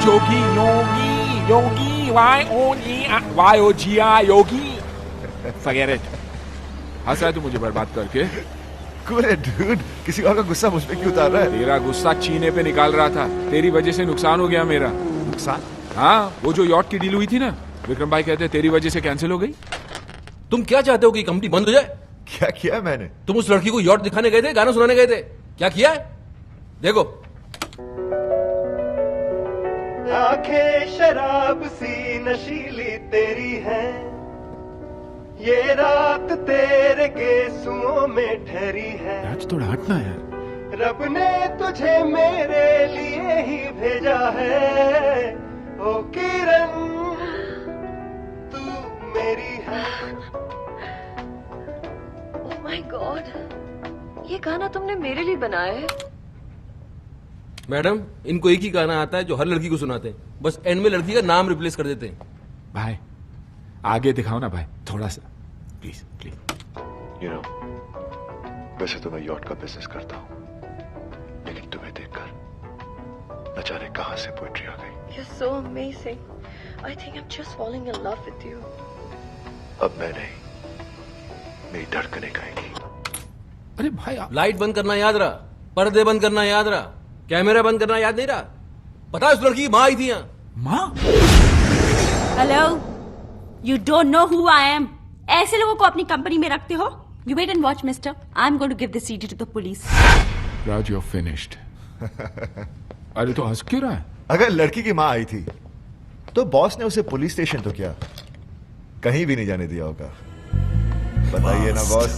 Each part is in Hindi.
Jogi Yogi Yogi YOGI Yogi. Forget it। हंस रहा है तू मुझे बर्बाद करके? Cool it, dude। किसी और का गुस्सा मुझ पे क्यों उतार रहा है? तेरा गुस्सा चीने पे निकाल रहा था। तेरी वजह से नुकसान हो गया मेरा। नुकसान? हाँ, वो जो यॉट की डील हुई थी ना, विक्रम भाई कहते तेरी वजह से कैंसिल हो गई। तुम क्या चाहते हो कि कंपनी बंद हो जाए? क्या किया है मैंने? तुम उस लड़की को यॉट दिखाने गए थे, गाना सुनाने गए थे, क्या किया है? देखो। आंखें शराब सी नशीली तेरी है, ये रात तेरे गेसुओं में ठहरी है। आज थोड़ा हटना यार। रब ने तुझे मेरे लिए ही भेजा है, ओ किरण तू मेरी है। ओह माय गॉड, ये गाना तुमने मेरे लिए बनाया है? मैडम, इनको एक ही गाना आता है जो हर लड़की को सुनाते हैं, बस एंड में लड़की का नाम रिप्लेस कर देते हैं। भाई आगे दिखाओ ना भाई, थोड़ा सा प्लीज प्लीज। You know, वैसे तो मैं यॉट का बिजनेस करता हूँ, लेकिन तुम्हें देखकर न जाने कहां से पोएट्री आ गई। You're so amazing. I think I'm just falling in love with you. अब मैं नहीं, मेरी धड़कनें गाएंगी। अरे भाई आप लाइट बंद करना याद रहा, पर्दे बंद करना याद रहा, कैमरा बंद करना याद नहीं रहा? पता है उस लड़की की माँ आई थी यहाँ। माँ? Hello, you don't know who I am. ऐसे लोगों को अपनी कंपनी में रखते हो? You wait and watch mister, I am going to give the CD to the police. Raj, you finished. अरे तो हंस क्यों रहा है? अगर लड़की की माँ आई थी तो बॉस ने उसे पुलिस स्टेशन तो क्या, कहीं भी नहीं जाने दिया होगा। बताइए ना बॉस।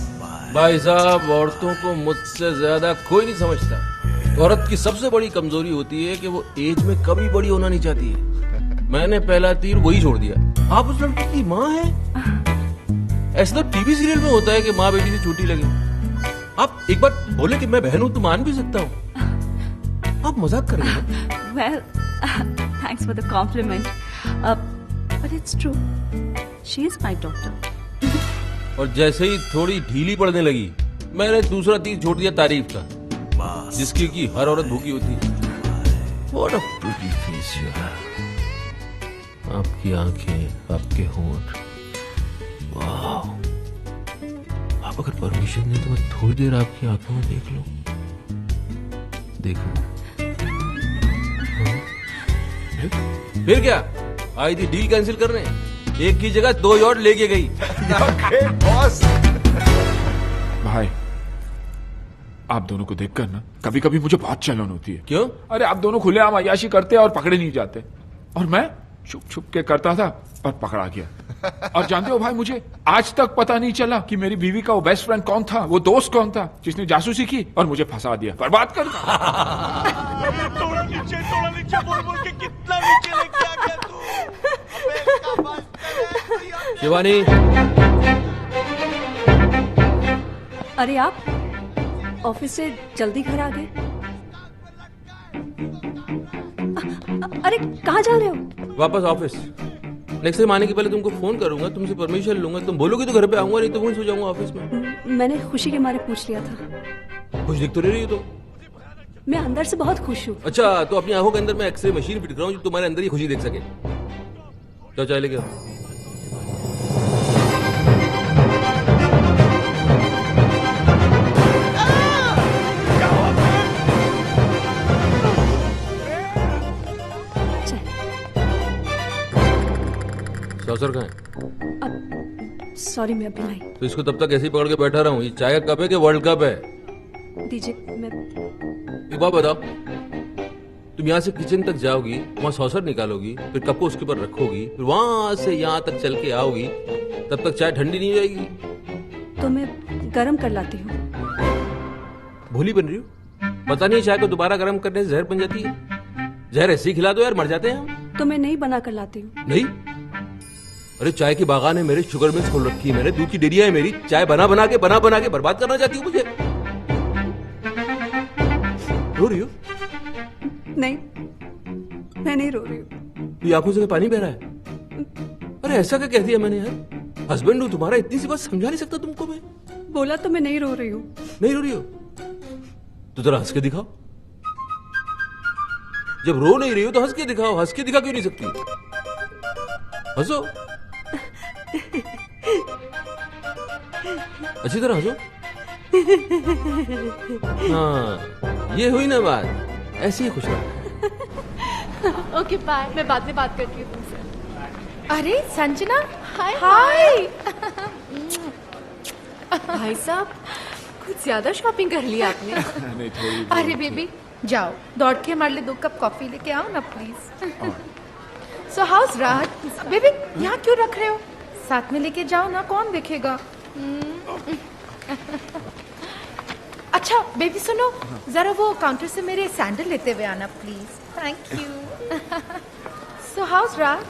भाई साहब, औरतों को मुझसे ज्यादा कोई नहीं समझता। औरत की सबसे बड़ी कमजोरी होती है कि वो एज में कभी बड़ी होना नहीं चाहती है। मैंने पहला तीर वही छोड़ दिया। आप उस लड़की की माँ हैं? ऐसा तो टीवी सीरियल में होता है कि माँ बेटी से छोटी लगे। आप एक बार बोले कि मैं बहन हूं तो मान भी सकता हूँ। आप मजाक कर रहे हैं? Well, thanks for the compliment, but it's true, she is my daughter. और जैसे ही थोड़ी ढीली पड़ने लगी, मैंने दूसरा तीर छोड़ दिया तारीफ का, जिसकी की हर औरत भूखी होती है। What a pretty face you have. आपकी आंखें, आपके होंठ, वाह। आप अगर परमिशन दें तो मैं थोड़ी देर आपकी आंखों में देख लूं। देखो। फिर क्या, आई थी डील कैंसिल करने, एक की जगह 2 यॉट लेके गई। बॉस। भाई आप दोनों को देखकर ना कभी कभी मुझे बहुत चलन होती है। क्यों? अरे आप दोनों खुलेआम अय्याशी करते और पकड़े नहीं जाते, और मैं छुप छुप के करता था और पकड़ा गया। और जानते हो भाई, मुझे आज तक पता नहीं चला कि मेरी बीवी का वो बेस्ट फ्रेंड कौन था, वो दोस्त कौन था जिसने जासूसी की और मुझे फंसा दिया, बर्बाद कर दिया। थोड़ा नीचे बोल बोल के कितना नीचे लेके आ गया तू। अबे इसका बस करे। शिवानी, अरे आप ऑफिस से जल्दी घर आ गए? अरे कहाँ जा रहे हो? वापस ऑफिस। नेक्स्ट टाइम आने के पहले तुमको फोन करूंगा, तुमसे परमिशन लूंगा। तुम बोलोगे तो घर पे आऊंगा, नहीं तो वहीं सो जाऊंगा ऑफिस में। मैंने खुशी के मारे पूछ लिया था। खुश दिख तो नहीं रही हो तो? मैं अंदर से बहुत खुश हूँ। अच्छा, तो अपनी आंखों के अंदर मैं एक्सरे मशीन फिट कराऊं जो तुम्हारे अंदर ही खुशी देख सके। तो चाय लेके आओ। सौसर कहाँ है? सॉरी, मैं अभी लाई। तो इसको तब तक ऐसे ही पकड़ के बैठा रहा हूँ? ये चाय का कप है कि वर्ल्ड कप है? दीजिए। मैं एक बात बताओ, तुम यहाँ से किचन तक जाओगी, वहाँ सौसर निकालोगी, फिर कप को उसके ऊपर रखोगी, फिर वहां से यहाँ तक चल के आओगी, तब तक चाय ठंडी नहीं हो जाएगी? तो मैं गरम कर लाती हूँ। भोली बन रही हो? पता नहीं चाय को दोबारा गर्म करने से जहर बन जाती है। जहर ऐसे ही खिला दो यार, मर जाते हैं हम। तो मैं नहीं बना कर लाती हूँ। नहीं? अरे चाय की बागान है मेरे, शुगर मिल्स खोल रखी है मैंने, दूध की डेयरिया है मेरी। चाय बना बना के बर्बाद करना चाहती हूँ मुझे? रो रही हो? नहीं, मैं नहीं रो रही हूँ। ये आंखों से पानी बह रहा है? अरे ऐसा क्या कह दिया मैंने यार? हस्बैंड हूँ तुम्हारा, इतनी सी बात समझा नहीं सकता तुमको मैं? बोला तो मैं नहीं रो रही हूँ। नहीं रो रही हो तो जरा हंस के दिखाओ। जब रो नहीं रही हो तो हंस के दिखाओ, हंस के दिखा क्यों नहीं सकती? हंसो, अच्छी तरह हंसो। हाँ, ये हुई ना बात, ऐसे ही खुश रहो। ओके बाय, मैं बाद में बात करती हूँ तुमसे। अरे संजना, हाय हाय। भाई साहब, कुछ ज्यादा शॉपिंग कर ली आपने। नहीं, थोड़ी अरे बेबी जाओ, दौड़ के हमारे लिए 2 कप कॉफी लेके आओ ना please. So how's Raj, baby यहाँ क्यों रख रहे हो? साथ में लेके जाओ ना, कौन देखेगा? अच्छा बेबी सुनो, जरा वो काउंटर से मेरे सैंडल लेते हुए आना please. Thank you. So how's Raj,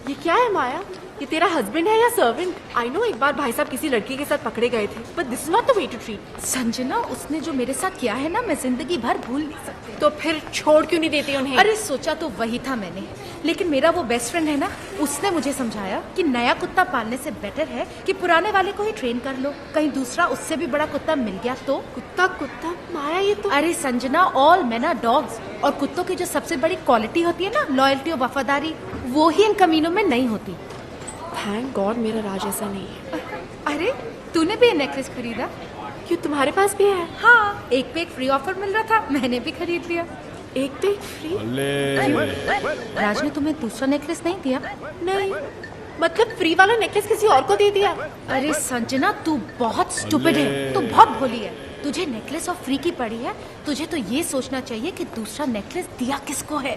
ये क्या है माया? ये तेरा हस्बैंड है या सर्वेंट? आई नो एक बार भाई साहब किसी लड़की के साथ पकड़े गए थे, but this is not the way to treat. Sanjana, उसने जो मेरे साथ किया है ना, मैं जिंदगी भर भूल नहीं सकती। तो फिर छोड़ क्यों नहीं देती उन्हें? अरे सोचा तो वही था मैंने, लेकिन मेरा वो बेस्ट फ्रेंड है ना, उसने मुझे समझाया कि नया कुत्ता पालने से बेटर है कि पुराने वाले को ही ट्रेन कर लो, कहीं दूसरा उससे भी बड़ा कुत्ता मिल गया तो। कुत्ता कुत्ता माया, ये तो। अरे Sanjana, all men are dogs, और कुत्तों की जो सबसे बड़ी क्वालिटी होती है ना, लॉयल्टी और वफादारी, वो ही इन कमीनों में नहीं होती। थैंक गॉड मेरा राज ऐसा नहीं है। अरे तूने भी ये नेकलेस खरीदा? क्यों, तुम्हारे पास भी है? हाँ, एक पे एक फ्री ऑफर मिल रहा था, मैंने भी खरीद लिया। एक पे एक फ्री? राज ने तुम्हें दूसरा नेकलेस नहीं दिया? नहीं, मतलब फ्री वाला नेकलेस किसी और को दे दिया? अरे संजना, तू बहुत स्टूपिड है, तू बहुत भोली है। तुझे नेकलेस और फ्री की पड़ी है, तुझे तो ये सोचना चाहिए कि दूसरा नेकलेस दिया किसको है।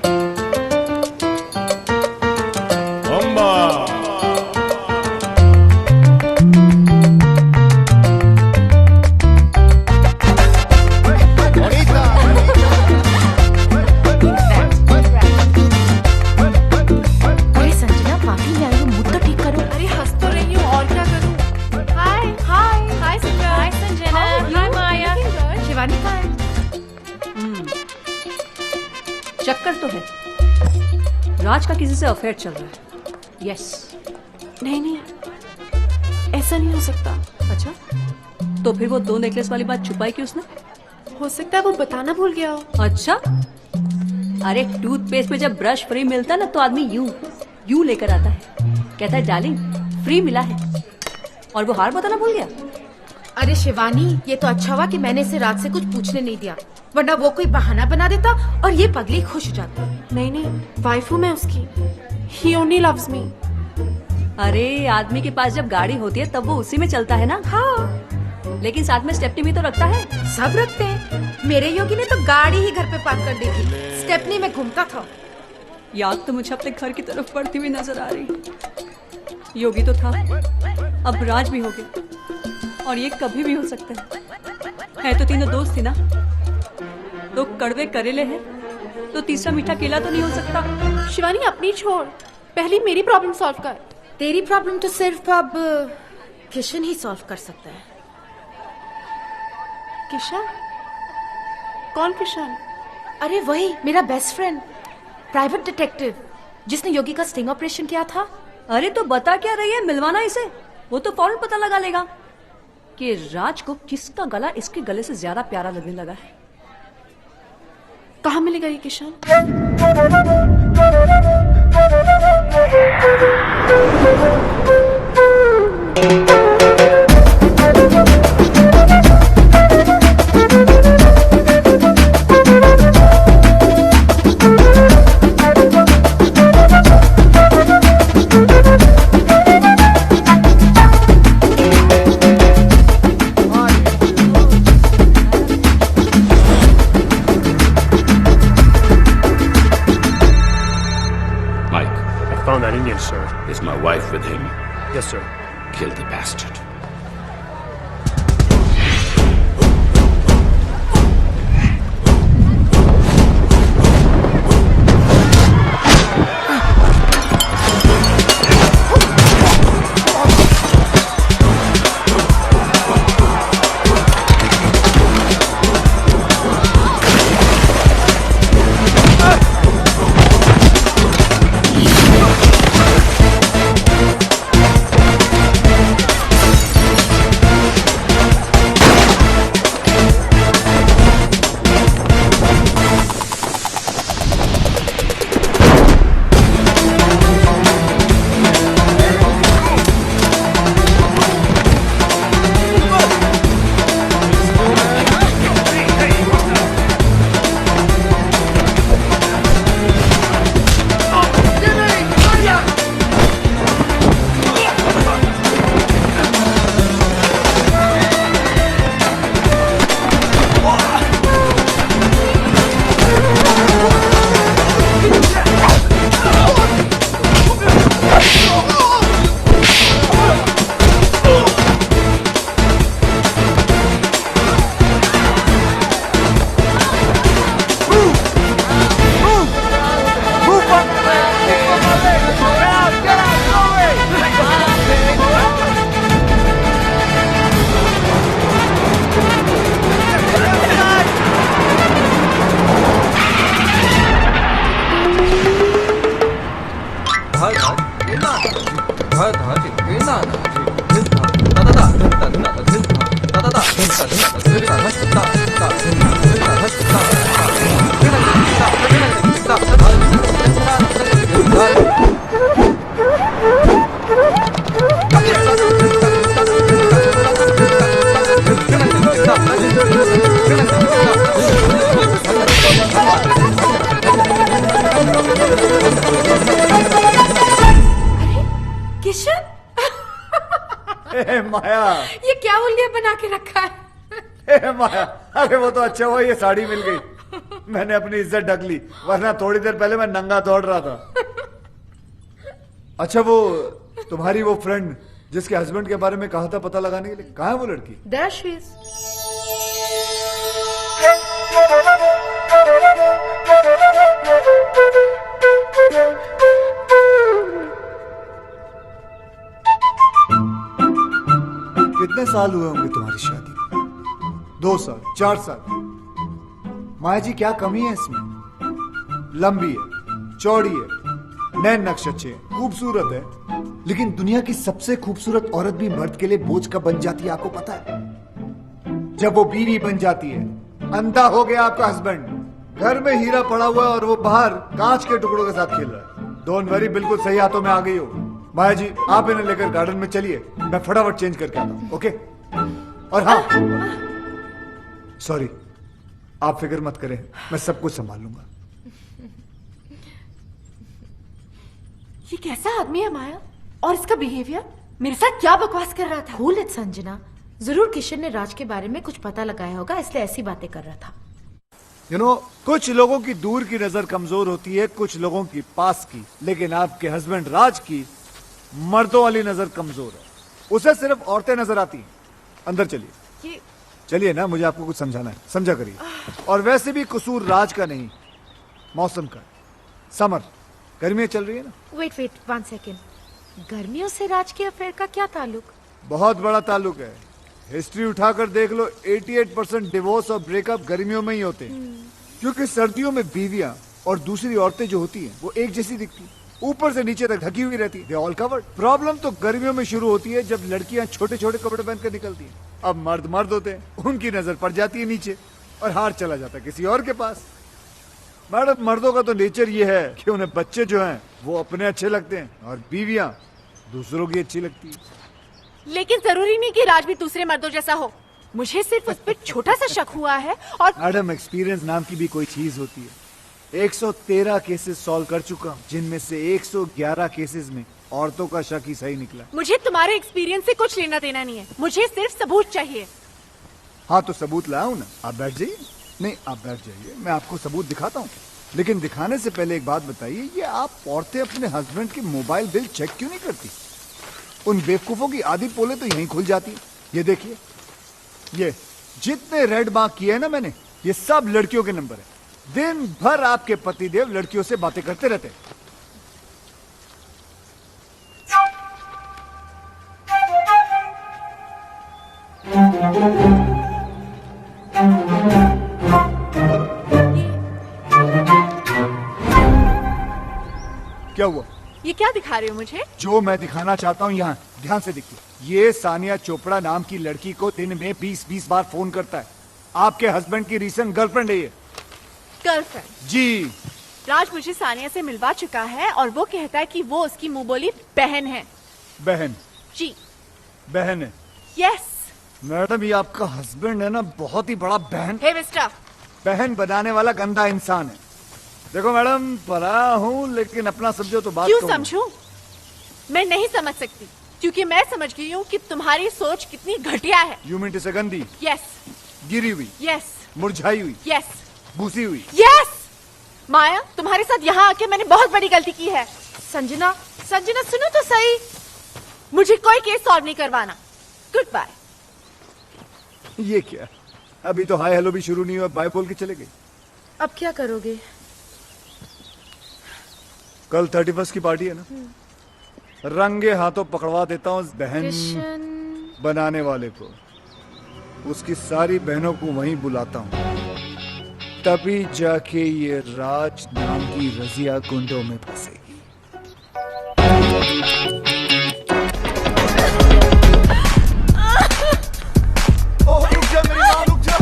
चक्कर तो है, राज का किसी से अफेयर चल रहा है। यस। नहीं नहीं, ऐसा नहीं हो सकता। अच्छा, तो फिर वो 2 नेकलेस वाली बात छुपाई क्यों उसने? हो सकता है वो बताना भूल गया हो। अच्छा, अरे टूथपेस्ट में जब ब्रश फ्री मिलता है ना, तो आदमी यूं लेकर आता है, कहता है डार्लिंग फ्री मिला है, और वो हार बताना भूल गया। अरे शिवानी, ये तो अच्छा हुआ कि मैंने इसे रात से कुछ पूछने नहीं दिया, वरना वो कोई बहाना बना देता और ये पगली खुश हो जाती। नहीं नहीं, वाइफ हूँ मैं उसकी। He only loves me। अरे आदमी के पास जब गाड़ी होती है तब वो उसी में चलता है ना। हाँ, लेकिन साथ में स्टेपनी भी तो रखता है। सब रखते हैं। मेरे योगी ने तो गाड़ी ही घर पे पार्क कर दी थी, स्टेपनी में घूमता था। याद तो मुझे अपने घर की तरफ बढ़ती हुई नजर आ रही। योगी तो था, अब राज भी हो गया, और ये कभी भी हो सकता है तो तीनों दोस्त थी ना, 2 कड़वे करेले हैं तो तीसरा मीठा केला तो नहीं हो सकता। शिवानी अपनी छोड़, पहले मेरी प्रॉब्लम सॉल्व कर। तेरी प्रॉब्लम तो सिर्फ अब किशन ही सॉल्व कर सकता है। किशन? कौन किशन? अरे वही मेरा बेस्ट फ्रेंड, प्राइवेट डिटेक्टिव, जिसने योगी का स्टिंग ऑपरेशन किया था। अरे तो बता क्या रही है, मिलवाना इसे, वो तो फौरन पता लगा लेगा कि राज को किसका गला इसके गले से ज्यादा प्यारा लगने लगा है। कहाँ मिलेगा ये Kishan? Found that Indian, sir. Is my wife with him? Yes, sir. Kill the bastard. माया, ये क्या उल्लिया बना के रखा है? माया, अरे वो तो अच्छा हुआ ये साड़ी मिल गई, मैंने अपनी इज्जत ढक ली, वरना थोड़ी देर पहले मैं नंगा दौड़ रहा था। अच्छा वो तुम्हारी वो फ्रेंड जिसके हस्बैंड के बारे में कहा था पता लगाने के लिए, कहाँ है वो लड़की? There she is. कितने साल हुए होंगे तुम्हारी शादी को? 2 साल, 4 साल? माया जी क्या कमी है इसमें? लंबी है, चौड़ी है, नैन नक्श अच्छे हैं, खूबसूरत है, लेकिन दुनिया की सबसे खूबसूरत औरत भी मर्द के लिए बोझ कब बन जाती है आपको पता है? जब वो बीवी बन जाती है। अंधा हो गया आपका हस्बैंड, घर में हीरा पड़ा हुआ है और वो बाहर कांच के टुकड़ों के साथ खेल रहा है। डोंट वरी, बिल्कुल सही हाथों में आ गई हो। माया जी आप इन्हें लेकर गार्डन में चलिए, मैं फटाफट चेंज करके आता हूं, ओके? और हाँ, सॉरी, आप फिक्र मत करें, मैं सब कुछ संभाल लूंगा। ये कैसा आदमी है माया? और इसका बिहेवियर मेरे साथ क्या बकवास कर रहा था? कूल इट संजना, जरूर किशन ने राज के बारे में कुछ पता लगाया होगा, इसलिए ऐसी बातें कर रहा था। You know, कुछ लोगों की दूर की नजर कमजोर होती है, कुछ लोगों की पास की, लेकिन आपके हस्बैंड राज की मर्दों वाली नजर कमजोर है, उसे सिर्फ औरतें नजर आती हैं। अंदर चलिए, ये चलिए ना, मुझे आपको कुछ समझाना है, समझा करिए। और वैसे भी कसूर राज का नहीं, मौसम का। समर, गर्मियां चल रही है ना? वेट 1 सेकेंड, गर्मियों से राज के अफेयर का क्या ताल्लुक? बहुत बड़ा ताल्लुक है, हिस्ट्री उठाकर देख लो, 88% डिवोर्स और ब्रेकअप गर्मियों में ही होते हैं, क्योंकि सर्दियों में बीवियां और दूसरी औरतें जो होती हैं वो एक जैसी दिखती हैं, ऊपर से नीचे तक ढकी हुई रहती है, दे ऑल कवर्ड। प्रॉब्लम तो गर्मियों में शुरू होती है जब लड़कियां छोटे छोटे कपड़े पहनकर निकलती हैं। अब मर्द मर्द होते हैं, उनकी नजर पड़ जाती है नीचे और हार चला जाता है किसी और के पास। मैडम, मर्दों का तो नेचर ये है कि उन्हें बच्चे जो हैं वो अपने अच्छे लगते हैं और बीवियां दूसरों की अच्छी लगती है। लेकिन जरूरी नहीं कि राज भी दूसरे मर्दों जैसा हो, मुझे सिर्फ उस पर छोटा सा शक हुआ है। और मैडम, एक्सपीरियंस नाम की भी कोई चीज होती है। 113 केसेस सॉल्व कर चुका हूँ, जिनमें से 111 केसेस में औरतों का शक ही सही निकला। मुझे तुम्हारे एक्सपीरियंस से कुछ लेना देना नहीं है, मुझे सिर्फ सबूत चाहिए। हाँ तो सबूत लाऊं ना, आप बैठ जाइए। नहीं, आप बैठ जाइए, मैं आपको सबूत दिखाता हूँ। लेकिन दिखाने से पहले एक बात बताइए, ये आप औरतें अपने हस्बैंड की मोबाइल बिल चेक क्यों नहीं करती? उन बेवकूफों की आधी पोले तो यहीं खुल जाती है। ये देखिए, ये जितने रेड मार्क किए हैं ना मैंने, ये सब लड़कियों के नंबर है। दिन भर आपके पतिदेव लड़कियों से बातें करते रहते हैं। क्या हुआ? ये क्या दिखा रहे हो मुझे? जो मैं दिखाना चाहता हूँ यहाँ ध्यान से देखिए। ये सानिया चोपड़ा नाम की लड़की को दिन में 20-20 बार फोन करता है। आपके हस्बैंड की रीसेंट गर्लफ्रेंड है ये। गर्लफ्रेंड? जी। राज मुझे सानिया से मिलवा चुका है और वो कहता है कि वो उसकी मुंह बोली बहन है। बहन? जी बहन है। यस। मैडम, ये आपका हस्बैंड है ना, बहुत ही बड़ा बहन हे मिस्टर, बहन बनाने वाला गंदा इंसान है। देखो मैडम, पढ़ा हूँ लेकिन अपना समझो तो बात क्यों कहूँ। समझूं? मैं नहीं समझ सकती, क्योंकि मैं समझ गई हूँ कि तुम्हारी सोच कितनी घटिया है। यू मीन टू से गंदी? यस। गिरी हुई? यस। मुरझाई हुई? यस। भूसी हुई? यस। माया, तुम्हारे साथ यहाँ आके मैंने बहुत बड़ी गलती की है। संजना, संजना सुनो तो सही, मुझे कोई केस सॉल्व नहीं करवाना। Good bye. ये क्या, अभी तो हाय हेलो भी शुरू नहीं हुआ, बाय बोल के चले गए। अब क्या करोगे? कल 31 की पार्टी है ना, रंगे हाथों पकड़वा देता हूँ बहन बनाने वाले को। उसकी सारी बहनों को वहीं बुलाता हूँ, तभी जाके ये राज नाम की रजिया गुंडों में फंसेगी। रुक जा मेरी माँ, रुक जा।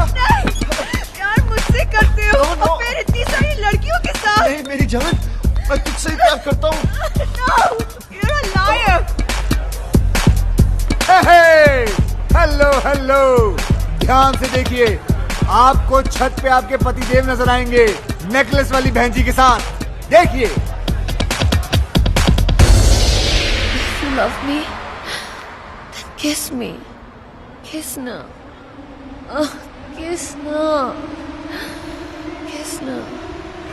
यार मुझसे करते हो और फिर इतनी सारी लड़कियों के साथ। नहीं मेरी जान, मैं तुझसे ही प्यार करता हूँ। No, you're a liar. Hello hello, ध्यान से देखिए, आपको छत पे आपके पतिदेव नजर आएंगे नेकलेस वाली बहन जी के साथ। देखिए। You love me, Kiss me. Kiss now. Kiss now. Kiss now.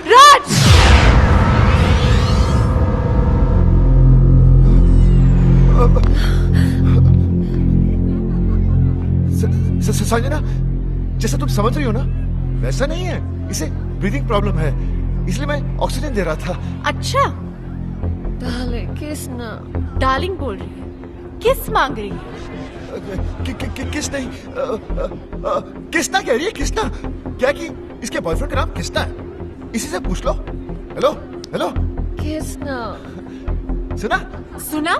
राज! संजना, जैसा तुम समझ रही हो ना, वैसा नहीं है। इसे ब्रीदिंग प्रॉब्लम है, इसलिए मैं ऑक्सीजन दे रहा था। अच्छा, Darling, kiss now. डार्लिंग बोल रही है, किस मांग रही है? किस नहीं, किसना कह रही है, किसना। क्या कि इसके बॉयफ्रेंड का नाम किसना है, इसी से पूछ लो। Hello hello, Kiss now. सुना? सुना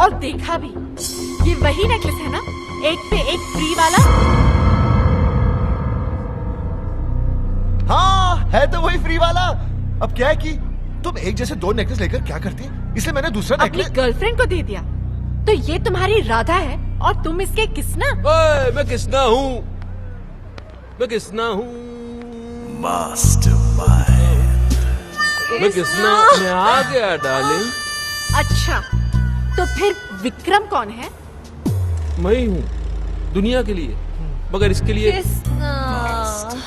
और देखा भी। ये वही नेकलेस है ना, एक पे एक फ्री वाला? हाँ, है तो वही फ्री वाला। अब क्या है कि तुम एक जैसे दो नेकलेस लेकर क्या करती, इसलिए मैंने दूसरा अपनी नेकलेस। गर्लफ्रेंड को दे दिया। तो ये तुम्हारी राधा है और तुम इसके किसना? ओए, मैं किसना हूँ? मैं किसना हूँ? मैं किसना? मैं आ गया डार्लिंग। अच्छा, तो फिर विक्रम कौन है? मैं ही हूँ दुनिया के लिए, मगर इसके लिए Kiss now.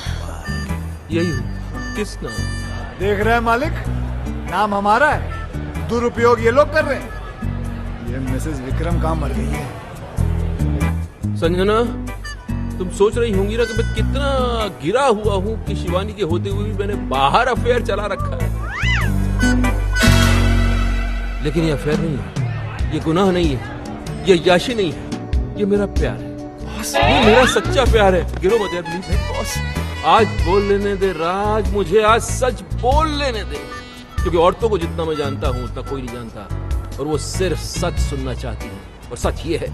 यही हूँ, किसना। देख रहे हैं मालिक, नाम हमारा है, दुरुपयोग ये लोग कर रहे हैं। ये मिसेस विक्रम कहाँ मर गई है? संजना, तुम सोच रही होंगी ना कि मैं कितना गिरा हुआ हूँ कि शिवानी के होते हुए भी मैंने बाहर अफेयर चला रखा है। लेकिन ये अफेयर नहीं है, ये गुनाह नहीं है, ये याशी नहीं है, ये मेरा प्यार है। ये मेरा सच्चा प्यार है। गिरो मत यार प्लीज। बॉस, आज बोल लेने दे राज, मुझे आज सच बोल लेने दे, क्योंकि औरतों को जितना मैं जानता हूँ उतना कोई नहीं जानता, और वो सिर्फ सच सुनना चाहती है। और सच ये है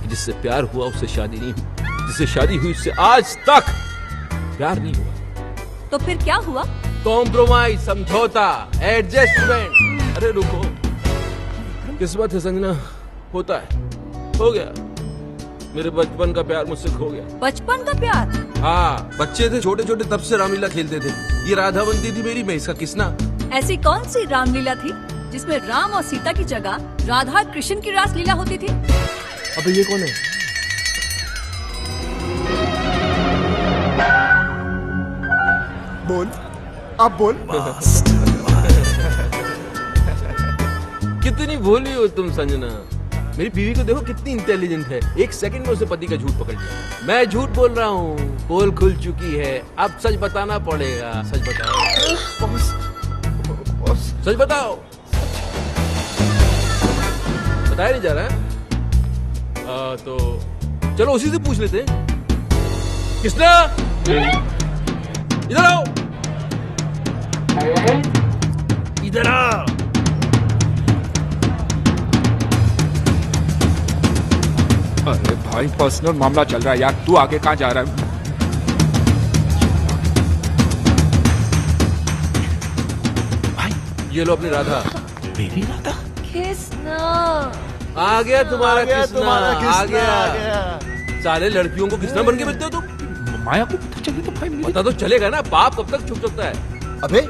कि जिससे प्यार हुआ उससे शादी नहीं हुई, जिससे शादी हुई उससे आज तक प्यार नहीं हुआ। तो फिर क्या हुआ? कॉम्प्रोमाइज, समझौता, एडजस्टमेंट। अरे रुको, किस्मत है संजना, होता है, हो गया। मेरे बचपन का प्यार मुझसे खो गया। बचपन का प्यार? हाँ, बच्चे थे छोटे छोटे, तब से रामलीला खेलते थे। ये राधा बनती थी मेरी, मैं इसका किसना। ऐसी कौन सी रामलीला थी जिसमें राम और सीता की जगह राधा कृष्ण की रासलीला होती थी? अबे ये कौन है? बोल, अब बोल। कितनी भोली हो तुम संजना। मेरी बीवी को देखो कितनी इंटेलिजेंट है, एक सेकंड में उसे पति का झूठ पकड़ लिया। मैं झूठ बोल रहा हूँ, पोल खुल चुकी है, अब सच बताना पड़ेगा। सच बताओ सच बताओ। बताया नहीं जा रहा है? तो चलो उसी से पूछ लेते हैं। किसना? इधर आओ, इधर आओ। अरे भाई, पर्सनल मामला चल रहा है यार, तू आगे कहाँ जा रहा है? भाई ये लो अपनी राधा। मेरी राधा? Kiss now. आ गया तुम्हारा किसना, आ आ गया। गया। सारे लड़कियों को किसना बन के मिलते हो तुम? माया को पता चले तो भाई मेरी... पता तो चलेगा ना, पाप कब तक छुप सकता है? अबे,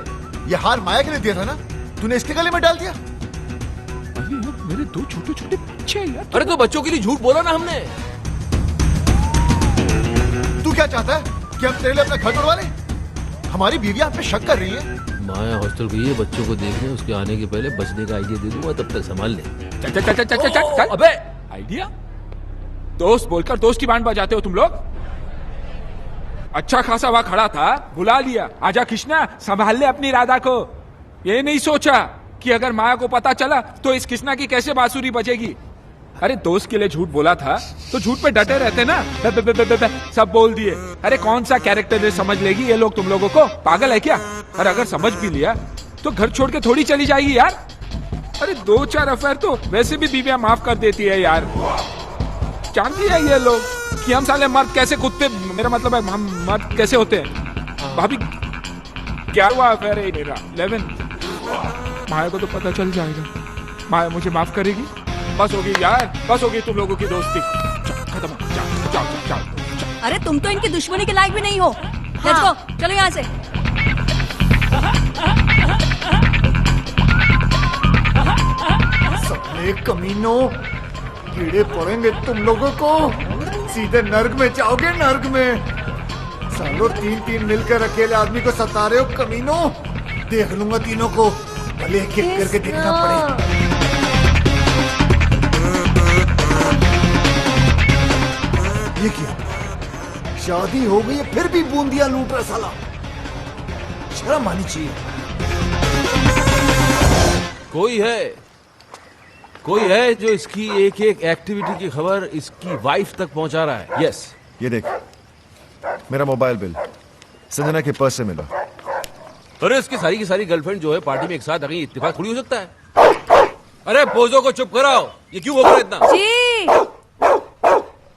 ये हार माया के लिए दिया था ना, तूने इसके गले में डाल दिया। अरे यार, मेरे दो छोटे छोटे बच्चे हैं यार। अरे तो बच्चों के लिए झूठ बोला ना हमने। तू क्या चाहता है कि हम तेरे लिए अपना घर तोड़वा लें? हमारी बीवी आप पे शक कर रही है। माया हॉस्टल गई है बच्चों को देखने, उसके आने के पहले बचने का आइडिया दे दूंगा, तब तक संभाल ले। चल चल चल चल चल चल चल। अबे आइडिया? दोस्त बोलकर दोस्त की बैंड बजाते हो तुम लोग। अच्छा खासा वहां खड़ा था, बुला लिया, आजा कृष्णा संभाल ले अपनी राधा को। ये नहीं सोचा कि अगर माया को पता चला तो इस कृष्णा की कैसे बांसुरी बजेगी। अरे दोस्त के लिए झूठ बोला था तो झूठ पे डटे रहते ना। सब बोल दिए। अरे कौन सा कैरेक्टर समझ लेगी ये लोग तुम लोगों को? पागल है क्या? और अगर समझ भी लिया तो घर छोड़ के थोड़ी चली जाएगी यार। अरे 2-4 अफेयर तो वैसे भी बीवियां माफ कर देती है यार। जानती है ये लोग कि हम साले मर्द कैसे कुत्ते, मेरा मतलब है हम मर्द कैसे होते हैं। भाभी क्या हुआ अफेयर है मेरा 11। माया को तो पता चल जाएगा, माया मुझे माफ करेगी। बस होगी यार, बस होगी तुम लोगों की दोस्ती, खत्म। जाओ जाओ जाओ। अरे तुम तो इनकी दुश्मनी के लायक भी नहीं हो। लेट्स गो, चलो यहाँ से। साले कमीनों, कीड़े पड़ेंगे तुम लोगों को, सीधे नर्क में जाओगे, नर्क में। सालों 3-3 मिलकर अकेले आदमी को सता रहे हो कमीनों। देख लूंगा तीनों को, भले एक एक करके देखना पड़े। ये क्या, शादी हो गई है फिर भी बूंदिया लूट रहा साला, शर्म आनी चाहिए। कोई है जो इसकी एक एक एक्टिविटी की खबर इसकी वाइफ तक पहुंचा रहा है। यस, ये देख, मेरा मोबाइल बिल संजना के पर्स से मिला। अरे इसकी सारी की सारी गर्लफ्रेंड जो है पार्टी में एक साथ आ गई, इत्तेफाक थोड़ी हो सकता है। अरे बोझों को चुप कराओ, ये क्यों बोल रहा है इतना? जी,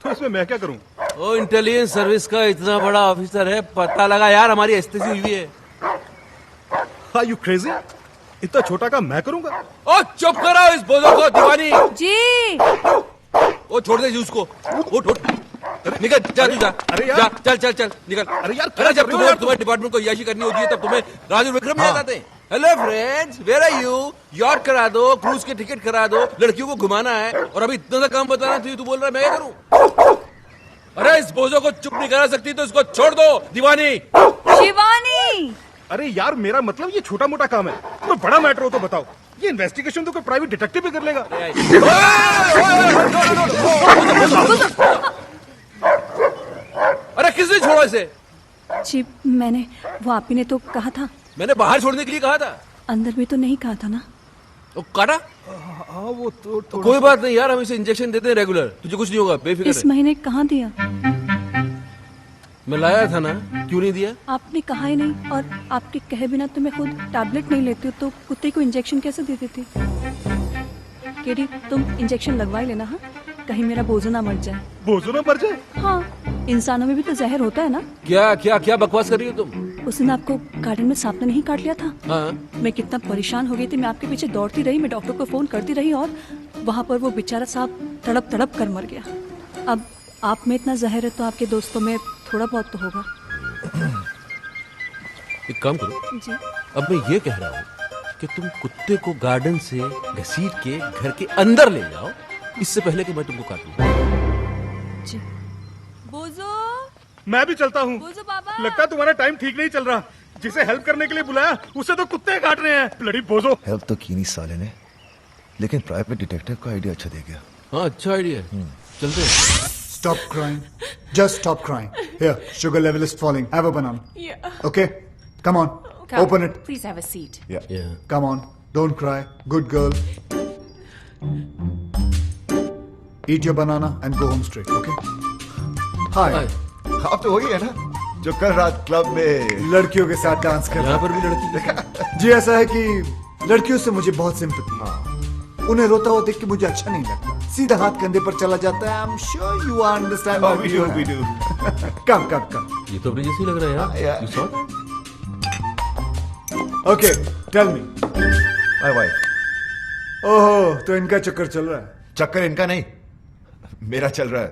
तो इसमें मैं क्या करूं? ओ इंटेलिजेंस सर्विस का इतना बड़ा ऑफिसर है, पता लगा यार हमारी एस्तेसी हुई है। Are you crazy? इतना छोटा काम मैं करूंगा? ओ चुप कराओ इस बोझों को दीवानी। जी, ओ छोड़ दे जूस को, वो छोड़, निकल जा तू जा। अरे यार, जा, चल चल चल निकल। अरे यार, अरे जब तुम्हारे डिपार्टमेंट को याशी करनी होती है तब तुम्हें राजू विक्रम याद आते हैं। Hello friends, where are you? यॉर्क करा दो, क्रूज के टिकट करा दो, लड़कियों को घुमाना है, और अभी इतना सा काम बताना तू बोल रहा है मैं क्या करूं? अरे इस बोझों को चुप नहीं करा सकती तो इसको छोड़ दो दीवानी। शिवानी। अरे यार, मेरा मतलब ये छोटा मोटा काम है, कोई बड़ा मैटर हो तो बताओ। ये इन्वेस्टिगेशन तो कोई प्राइवेट डिटेक्टिव भी कर लेगा। अरे किसने छोड़ा इसे? जी, मैंने, वो आप ही ने तो कहा था। मैंने बाहर छोड़ने के लिए कहा था। अंदर भी तो नहीं कहा था ना। तो काटा? हाँ वो तो कोई बात नहीं यार, हम इसे इंजेक्शन देते हैं रेगुलर, तुझे कुछ नहीं होगा, बेफिक्र इस रह। महीने कहाँ दिया? मैं लाया था ना, क्यों नहीं दिया? आपने कहा ही नहीं, और आपके कहे बिना तो मैं खुद टैबलेट नहीं लेती हूँ, तो कुत्ते को इंजेक्शन कैसे दे देती? केडी, तुम इंजेक्शन लगवा ही लेना, हाँ? कहीं मेरा बोझो ना मर जाए। बोझो ना मर जाए? हाँ, इंसानों में भी तो जहर होता है ना। क्या क्या क्या बकवास कर रही हो तुम? उस दिन आपको गार्डन में सांप ने नहीं काट लिया था? हाँ। मैं कितना परेशान हो गई थी, मैं आपके पीछे दौड़ती रही, मैं डॉक्टर को फोन करती रही, और वहाँ पर वो बेचारा सांप तड़प तड़प कर मर गया। अब आप में इतना जहर है तो आपके दोस्तों में थोड़ा बहुत तो होगा। एक काम करो जी, अब मैं ये कह रहा हूँ कि तुम कुत्ते को गार्डन से घसीट के घर के अंदर ले जाओ, इससे पहले कि मैं तुमको काटूं। जी। बोझो, मैं भी चलता हूँ। बोझो बाबा। लगता है तुम्हारा टाइम ठीक नहीं चल रहा। जिसे हेल्प करने के लिए बुलाया उसे तो कुत्ते काट रहे हैं। ब्लडी बोझो। हेल्प तो की नहीं साले ने, लेकिन प्राइवेट डिटेक्टिव का आइडिया अच्छा दे गया। हाँ अच्छा आइडिया है, चलते हैं। Stop crying. Just stop crying. Here, sugar level is falling. Have a banana. Yeah. Okay? Come on. Open it. Please have a seat. Yeah. Come on. Don't cry. Good girl. Eat your banana and go home straight. Okay? Hi. Hi. आप तो वही है ना जो कल रात क्लब में लड़कियों के साथ डांस कर रहा यहाँ पर भी लड़की। जी, ऐसा है कि लड़कियों से मुझे बहुत सिंपैथी है। उन्हें रोता हुआ देख के मुझे अच्छा नहीं लगता। सीधा हाथ कंधे पर चला जाता है। I am sure you understand what we do. Come come come. ये तो अपने जैसे ही लग रहा है यार। You saw that? Okay, tell me. My wife. ओहो, तो इनका चक्कर चल रहा है। चक्कर इनका नहीं, मेरा चल रहा है।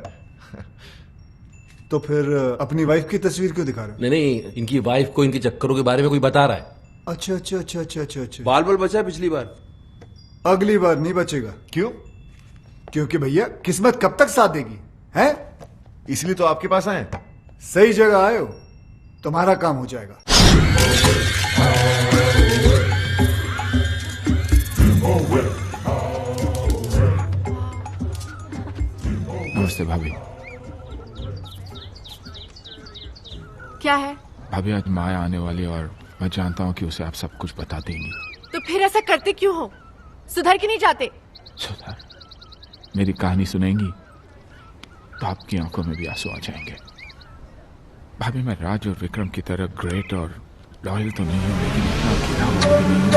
तो फिर अपनी वाइफ की तस्वीर क्यों दिखा रहे हो? नहीं नहीं, इनकी वाइफ को इनके चक्करों के बारे में कोई बता रहा है। अच्छा अच्छा अच्छा अच्छा अच्छा अच्छा। बाल बाल बचा है पिछली बार। अगली बार नहीं बचेगा। क्यों? क्योंकि भैया किस्मत कब तक साथ देगी, हैं? इसलिए तो आपके पास आए। सही जगह आए हो, तुम्हारा काम हो जाएगा। नमस्ते भाभी। क्या है? भाभी आज माया आने वाली है और मैं जानता हूँ कि उसे आप सब कुछ बता देंगी। तो फिर ऐसा करते क्यों हो? सुधर के नहीं जाते? सुधर, मेरी कहानी सुनेंगी तो आपकी आंखों में भी आंसू आ जाएंगे। भाभी मैं राज और विक्रम की तरह ग्रेट और लॉयल तो नहीं हूँ, लेकिन इतना गिरा हुआ भी नहीं।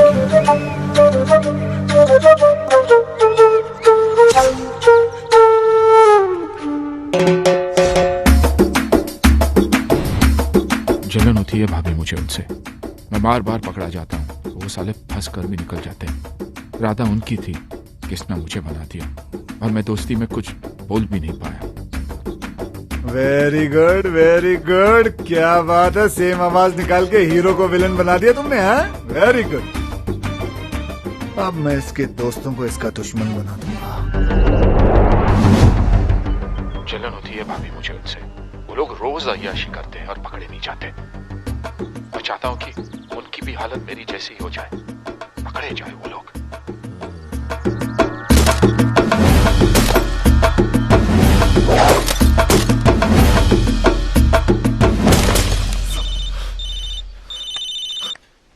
जलन होती है भाभी मुझे उनसे। मैं बार बार पकड़ा जाता हूँ, वो साले फंस कर भी निकल जाते हैं। राधा उनकी थी, किसने मुझे बना दिया, और मैं दोस्ती में कुछ बोल भी नहीं पाया। वेरी गुड वेरी गुड, क्या बात है। सेम आवाज निकाल के हीरो को विलन बना दिया तुमने, हाँ? Very good. अब मैं इसके दोस्तों को इसका दुश्मन बना दूंगा। जलन होती है भाभी मुझे उनसे। वो लोग रोज अय्याशी करते हैं और पकड़े नहीं जाते। मैं चाहता हूँ कि उनकी भी हालत मेरी जैसी हो जाए, पकड़े जाए वो लोग।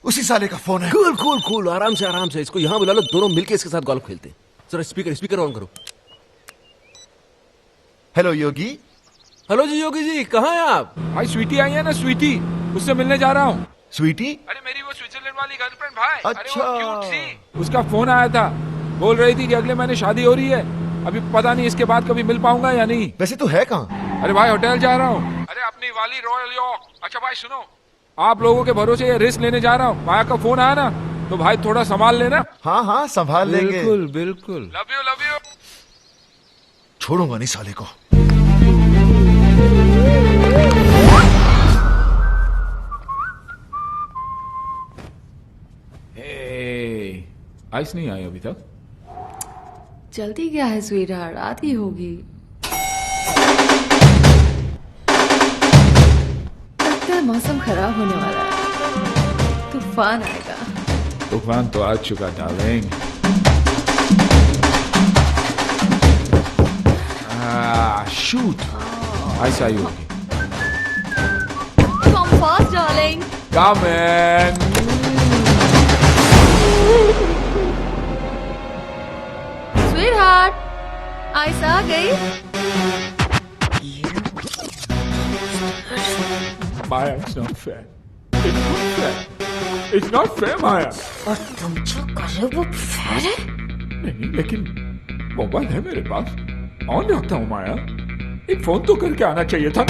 उसी साले का फोन है। कूल कूल कूल, आराम से इसको यहाँ बुला लो, दोनों मिलके इसके साथ गोल्फ खेलते हैं। जरा स्पीकर ऑन करो। हेलो योगी। हेलो जी योगी जी, कहाँ हैं आप? भाई स्वीटी आई है ना, स्वीटी, उससे मिलने जा रहा हूँ। स्वीटी? अरे मेरी वो स्विट्जरलैंड वाली गर्लफ्रेंड भाई। अच्छा। अरे वो क्यूट सी। उसका फोन आया था, बोल रही थी कि अगले महीने शादी हो रही है। अभी पता नहीं इसके बाद कभी मिल पाऊंगा या नहीं। वैसे तू है कहाँ? अरे भाई होटल जा रहा हूँ। अरे अपनी वाली रॉयल यॉर्क। अच्छा भाई सुनो, आप लोगों के भरोसे ये रिस्क लेने जा रहा हूँ। माया का फोन आया ना, तो भाई थोड़ा संभाल लेना। हाँ हाँ संभाल लेंगे। बिल्कुल बिल्कुल। Love you. छोड़ूंगा नहीं साले को। आइस नहीं आई अभी तक। जल्दी क्या है स्वीटहार्ट, आती होगी। लगता है मौसम खराब होने वाला है, तूफान आएगा। तूफान तो आ चुका डार्लिंग। शूट, आइस आई होगी। Come fast, darling. Come in. Sweetheart, ice आ गई। Maya, it's not fair. It's not fair. It's not fair, Maya. और तुम जो कर रहे हो वो फेयर है? नहीं, लेकिन मोबाइल है मेरे पास, ऑन रखता हूँ माया। एक फोन तो करके आना चाहिए था।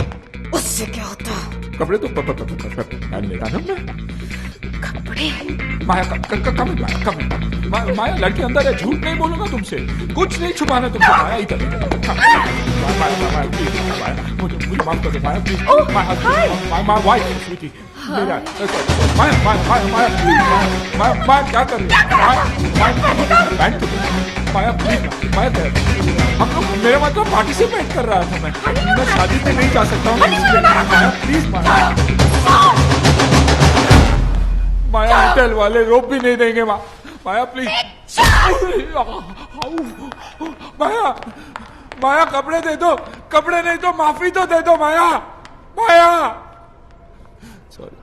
उससे क्या होता? कपड़े तो पहन लेता ना मैं। कपड़े? माया कम माया लड़के अंदर है, झूठ नहीं बोलूंगा तुमसे, कुछ नहीं छुपाना तुमसे। माया इधर माया प्लीज, मुझे माफ कर दो माया प्लीज। माया वाइफ स्वीटी मेरा। माया क्या कर रही है? माया प्लीज, माया हम लोग, मेरा मतलब पार्टिसिपेट कर रहा था मैं शादी में नहीं जा सकता हूँ। माया प्लीज, माया होटल वाले रोप भी नहीं देंगे। माया प्लीज। माया कपड़े दे दो, कपड़े नहीं तो माफी तो दे दो माया। सॉरी।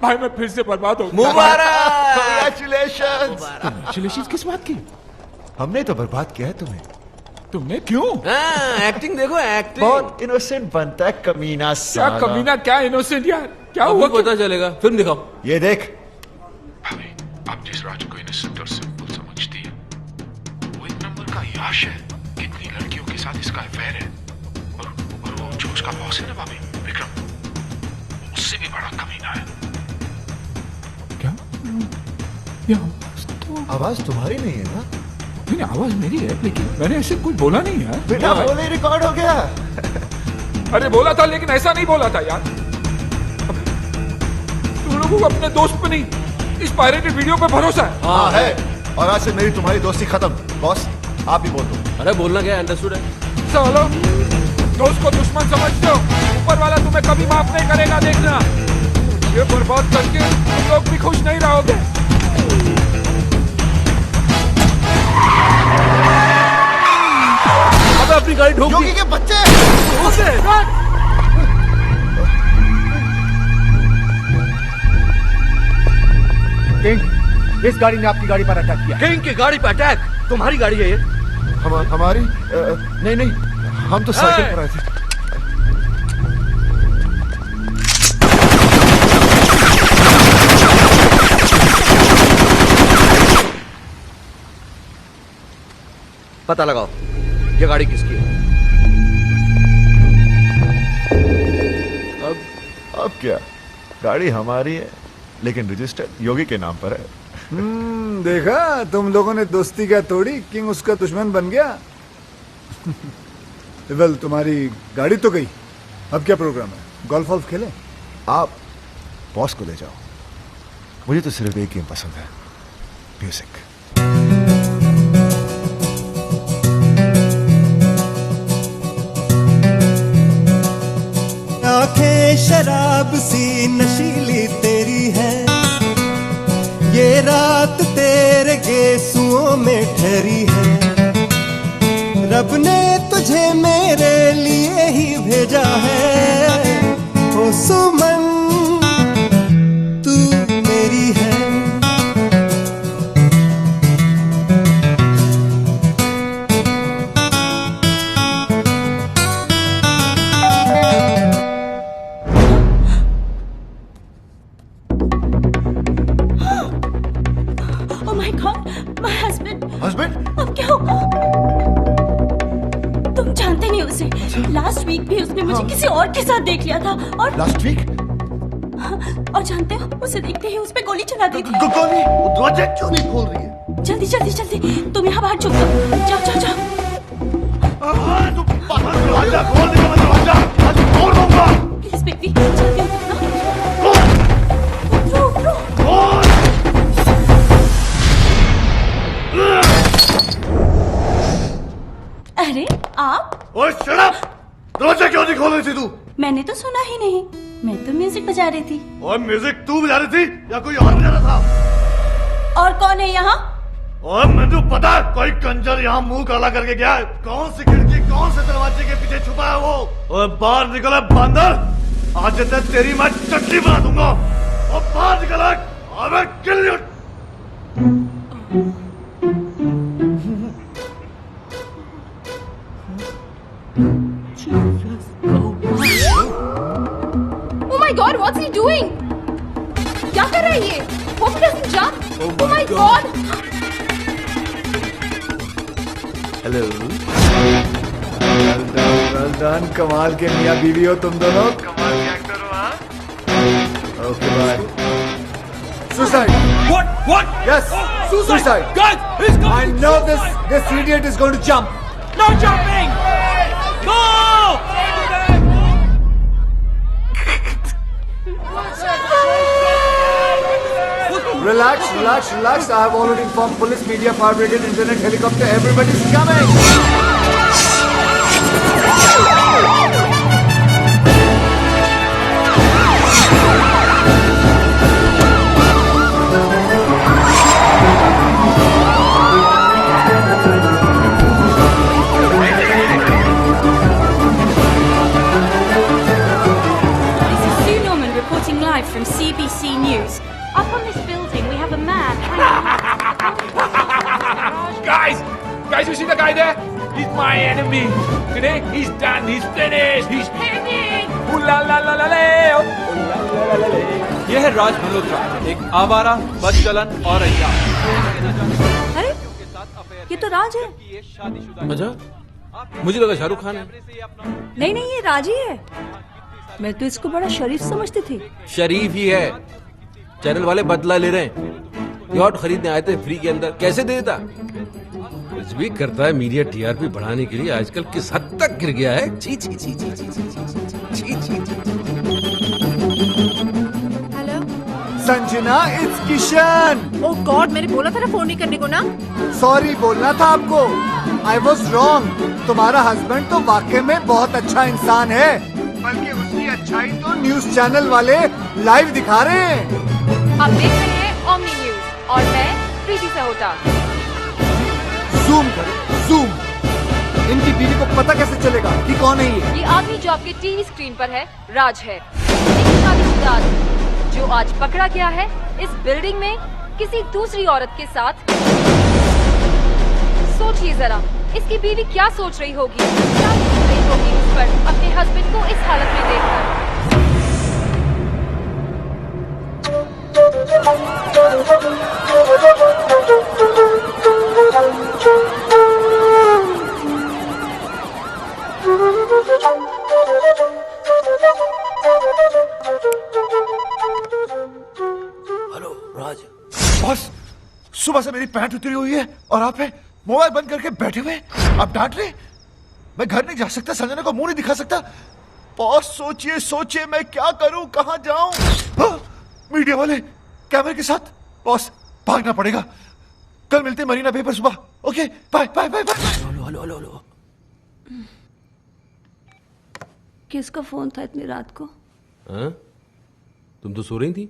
भाई मैं फिर से बर्बाद हो गया। मुबारक। Congratulations। किस बात की? हमने तो बर्बाद किया है तुम्हें। तुमने क्यों? एक्टिंग देखो, एक्टिंग। बहुत इनोसेंट बनता है कमीना क्या साला। कमीना, क्या इनोसेंट यार, क्या अब हुआ? पता चलेगा, फिल्म दिखाओ। ये देख। भाभी, आप जिस राज को इनोसेंट और सिंपल समझती है, वो एक नंबर का याश है। कितनी लड़कियों के साथ इसका अफेयर है। और वो जो उसका बॉस है ना भाभी, विक्रम, उससे भी बड़ा कमीना है। क्या? ये आवाज तुम्हारी नहीं है ना? नहीं, आवाज मेरी है, लेकिन मैंने ऐसे कुछ बोला नहीं यार। बिना बोले रिकॉर्ड हो गया। अरे बोला था, लेकिन ऐसा नहीं बोला था यार। तुम लोगों को अपने दोस्त पे नहीं, इस पायरेटेड वीडियो पे भरोसा है। हाँ है, और आज से मेरी तुम्हारी दोस्ती खत्म। बॉस आप ही बोल दो। अरे बोलना क्या, अंडरस्टूड है। चलो, दोस्त को दुश्मन समझते हो, ऊपर वाला तुम्हें कभी माफ नहीं करेगा, देखना। ये बर्बाद करके तुम लोग भी खुश नहीं रहोगे। अब अपनी गाड़ी ठोक दी। योगी के बच्चे। किंग, इस गाड़ी ने आपकी गाड़ी पर अटैक किया। किंग की गाड़ी पे अटैक? तुम्हारी गाड़ी है ये? हमारी नहीं, हम तो साइकिल पर आए थे। पता लगाओ ये गाड़ी किसकी है। अब क्या, गाड़ी हमारी है, लेकिन रजिस्टर्ड योगी के नाम पर है। देखा, तुम लोगों ने दोस्ती क्या तोड़ी, किंग उसका दुश्मन बन गया। वेल, तुम्हारी गाड़ी तो गई, अब क्या प्रोग्राम है? गोल्फ वॉल्फ खेले? आप बॉस को ले जाओ, मुझे तो सिर्फ एक गेम पसंद है, म्यूजिक। आंखें शराब सी नशीली तेरी है, ये रात तेरे गेसुओं में ठहरी है। रब ने तुझे मेरे लिए ही भेजा है, ओ सुमन तू मेरी है। Oh my God, my husband. Husband? अब क्या होगा? तुम जानते नहीं उसे। लास्ट वीक भी उसने मुझे किसी और के साथ देख लिया था और लास्ट वीक? और जानते हो उसे देखते ही उस पे गोली चला दी थी। गोली? वो दरवाजा क्यों नहीं खोल रही है? जल्दी जल्दी जल्दी, तुम यहाँ बाहर छुप जाओ। जाओ जाओ जाओ। दरवाजा खोल दे, दरवाजा आज तोड़ दूंगा। प्लीज बेबी जल्दी उतरो ना। उतरो उतरो। अरे आप? ओए शट अप! दरवाजा क्यों नहीं खोल रही थी तू? मैंने तो सुना ही नहीं, मैं तो म्यूजिक बजा रही थी। और म्यूजिक तू बजा रही थी या कोई और बजा रहा था? और कौन है यहाँ? और मुझे पता है कोई कंजर यहाँ मुंह काला करके गया है। कौन सी खिड़की कौन से दरवाजे के पीछे छुपा है वो? और बाहर निकला बंदर, आज तक तेरी मैं चटनी बना दूंगा। और बाहर निकला और मैं kill you. Oh my God, what's he doing? क्या कर रहा है ये? Hope he doesn't jump. Oh my God. Hello. Well done, कमाल के मियां बीवी हो तुम दोनों। कमाल के एक्टर हो। हाँ okay bye. Suicide. What? Yes, suicide. Guys, he's going. I know this idiot is going to jump. No jumping. No. Relax, relax, relax. I have already informed police, media, fire brigade, internet, helicopter. Everybody's coming. This is Sue Norman reporting live from CBC News. Up on this building, we have a man. Guys, you see the guy there? He's my enemy. Today, he's done. He's finished. He's hanging. Ooh la la la la la. Ooh la la la la la. यह है राज मल्होत्रा, एक आवारा, बदचलन और अय्यार। अरे ये तो राज है। अच्छा, मुझे लगा शाहरुख खान है। नहीं नहीं, ये राज ही है। मैं तो इसको बड़ा शरीफ समझती थी। शरीफ ही है। चैनल वाले बदला ले रहे हैं। यॉट खरीदने आए थे फ्री के अंदर, कैसे दे देता? कुछ भी करता है मीडिया टीआरपी बढ़ाने के लिए। आजकल किस हद तक गिर गया है। छी छी छी छी छी छी छी छी। Hello. Sanjana, it's Kishan. Oh God, मैंने बोला था ना फोन नहीं करने को ना। सॉरी बोलना था आपको। I was wrong. तुम्हारा हस्बैंड तो वाकई में बहुत अच्छा इंसान है, बल्कि उसकी अच्छाई तो न्यूज चैनल वाले लाइव दिखा रहे हैं। आप देख रहे हैं ओमनी न्यूज और मैं प्रीति सहोटा। जूम करो, जूम। इनकी बीवी को पता कैसे चलेगा कि कौन है ये? ये आदमी जो आपके टीवी स्क्रीन पर है राज है, एक शादीशुदा आदमी जो आज पकड़ा गया है इस बिल्डिंग में किसी दूसरी औरत के साथ। सोचिए जरा, इसकी बीवी क्या सोच रही होगी, क्या सोच रही होगी उस पर अपने हस्बैंड को इस हालत में देखकर। हेलो राज। बॉस, सुबह से मेरी पैंट उतरी हुई है और आप है मोबाइल बंद करके बैठे हुए। आप डांट रहे? मैं घर नहीं जा सकता, संजना को मुंह नहीं दिखा सकता। बॉस सोचिए सोचिए, मैं क्या करूं, कहां जाऊं? हाँ, मीडिया वाले कैमरे के साथ। बॉस भागना पड़ेगा, कल मिलते हैं मरीना बे पर सुबह। Okay bye bye bye bye. Hello. किसका फोन था इतनी रात को? हाँ? तुम तो सो रही थी।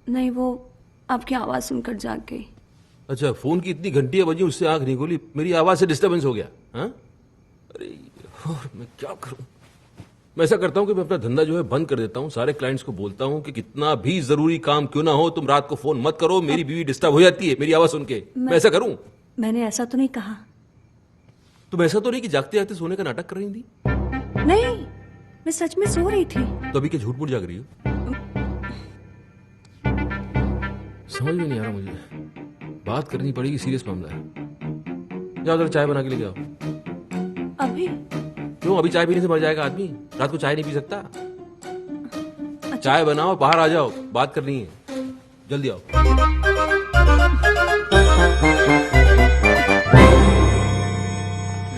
नहीं, वो आपकी आवाज सुनकर जाग गई। अच्छा, फोन की इतनी घंटियां बजी, उससे आंख नहीं खोली, मेरी आवाज से डिस्टर्बेंस हो गया। हाँ? अरे यार, मैं क्या करूं? मैं ऐसा करता हूं कि मैं अपना धंधा जो है बंद कर देता हूं। सारे क्लाइंट्स को बोलता हूं कि कितना भी जरूरी काम क्यों ना हो, तुम रात को फोन मत करो, मेरी बीवी डिस्टर्ब हो जाती है मेरी आवाज सुन के। मैं ऐसा करूं? मैंने ऐसा तो नहीं कहा। तुम ऐसा तो नहीं कि जागते जागते सोने का नाटक कर रही थी? नहीं, मैं सच में सो रही थी। तो अभी क्या झूठ मूठ जाग रही हो? समझ में नहीं आ रहा मुझे। बात करनी पड़ेगी, सीरियस मामला है। जाओ जरा चाय बना के लेके आओ। अभी? क्यों, अभी चाय पीने से मर जाएगा आदमी? रात को चाय नहीं पी सकता? अच्छा। चाय बनाओ, बाहर आ जाओ, बात करनी है, जल्दी आओ।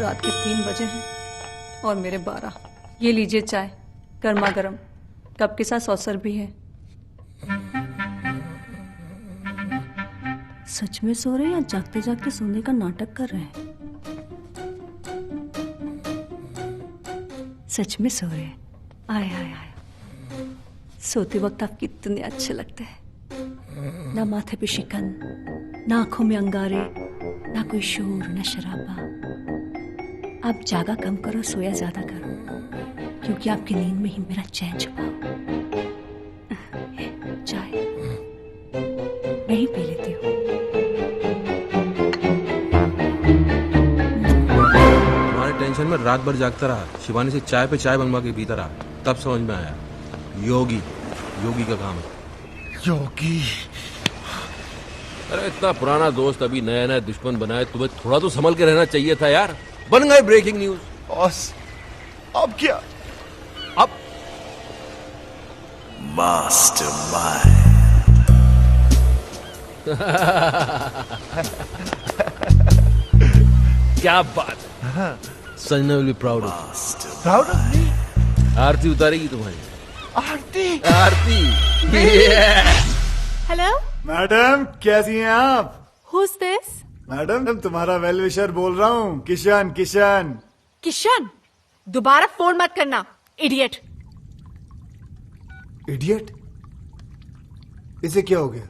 रात के 3 बजे हैं और मेरे 12। ये लीजिए चाय, गर्मा गर्म, कप के साथ सॉसर भी है। सच में सो रहे हैं या जागते जागते सोने का नाटक कर रहे हैं? सच में सो रहे हैं। आय आय आय, सोते वक्त आप कितने अच्छे लगते हैं। ना माथे पे शिकन, ना आंखों में अंगारे, ना कोई शोर, ना शराबा। आप जागा कम करो, सोया ज्यादा करो, क्योंकि आपकी नींद में ही मेरा चैन छुपा हो। चाय मैं ही पी लेती हूँ। तुम्हारे टेंशन में रात भर जागता रहा, शिवानी से चाय पे चाय बनवा के पीता रहा, तब समझ में आया योगी का काम है। योगी? अरे इतना पुराना दोस्त अभी नया नया दुश्मन बनाए, तुम्हें थोड़ा तो संभल के रहना चाहिए था यार। बन गए ब्रेकिंग न्यूज। बॉस अब क्या? अब Mastermind. क्या बात है। Sanjana will be proud of. Proud of me? आरती उतारेगी तुम्हारी। आरती हेलो मैडम कैसी हैं आप? Who's this? मैडम तुम्हारा वेल विशर बोल रहा हूँ, किशन। किशन, दोबारा फोन मत करना, इडियट। इडियट? इसे क्या हो गया?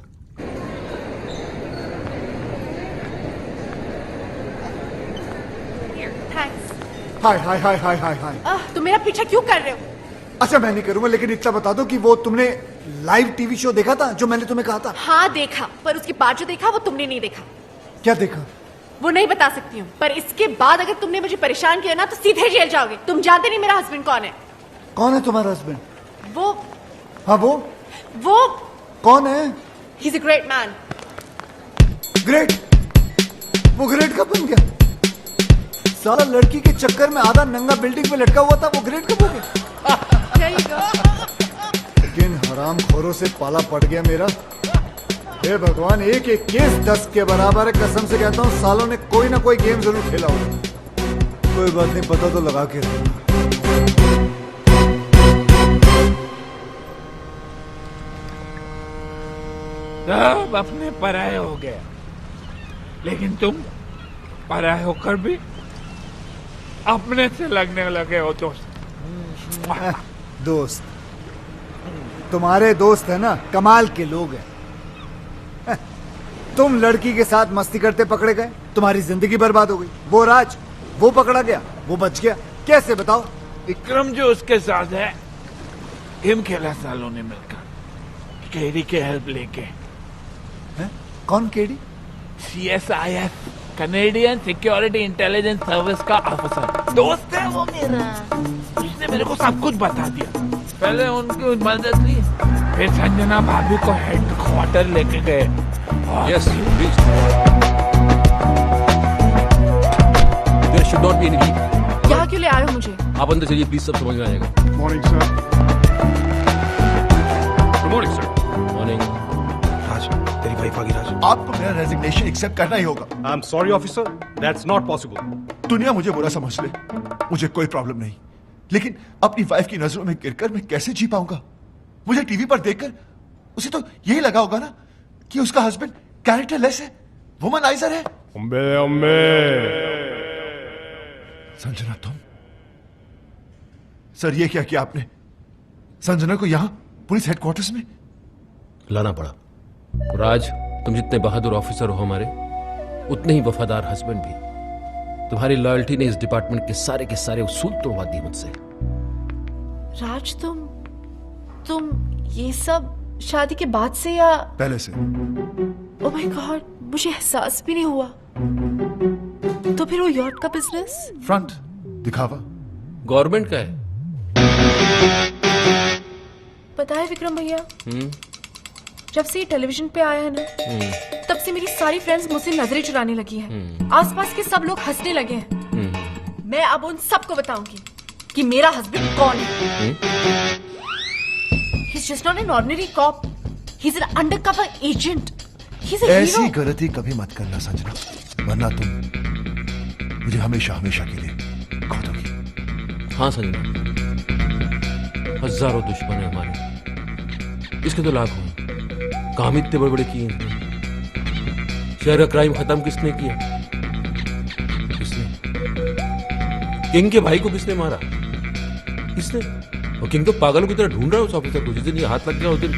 थैंक्स। हाय हाय हाय हाय हाय हाय। तुम मेरा पीछा क्यों कर रहे हो? अच्छा मैं नहीं करूंगा, लेकिन इतना बता दो कि वो तुमने लाइव टीवी शो देखा था जो मैंने तुम्हें कहा था? हाँ देखा, पर उसके बाद जो देखा वो तुमने नहीं देखा। क्या देखा? वो नहीं बता सकती हूँ, पर इसके बाद अगर तुमने मुझे परेशान किया ना तो सीधे जेल जाओगे। तुम जानते नहीं मेरा हस्बैंड कौन है। कौन है तुम्हारा हस्बैंड? वो हाँ वो कौन है? He is a great man. Great? वो ग्रेट कब बन गया? साला लड़की के चक्कर में आधा नंगा बिल्डिंग पे लटका हुआ था, वो ग्रेट कब हो गया? लेकिन हराम खोरों से पाला पड़ गया मेरा। हे भगवान, एक एक केस 10 के बराबर है। कसम से कहता हूँ सालों ने कोई ना कोई गेम जरूर खेला होगा। कोई बात नहीं, पता तो लगा के रखना। सब अपने पराये हो गए, लेकिन तुम पराये होकर भी अपने से लगने लगे हो दोस्त। दोस्त? तुम्हारे दोस्त है ना, कमाल के लोग हैं। तुम लड़की के साथ मस्ती करते पकड़े गए, तुम्हारी जिंदगी बर्बाद हो गई। वो राज, वो पकड़ा गया, वो बच गया। कैसे बताओ? विक्रम जो उसके साथ है, गेम खेला सालों ने मिलकर, केडी के हेल्प लेके। है? कौन KD? CSIS, Canadian security intelligence service का ऑफिसर। दोस्त है वो मेरा। उसने मेरे को सब कुछ बता दिया। पहले उनकी मदद ली, फिर संजना भाभी को हेडक्वार्टर लेके गए। Yes, please. There should not be any leak. यहाँ क्यों ले आए हो मुझे? आप अंदर चलिए प्लीज, सब समझ में आएगा। Morning sir. Good morning sir. Morning. Raj, तेरी वाइफ आ गई। राज, आपको मेरा रेजिग्नेशन एक्सेप्ट करना ही होगा। I am sorry officer, that's not possible. दुनिया मुझे बुरा समझ ले, मुझे कोई प्रॉब्लम नहीं, लेकिन अपनी वाइफ की नजरों में गिरकर मैं कैसे जी पाऊंगा? मुझे टीवी पर देखकर उसे तो यही लगा होगा ना कि उसका हस्बैंड कैरेक्टरलेस है, वुमनाइजर है। संजना तुम? सर ये क्या किया आपने? संजना को यहां पुलिस हेडक्वार्टर्स में लाना पड़ा। राज, तुम जितने बहादुर ऑफिसर हो हमारे, उतने ही वफादार हस्बैंड भी। तुम्हारी लॉयल्टी ने इस डिपार्टमेंट के सारे उसूल तोड़वा दिए मुझसे। राज, तुम ये सब शादी के बाद से या पहले से? ओह माय गॉड, मुझे एहसास भी नहीं हुआ। तो फिर वो यॉट का बिजनेस? फ्रंट दिखावा गवर्नमेंट का है। पता है विक्रम भैया, जब से ये टेलीविजन पे आया है ना, तब से मेरी सारी फ्रेंड्स मुझसे नजरें चुराने लगी हैं। आसपास के सब लोग हंसने लगे हैं। मैं अब उन सबको बताऊंगी कि मेरा हस्बैंड कौन है। He's just not an ordinary cop. He's an undercover agent. He's a ऐसी hero. गलती कभी मत करना संजना, वरना तुम मुझे हमेशा हमेशा के लिए खो दोगी। हाँ संजना, हजारों दुश्मन है हमारे, इसके तो लाखों हैं। काम इतने बड़े बड़े किए हैं। शहर का क्राइम खत्म किसने किया? किसने? किंग के भाई को किसने मारा? किसने? और किंग तो पागलों की तरह ढूंढ रहा है उस ऑफिसर को। जिस दिन ये हाथ लग गया उस दिन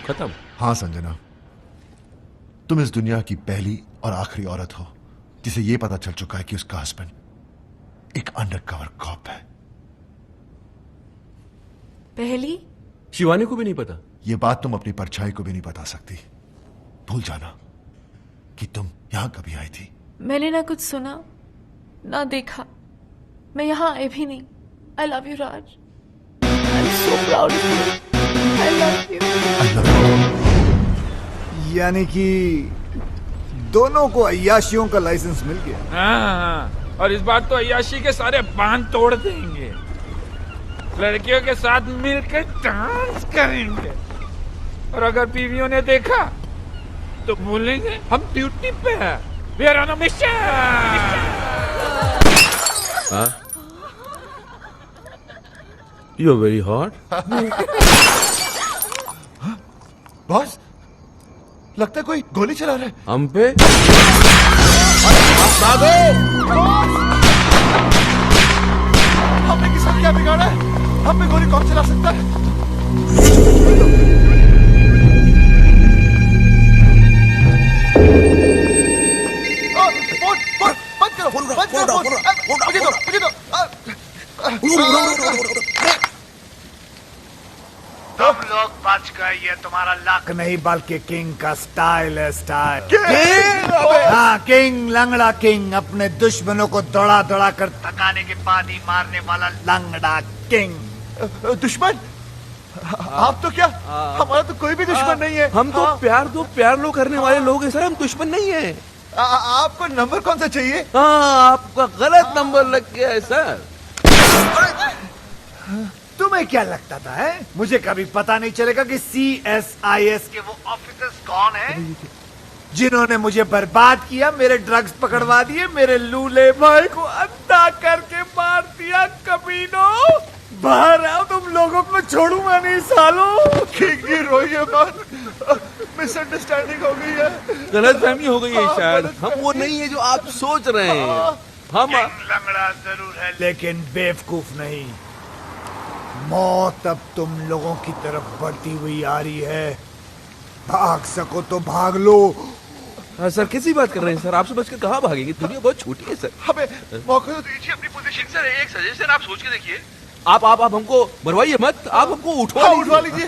खत्म। हाँ संजना, तुम इस दुनिया की पहली और आखिरी औरत हो जिसे ये पता चल चुका है कि उसका हस्बैंड एक अंडरकवर कॉप है। पहली? शिवानी को भी नहीं पता। ये बात तुम अपनी परछाई को भी नहीं बता सकती। भूल जाना कि तुम यहां कभी आई थी। मैंने ना कुछ सुना ना देखा, मैं यहाँ आई भी नहीं। I love you, Raj. I'm so proud of you. I love you. यानी कि दोनों को अय्याशियों का लाइसेंस मिल गया। हाँ, और इस बार तो अय्याशी के सारे बांध तोड़ देंगे। लड़कियों के साथ मिलकर डांस करेंगे, और अगर बीवियों ने देखा तो बोलेंगे हम ड्यूटी पे हैं। We are on a mission. हाँ? You're very hot. बॉस, लगता है कोई गोली चला रहा है हम पे। हमने किसका क्या बिगाड़ा है? हम पे गोली कौन चला सकता है? बंद करो, मुझे दो। तुम लोग बच गए, ये तुम्हारा लक नहीं बल्कि किंग का स्टाइल है। स्टाइल हाँ, किंग, लंगड़ा किंग, अपने दुश्मनों को दौड़ा दौड़ा कर थकाने के बाद ही मारने वाला लंगड़ा किंग। दुश्मन? आप तो क्या, हमारा तो कोई भी दुश्मन नहीं है। हम तो प्यार लो करने वाले लोग हैं सर, हम दुश्मन नहीं है। आपको नंबर कौन सा चाहिए? हाँ, आपका गलत नंबर लग गया है सर। तुम्हें क्या लगता था है? मुझे कभी पता नहीं चलेगा कि CSIS के वो ऑफिसर्स कौन हैं जिन्होंने मुझे बर्बाद किया, मेरे ड्रग्स पकड़वा दिए, मेरे लूले भाई को अंधा करके मार दिया। कमीनों, बाहर आओ, तुम लोगों को छोड़ूंगा नहीं सालों। किंग रोइए मत, मिसअंडरस्टैंडिंग हो गई है, गलतफहमी हो गई है शायद। हम वो नहीं है जो आप सोच रहे हैं। हम लंगड़ा जरूर है लेकिन बेवकूफ नहीं। मौत अब तुम लोगों की तरफ बढ़ती हुई आ रही है। भाग सको तो भाग लो। हाँ सर, कैसी बात कर रहे हैं सर? आपसे बचकर कहाँ भागेंगे? दुनिया बहुत छोटी है सर। हमें मौका तो दीजिए अपनी पोजीशन। सर एक सजेशन आप सोच के देखिए। आप हमको मरवाइए मत, आप हमको उठवा लीजिए।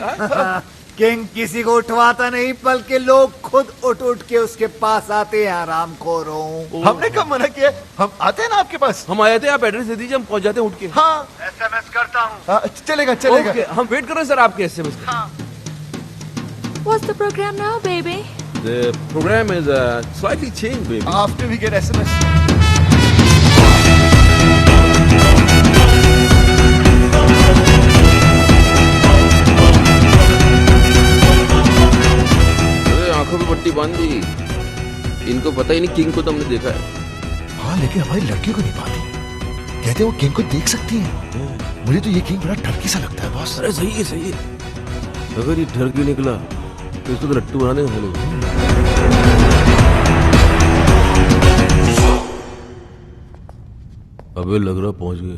किंग किसी को उठवाता नहीं, बल्कि लोग खुद उठ के उसके पास आते हैं। आरामखोरों, हमने कब मना किया? हम आते हैं ना आपके पास। हम आए थे, आप एड्रेस दे दीजिए, हम पहुंच जाते हैं उठ के। हाँ, SMS करता हूँ। चलेगा। हम वेट कर रहे हैं सर आपके SMS का। What's the program now, baby? The program is slightly changed, baby. After we get SMS. आंखों पे पट्टी बांध दी। इनको पता ही नहीं किंग को तो हमने देखा है। हाँ, लेकिन हमारी लड़कियों को नहीं पाती। कहते वो किंग को देख सकती हैं। मुझे तो ये किंग बड़ा ठरकी सा लगता है बॉस। अरे सही है। अगर ये ठरकी निकला तो इसको तो लट्टू बना देंगे लोग। अबे लग रहा पहुंच गए।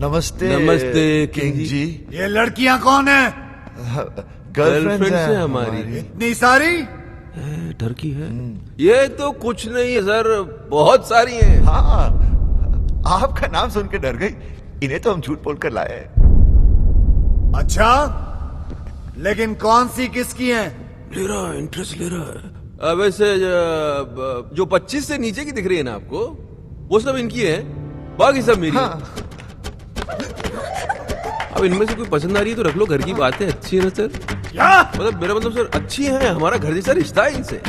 नमस्ते नमस्ते किंग जी। ये लड़कियां कौन है? गर्लफ्रेंड है हमारी। इतनी सारी? टर्की है। ये तो कुछ नहीं है सर, बहुत सारी हैं। हाँ, आपका नाम सुन के डर गई। इन्हें तो हम झूठ बोलकर लाए। अच्छा, लेकिन कौन सी किसकी हैं? ले रहा है, इंटरेस्ट ले रहा है। अब वैसे जो 25 से नीचे की दिख रही है ना आपको, वो सब इनकी है, बाकी सब मेरी। हाँ। अब इनमें से कोई पसंद आ रही है तो रख लो, घर की बात है, अच्छी है ना सर? क्या? मतलब मेरा मतलब सर अच्छी है, हमारा घर जैसा रिश्ता है इनसे।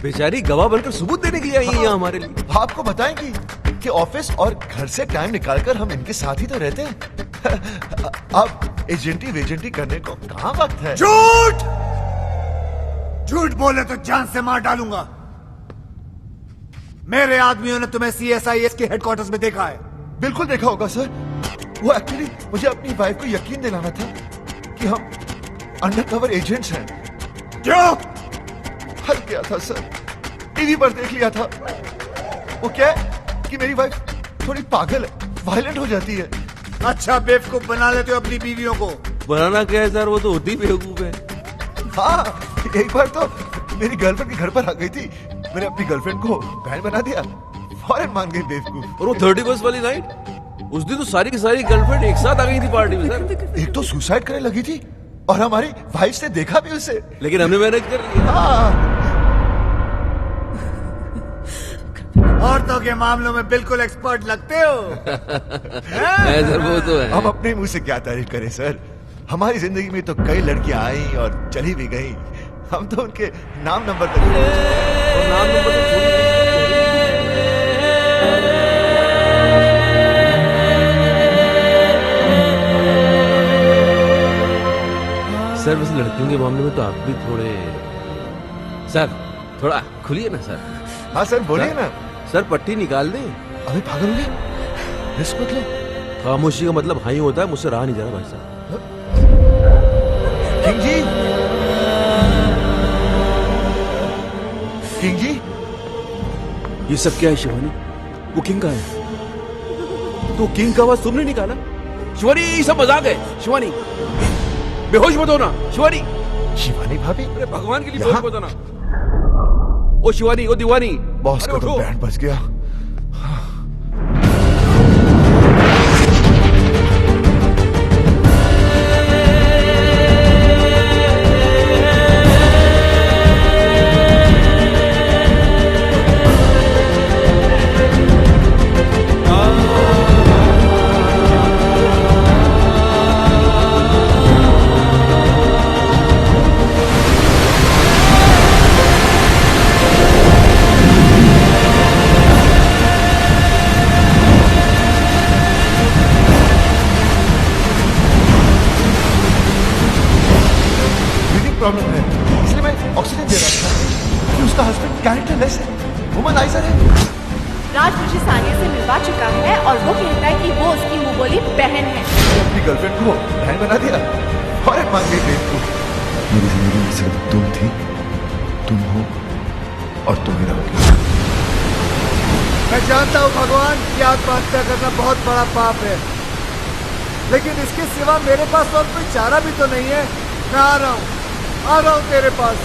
बेचारी गवाह बनकर सबूत देने के लिए आई है यहाँ हमारे लिए। आपको बताएंगी कि ऑफिस और घर से टाइम निकालकर हम इनके साथ ही तो रहते हैं। अब एजेंटी वेजेंटी करने को कहाँ वक्त है? झूठ! झूठ बोले तो जान से मार डालूंगा। मेरे आदमियों ने तुम्हें CSIS के हेडक्वार्टर्स में देखा है। बिल्कुल देखा होगा सर। वो एक्चुअली मुझे अपनी वाइफ को यकीन दिलाना था कि हम अंडरकवर एजेंट्स हैं। क्यों? हल किया था सर, टीवी पर देख लिया था। वो क्या है कि मेरी वाइफ थोड़ी पागल है, वायलेंट हो जाती है। अच्छा, बेवकूफ बना लेते हो अपनी बीवियों को। बनाना क्या है सर, वो तो होती बेवकूफ है। हाँ, एक बार तो मेरी गर्लफ्रेंड के घर पर आ गई थी, मैंने अपनी गर्लफ्रेंड को बहन बना दिया, फौरन मान गई बेवकूफ। और वो 31st वाली नाइट, उस दिन तो सारी की सारी गर्लफ्रेंड एक साथ आ गई थी पार्टी में सर। एक तो सुसाइड करने लगी थी और हमारी वाइफ ने देखा भी उसे, लेकिन हमने मैनेज कर लिया। हाँ। औरतों के मामलों में बिल्कुल एक्सपर्ट लगते हो। है सर, वो तो है। हम अपने मुंह से क्या तारीफ करें सर, हमारी जिंदगी में तो कई लड़कियां आई और चली भी गई, हम तो उनके नाम नंबर तक और नाम नंबर तो छोड़ ही सर। वैसे लड़कियों के मामले में तो आप भी थोड़े सर, थोड़ा खुलिए ना सर। हाँ सर, बोलिए ना सर। पट्टी निकाल दें। अभी पागल हो गए, रिस्क मत लो। खामोशी का मतलब हाँ ही होता है, मुझसे रहा नहीं जा रहा भाई साहब। किंग जी, किंग जी, ये सब क्या है शिवानी? वो किंग का है तो किंग का आवाज तुमने निकाला? शिवानी, ये सब मजाक है। शिवानी, बेहोश मत होना। शिवानी, शिवानी भाभी, अरे भगवान के लिए बेहोश मत होना। ओ शिवानी, ओ दीवानी, बॉस का तो बैंड बज गया। प्रॉब्लम है, इसलिए मैं ऑक्सीजन दे रहा था कि उसका हस्बैंड कैरेक्टरलेस है, वुमनाइजर है। राज मुझे सानिया से मिलवा चुका है और वो कहता है कि वो उसकी मुंह बोली बहन है। अपनी गर्लफ्रेंड को बहन बना दिया और मान गई बेवकूफ। मेरी जिंदगी में सिर्फ तुम थी, तुम हो और तुम ही रहोगे। मैं जानता हूँ भगवान की आत्महत्या करना बहुत बड़ा पाप है, लेकिन इसके सिवा मेरे पास और कोई चारा भी तो नहीं है। मैं आ रहा हूँ तेरे पास।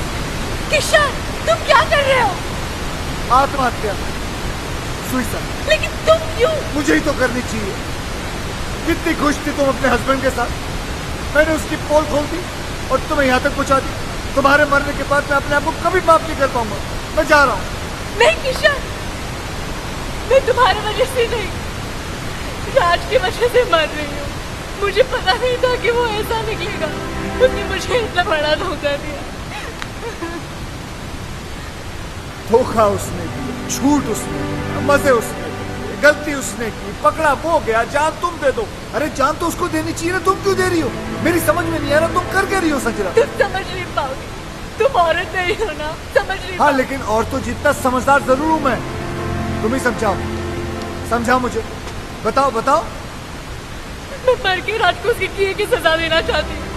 किशन, तुम क्या कर रहे हो? आत्महत्या, सुसाइड। लेकिन तुम क्यों? मुझे ही तो करनी चाहिए। कितनी खुश थी तुम अपने हस्बैंड के साथ, मैंने उसकी पोल खोल दी और तुम्हें यहाँ तक पहुँचा दी। तुम्हारे मरने के बाद मैं अपने आप को कभी माफ नहीं कर पाऊंगा। मैं जा रहा हूँ। नहीं किशन, मैं तुम्हारे वजह से नहीं, राज की वजह से मर रही हूँ। मुझे पता नहीं था कि वो ऐसा निकलेगा। उसने मुझे इतना बड़ा धोखा दिया। धोखा उसने दिया, झूठ उसने दिया, मजे उसने दिए, गलती उसने की, पकड़ा वो गया। जान तुम दे दो। अरे जान तो उसको देनी चाहिए ना, तुम क्यों दे रही हो? मेरी समझ में नहीं आ रहा तुम कर क्या रही हो संजना? तुम समझ नहीं पाओगे, तुम औरत नहीं हो ना, समझ नहीं। हाँ, लेकिन और तो जितना समझदार जरूर हूं मैं। तुम ही समझाओ, समझाओ मुझे, बताओ बताओ। मैं मर के राज को उसके किए की सजा देना चाहती हूँ।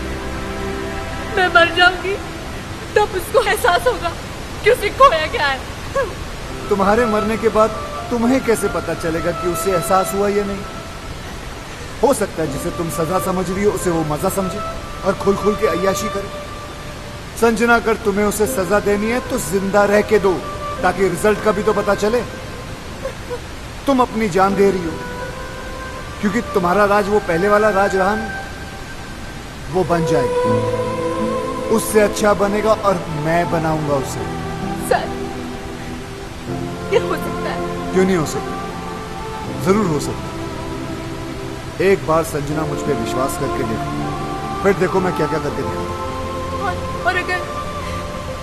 मैं मर जाऊंगी तब उसको एहसास होगा कि उसे खोया क्या है। तुम्हारे मरने के बाद तुम्हें कैसे पता चलेगा कि उसे एहसास हुआ या नहीं? हो सकता है जिसे तुम सजा समझ रही हो उसे वो मजा समझे और खुल खुल के अय्याशी करे। संजना, अगर तुम्हें उसे सजा देनी है तो जिंदा रह के दो, ताकि रिजल्ट का भी तो पता चले। तुम अपनी जान दे रही हो क्योंकि तुम्हारा राज वो पहले वाला राज रहा नहीं, वो बन जाएगा, उससे अच्छा बनेगा और मैं बनाऊंगा उसे। सर, ये हो सकता है? क्यों नहीं हो सकता? जरूर हो सकता है। एक बार संजना मुझ पे विश्वास करके देखो, फिर देखो मैं क्या क्या करके देखूंगा। और अगर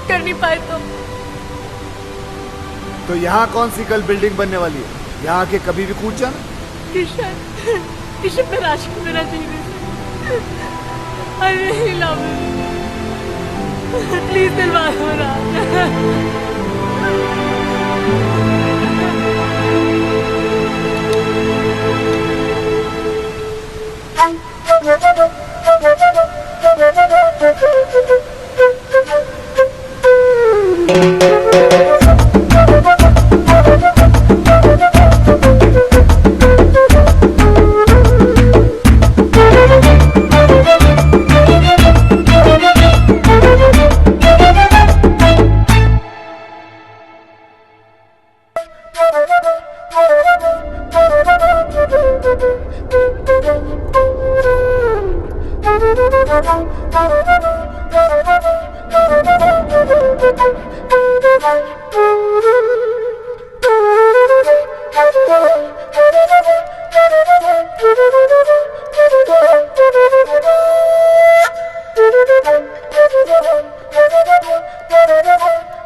कर नहीं पाए तो यहाँ कौन सी कल बिल्डिंग बनने वाली है? यहाँ के कभी भी कूद जाना। किशन में राशि मेरा जीने I really love you, please दिलवा दो राज।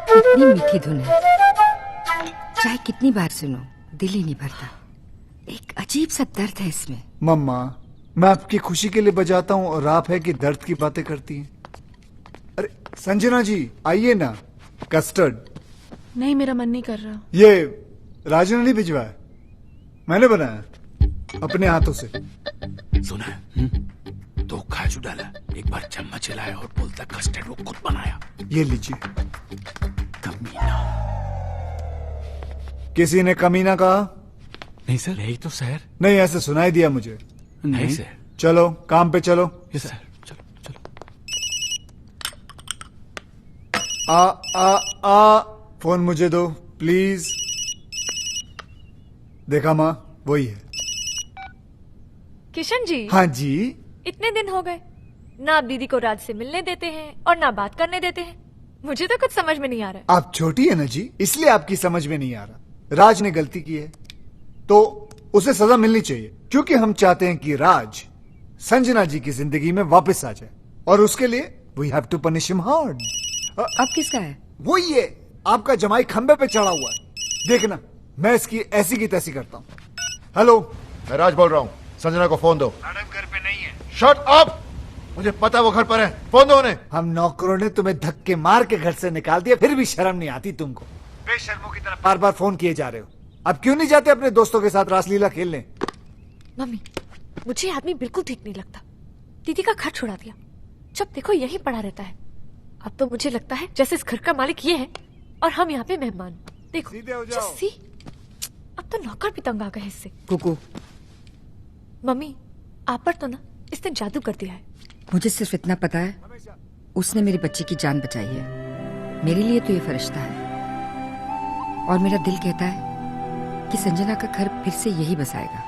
कितनी मीठी धुन है, चाहे कितनी बार सुनो दिल ही नहीं भरता। एक अजीब सा दर्द है इसमें। मम्मा, मैं आपकी खुशी के लिए बजाता हूँ और आप है कि दर्द की बातें करती हैं। अरे संजना जी आइए ना, कस्टर्ड। नहीं, मेरा मन नहीं कर रहा। ये राजू ने नहीं भिजवाया, मैंने बनाया अपने हाथों से। सुना तो काजू डाला, एक बार चम्मच हिलाया और बोलता कस्टर्ड वो खुद बनाया। ये लीजिए। कमीना। किसी ने कमीना कहा? नहीं सर, यही तो सर। नहीं, ऐसे सुनाई दिया मुझे। नहीं सर। चलो काम पे चलो। यस सर, चलो चलो। आ फोन मुझे दो प्लीज। देखा माँ, वही है। किशन जी। हाँ जी। इतने दिन हो गए, ना आप दीदी को राज से मिलने देते हैं और ना बात करने देते हैं। मुझे तो कुछ समझ में नहीं आ रहा है। आप छोटी है ना जी, इसलिए आपकी समझ में नहीं आ रहा। राज ने गलती की है तो उसे सजा मिलनी चाहिए, क्योंकि हम चाहते हैं कि राज संजना जी की जिंदगी में वापस आ जाए, और उसके लिए we have to punish him hard. अब किसका है? वो ये आपका जमाई खंबे पे चढ़ा हुआ है, देखना मैं इसकी ऐसी की तैसी करता हूँ। हेलो, मैं राज बोल रहा हूँ, संजना को फोन दो। मैडम घर पे नहीं है। शट अप, मुझे पता है वो घर पर है, फोन दो उन्हें। हम नौकरों ने तुम्हें धक्के मार के घर से निकाल दिया, फिर भी शर्म नहीं आती तुमको। बेशर्मों की तरह बार बार फोन किए जा रहे हो। अब क्यों नहीं जाते अपने दोस्तों के साथ रासलीला खेलने? मम्मी, मुझे आदमी बिल्कुल ठीक नहीं लगता। दीदी का घर छुड़ा दिया, जब देखो यहीं पड़ा रहता है। अब तो मुझे लगता है जैसे इस घर का मालिक ये है और हम यहाँ पे मेहमान। देखो सीधे हो जाओ। सी, अब तो नौकर भी तंग आ गए इससे। कुकू, मम्मी, आप पर तो ना इसने जादू कर दिया है। मुझे सिर्फ इतना पता है, उसने मेरी बच्ची की जान बचाई है। मेरे लिए तो ये फरिश्ता है, और मेरा दिल कहता है कि संजना का घर फिर से यही बसाएगा।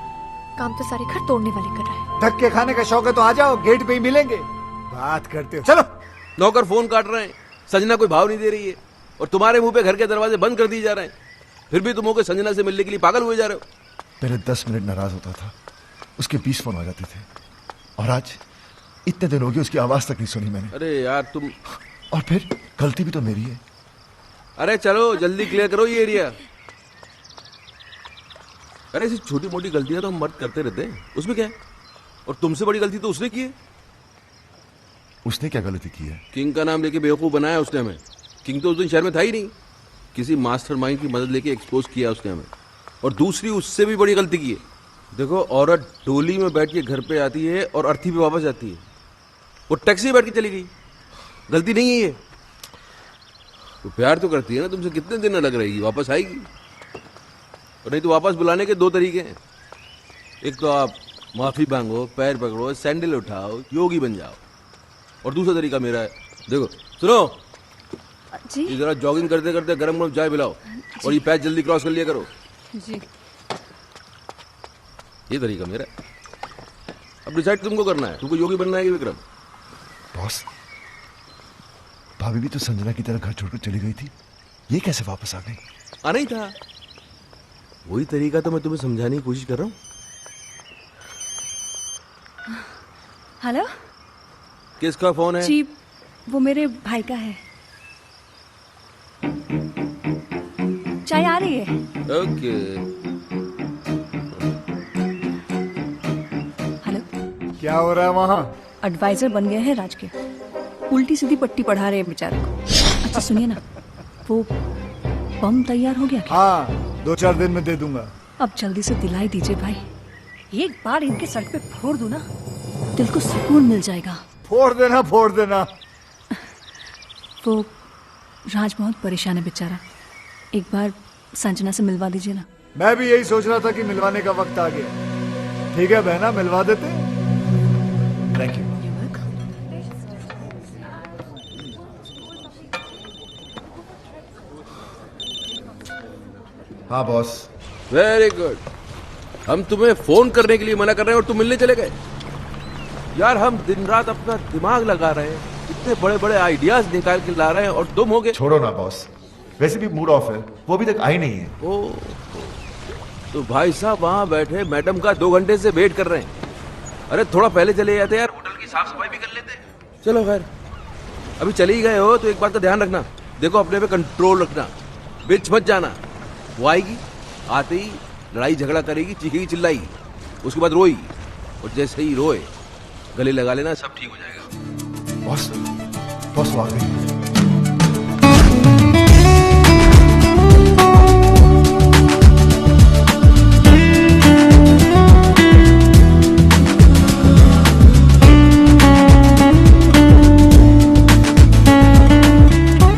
काम तो सारे घर तोड़ने वाले कर रहा है। धक्के खाने का शौक है तो आ जाओ, गेट पे ही मिलेंगे। बात करते हो, चलो। नौकर फोन काट रहे हैं, संजना कोई भाव नहीं दे रही है, और तुम्हारे मुंह पे घर के दरवाजे बंद कर दिए जा रहे हैं, फिर भी तुम होकर संजना से मिलने के लिए पागल हुए जा रहे हो। पहले 10 मिनट नाराज होता था, उसके 20 फोन आ जाते थे, और आज इतने दिन हो गए उसकी आवाज तक नहीं सुनी मैंने। अरे यार तुम, और फिर गलती भी तो मेरी है। अरे चलो जल्दी क्लियर करो ये एरिया। अरे ऐसी छोटी मोटी गलतियां तो हम मर्द करते रहते हैं, उसमें क्या है? और तुमसे बड़ी गलती तो उसने की है। उसने क्या गलती की है? किंग का नाम लेके बेवकूफ बनाया उसने हमें। किंग तो उस दिन शहर में था ही नहीं, किसी मास्टरमाइंड की मदद लेके एक्सपोज किया उसने हमें। और दूसरी उससे भी बड़ी गलती की है। देखो, औरत डोली में बैठ के घर पे आती है और अर्थी पे वापस जाती है, वो टैक्सी में बैठ के चली गई। गलती नहीं है ये। तो प्यार तो करती है ना तुमसे, कितने दिन अलग रहेगी, वापस आएगी। और नहीं तो वापस बुलाने के 2 तरीके हैं, एक तो आप माफी मांगो, पैर पकड़ो, सैंडल उठाओ, योगी बन जाओ, और दूसरा तरीका मेरा है। देखो सुनो जी, ये जरा जॉगिंग करते करते गरम गरम चाय पिलाओ, और ये पैच जल्दी क्रॉस कर लिया करो। जी ये तरीका मेरा है। अब डिसाइड तुमको करना है, तुमको योगी बनना है कि विक्रम। बॉस, भाभी भी तो संजना की तरह घर छोड़कर चली गई थी, ये कैसे वापस आ गई? आना ही था, वही तरीका तो मैं तुम्हें समझाने की कोशिश कर रहा हूँ। हेलो किसका फोन है? जी, वो मेरे भाई का है। चाय आ रही है। ओके। हेलो, क्या हो रहा है वहाँ? एडवाइजर बन गए हैं राज के, उल्टी सीधी पट्टी पढ़ा रहे हैं बेचारे को। अच्छा सुनिए ना, वो बम तैयार हो गया क्या? हाँ, 2-4 दिन में दे दूंगा। अब जल्दी से दिलाई दीजिए भाई, एक बार इनके सर पे फोड़ दूं ना, दिल को सुकून मिल जाएगा। फोड़ देना, फोड़ देना। वो राज बहुत परेशान है बेचारा, एक बार संजना से मिलवा दीजिए ना। मैं भी यही सोच रहा था कि मिलवाने का वक्त आ गया। ठीक है बहना, मिलवा देते। Thank you. हाँ बॉस। Very good. हम तुम्हें फोन करने के लिए मना कर रहे हैं और तुम मिलने चले गए। यार हम दिन रात अपना दिमाग लगा रहे हैं, इतने बड़े बड़े आइडियाज निकाल के ला रहे हैं और तुम हो गए। छोड़ो ना बॉस, वैसे भी मूड ऑफ है, वो अभी तक आई नहीं है। ओ, तो भाई साहब वहां बैठे मैडम का 2 घंटे से वेट कर रहे हैं। अरे थोड़ा पहले चले जाते यार, होटल की साफ सफाई भी कर लेते। चलो खैर, अभी चले ही गए हो तो एक बात का ध्यान रखना, देखो अपने पे कंट्रोल रखना, बीच मत जाना। वो आएगी, आते ही लड़ाई झगड़ा करेगी, चीखेगी चिल्लाएगी, उसके बाद रोएगी, और जैसे ही रोए गले लगा लेना, सब ठीक हो जाएगा। बॉस, बॉस वो आ गई।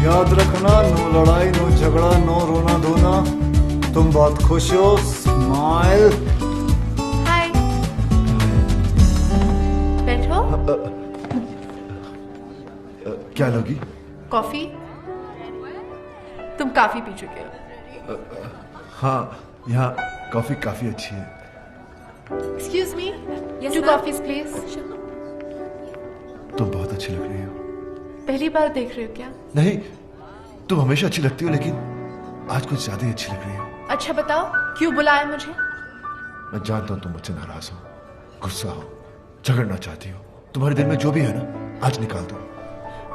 याद रखना, नो लड़ाई, नो झगड़ा, नो रोना धोना। तुम बहुत खुश हो, स्माइल। हाय, बैठो। क्या लोगी? कॉफी? तुम काफी पी चुके हो। हाँ, यहाँ कॉफी काफी अच्छी है। Excuse me, Yes, 2 ma'am. Coffees please. तुम बहुत अच्छी लग रही हो। पहली बार देख रहे हो क्या? नहीं, तुम हमेशा अच्छी लगती हो, लेकिन आज कुछ ज्यादा ही अच्छी लग रही हो। अच्छा बताओ, क्यों बुलाया मुझे? मैं जानता हूँ तुम मुझसे नाराज हो, गुस्सा हो, झगड़ना चाहती हो। तुम्हारे दिल में जो भी है ना, आज निकाल दो।